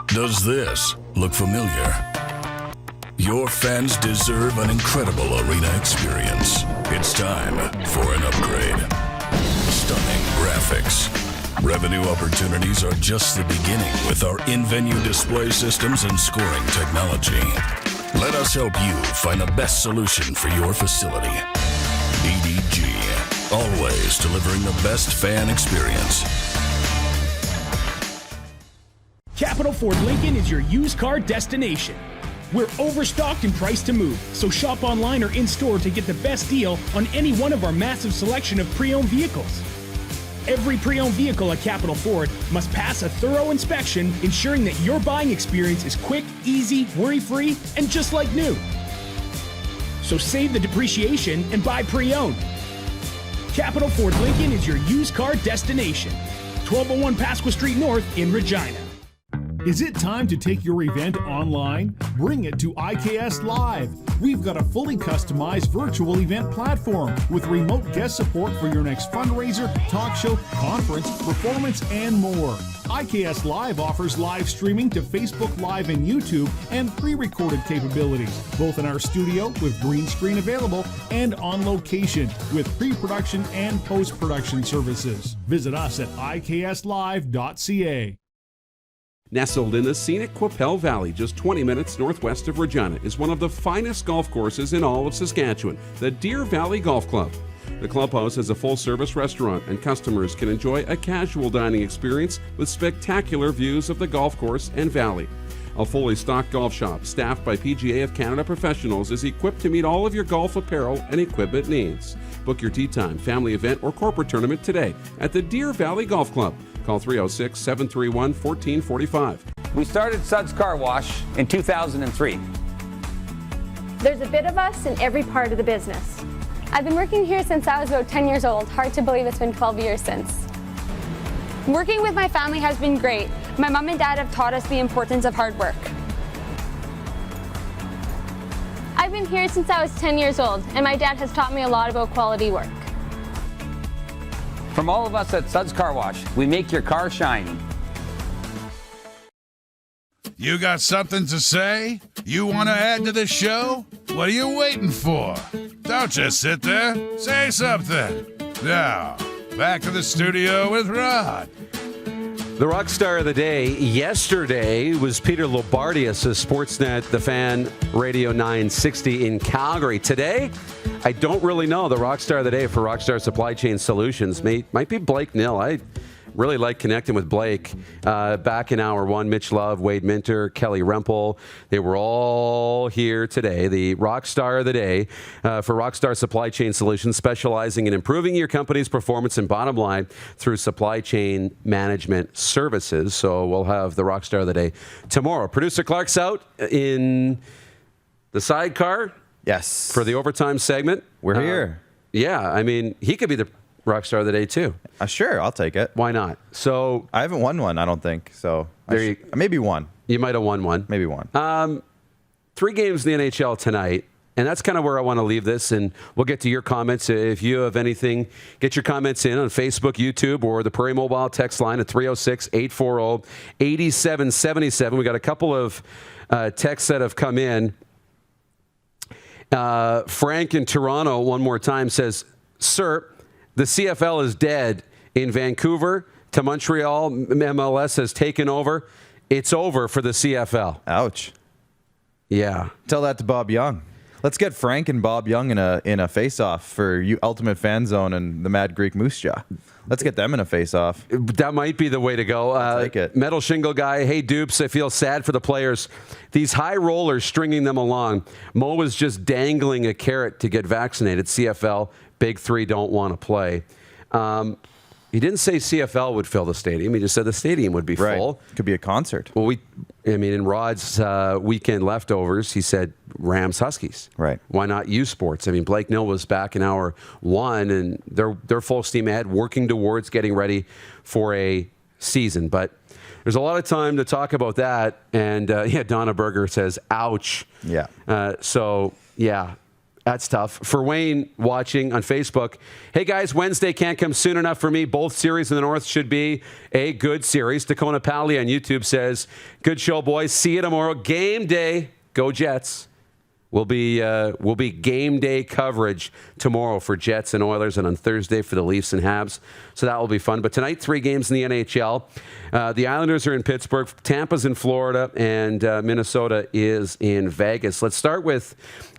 S4: Does this look familiar? Your fans deserve an incredible arena experience. It's time for an upgrade. Stunning graphics. Revenue opportunities are just the beginning with our in-venue display systems and scoring technology. Let us help you find the best solution for your facility. EDG, always delivering the best fan experience.
S7: Capital Ford Lincoln is your used car destination. We're overstocked and priced to move, so shop online or in-store to get the best deal on any one of our massive selection of pre-owned vehicles. Every pre-owned vehicle at Capital Ford must pass a thorough inspection, ensuring that your buying experience is quick, easy, worry-free, and just like new. So save the depreciation and buy pre-owned. Capital Ford Lincoln is your used car destination. 1201 Pasqua Street North in Regina.
S27: Is it time to take your event online? Bring it to IKS Live. We've got a fully customized virtual event platform with remote guest support for your next fundraiser, talk show, conference, performance, and more. IKS Live offers live streaming to Facebook Live and YouTube and pre-recorded capabilities, both in our studio with green screen available and on location with pre-production and post-production services. Visit us at ikslive.ca.
S5: Nestled in the scenic Qu'Appelle Valley, just 20 minutes northwest of Regina, is one of the finest golf courses in all of Saskatchewan, the Deer Valley Golf Club. The clubhouse has a full-service restaurant, and customers can enjoy a casual dining experience with spectacular views of the golf course and valley. A fully stocked golf shop, staffed by PGA of Canada professionals, is equipped to meet all of your golf apparel and equipment needs. Book your tee time, family event, or corporate tournament today at the Deer Valley Golf Club. Call 306-731-1445.
S2: We started Suds Car Wash in 2003.
S10: There's a bit of us in every part of the business. I've been working here since I was about 10 years old. Hard to believe it's been 12 years since. Working with my family has been great. My mom and dad have taught us the importance of hard work. I've been here since I was 10 years old, and my dad has taught me a lot about quality work.
S2: From all of us at Suds Car Wash, we make your car shiny.
S4: You got something to say? You want to add to the show? What are you waiting for? Don't just sit there. Say something. Now, back to the studio with Rod.
S5: The rock star of the day yesterday was Peter Lobardius of Sportsnet, The Fan, Radio 960 in Calgary. Today, I don't really know. The rock star of the day for Rockstar Supply Chain Solutions might be Blake Nill. I really like connecting with Blake. Back in hour one, Mitch Love, Wade Minter, Kelly Rempel, they were all here today. The rock star of the day for Rockstar Supply Chain Solutions, specializing in improving your company's performance and bottom line through supply chain management services. So we'll have the rock star of the day tomorrow. Producer Clark's out in the sidecar.
S20: Yes.
S5: For the overtime segment.
S20: We're here.
S5: Yeah, I mean, he could be the rock star of the day too.
S20: Sure, I'll take it.
S5: Why not? So
S20: I haven't won one, I don't think. So maybe one.
S5: You might have won one.
S20: Maybe one.
S5: 3 games in the NHL tonight, and that's kind of where I want to leave this, and we'll get to your comments. If you have anything, get your comments in on Facebook, YouTube, or the Prairie Mobile text line at 306-840-8777. We got a couple of texts that have come in. Frank in Toronto, one more time, says, "Sir, the CFL is dead in Vancouver to Montreal. MLS has taken over. It's over for the CFL."
S20: Ouch.
S5: Yeah.
S20: Tell that to Bob Young. Let's get Frank and Bob Young in a face-off for you Ultimate Fan Zone and the Mad Greek Moose Jaw. Let's get them in a face-off.
S5: That might be the way to go.
S20: Take it.
S5: Metal Shingle Guy, hey, Dupes, I feel sad for the players. These high rollers stringing them along. Mo was just dangling a carrot to get vaccinated. CFL, Big Three don't want to play. He didn't say CFL would fill the stadium. He just said the stadium would be full.
S20: Could be a concert.
S5: Well, in Rod's weekend leftovers, he said Rams Huskies.
S20: Right.
S5: Why not U Sports? I mean, Blake Nill was back in hour 1, and they're full steam ahead, working towards getting ready for a season. But there's a lot of time to talk about that. And Donna Berger says, ouch.
S20: Yeah.
S5: That's tough. For Wayne watching on Facebook, hey guys, Wednesday can't come soon enough for me. Both series in the North should be a good series. Tacona Pally on YouTube says, good show, boys. See you tomorrow. Game day. Go Jets. Will be game day coverage tomorrow for Jets and Oilers, and on Thursday for the Leafs and Habs. So that will be fun. But tonight, 3 games in the NHL. The Islanders are in Pittsburgh, Tampa's in Florida, and Minnesota is in Vegas. Let's start with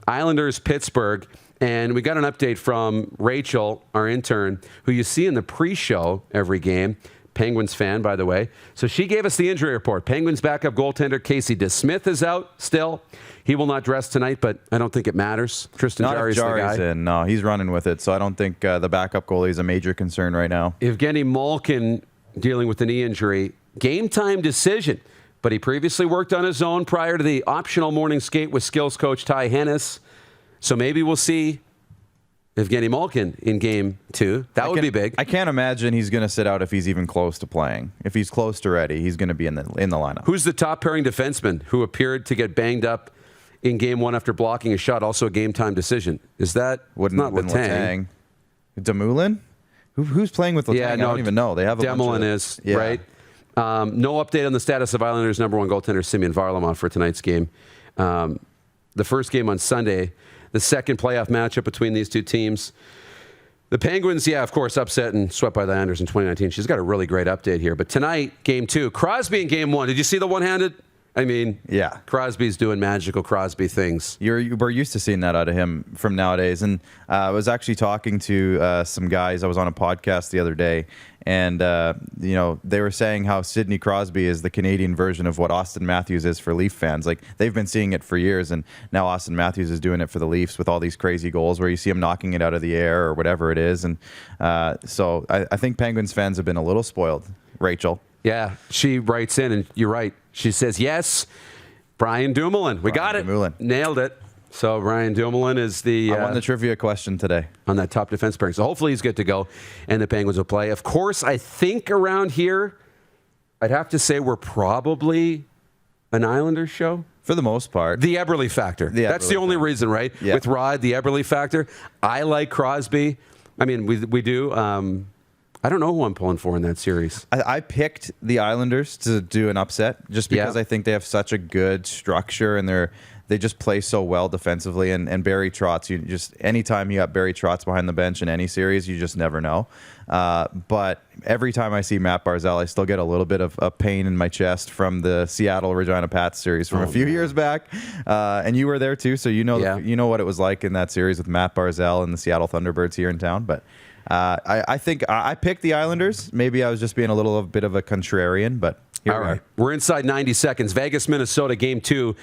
S5: Islanders Pittsburgh, and we got an update from Rachel, our intern, who you see in the pre-show every game. Penguins fan, by the way. So she gave us the injury report. Penguins backup goaltender Casey DeSmith is out still. He will not dress tonight, but I don't think it matters. Tristan Jarry's the guy.
S20: In. No, he's running with it, so I don't think the backup goalie is a major concern right now.
S5: Evgeny Malkin dealing with a knee injury. Game time decision, but he previously worked on his own prior to the optional morning skate with skills coach Ty Hennis. So maybe we'll see Evgeny Malkin in Game 2. That would be big.
S20: I can't imagine he's going to sit out if he's even close to playing. If he's close to ready, he's going to be in the lineup.
S5: Who's the top pairing defenseman who appeared to get banged up in Game 1 after blocking a shot? Also a game time decision. Is that not Letang?
S20: Dumoulin? Who's playing with Letang?
S5: Yeah, no,
S20: I don't even know. They have a
S5: Dumoulin
S20: bunch of,
S5: is, right? No update on the status of Islanders' number 1 goaltender, Simeon Varlamov, for tonight's game. The first game on Sunday, the second playoff matchup between these two teams. The Penguins, of course, upset and swept by the Islanders in 2019. She's got a really great update here. But tonight, Game 2, Crosby in Game 1. Did you see the one-handed? I mean, Crosby's doing magical Crosby things.
S20: We're used to seeing that out of him from nowadays. And I was actually talking to some guys. I was on a podcast the other day, and they were saying how Sidney Crosby is the Canadian version of what Austin Matthews is for Leaf fans. Like, they've been seeing it for years, and now Austin Matthews is doing it for the Leafs with all these crazy goals where you see him knocking it out of the air or whatever it is. And so I think Penguins fans have been a little spoiled. Rachel.
S5: Yeah, she writes in, and you're right. She says, yes, Brian Dumoulin. We got it. Nailed it. So Brian Dumoulin is the...
S20: I won the trivia question today.
S5: On that top defense pairing. So hopefully he's good to go, and the Penguins will play. Of course, I think around here, I'd have to say we're probably an Islanders show.
S20: For the most part.
S5: The Eberle factor. That's the only reason, right?
S20: Yeah.
S5: With Rod, the Eberle factor. I like Crosby. I mean, we do... I don't know who I'm pulling for in that series.
S20: I picked the Islanders to do an upset just because I think they have such a good structure and they just play so well defensively. And Barry Trotz, anytime you got Barry Trotz behind the bench in any series, you just never know. But every time I see Matt Barzal, I still get a little bit of a pain in my chest from the Seattle Regina Pats series from a few years back. And you were there too, so you know what it was like in that series with Matt Barzal and the Seattle Thunderbirds here in town. But I think I picked the Islanders. Maybe I was just being a little bit of a contrarian, but here we are.
S5: We're inside 90 seconds. Vegas, Minnesota, Game 2.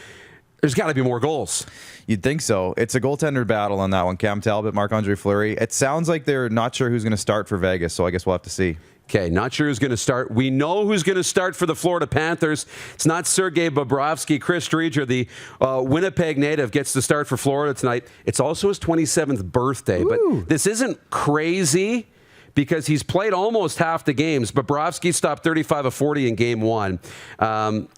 S5: There's got to be more goals.
S20: You'd think so. It's a goaltender battle on that one. Cam Talbot, Marc-Andre Fleury. It sounds like they're not sure who's going to start for Vegas, so I guess we'll have to see.
S5: Okay, not sure who's going to start. We know who's going to start for the Florida Panthers. It's not Sergei Bobrovsky. Chris Streeter, the Winnipeg native, gets to start for Florida tonight. It's also his 27th birthday.
S20: Ooh.
S5: But this isn't crazy because he's played almost half the games. Bobrovsky stopped 35 of 40 in Game 1.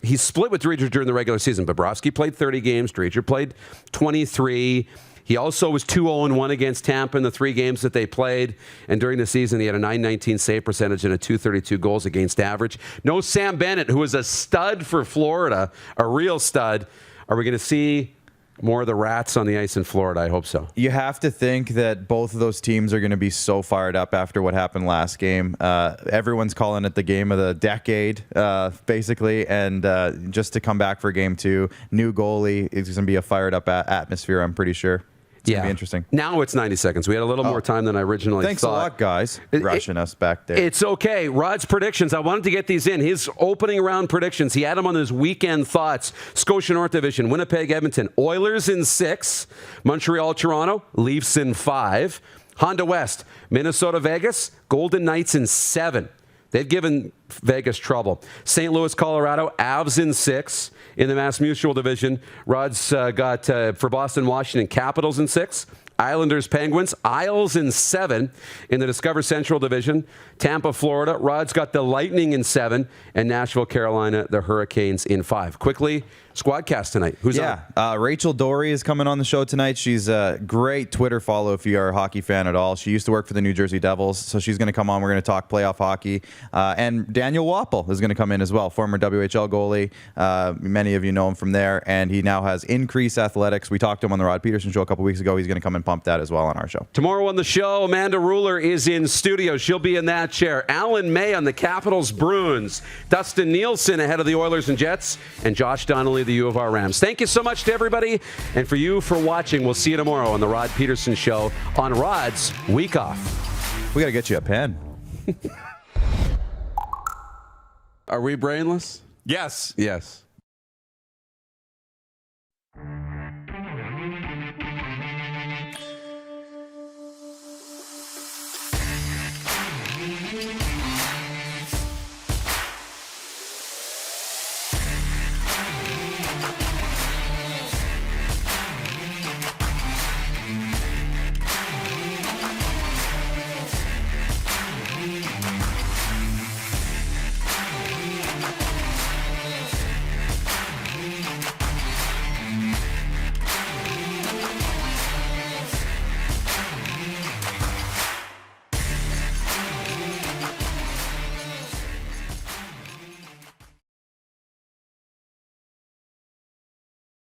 S5: He's split with Streeter during the regular season. Bobrovsky played 30 games. Streeter played 23. He also was 2-0-1 against Tampa in the 3 games that they played. And during the season, he had a .919 save percentage and a .232 goals against average. No Sam Bennett, who was a stud for Florida, a real stud. Are we going to see more of the Rats on the ice in Florida? I hope so.
S20: You have to think that both of those teams are going to be so fired up after what happened last game. Everyone's calling it the game of the decade, basically. And just to come back for Game 2, new goalie, it's going to be a fired up atmosphere, I'm pretty sure. It's going to be interesting.
S5: Now it's 90 seconds. We had a little more time than I originally
S20: Thanks
S5: thought.
S20: a lot, guys, rushing us back there.
S5: It's okay. Rod's predictions. I wanted to get these in. His opening round predictions. He had them on his weekend thoughts. Scotia North Division, Winnipeg, Edmonton. Oilers in 6. Montreal, Toronto. Leafs in 5. Honda West, Minnesota, Vegas. Golden Knights in 7. They've given Vegas trouble. St. Louis, Colorado, Avs in 6. In the Mass Mutual division, Rod's got for Boston, Washington, Capitals in 6. Islanders, Penguins, Isles in 7. In the Discover Central division, Tampa, Florida, Rod's got the Lightning in 7. And Nashville, Carolina, the Hurricanes in 5. Quickly, Squadcast tonight. Who's on?
S20: Rachel Dory is coming on the show tonight. She's a great Twitter follow if you are a hockey fan at all. She used to work for the New Jersey Devils, so she's going to come on. We're going to talk playoff hockey. And Daniel Wappel is going to come in as well, former WHL goalie. Many of you know him from there, and he now has Increase Athletics. We talked to him on the Rod Pedersen Show a couple weeks ago. He's going to come and pump that as well on our show.
S5: Tomorrow on the show, Amanda Ruler is in studio. She'll be in that chair. Alan May on the Capitals Bruins. Dustin Nielsen ahead of the Oilers and Jets. And Josh Donnelly, the U of R Rams. Thank you so much to everybody. And for you for watching, we'll see you tomorrow on the Rod Pedersen Show on Rod's Week Off.
S20: We got to get you a pen.
S5: Are we brainless?
S20: Yes.
S5: Yes.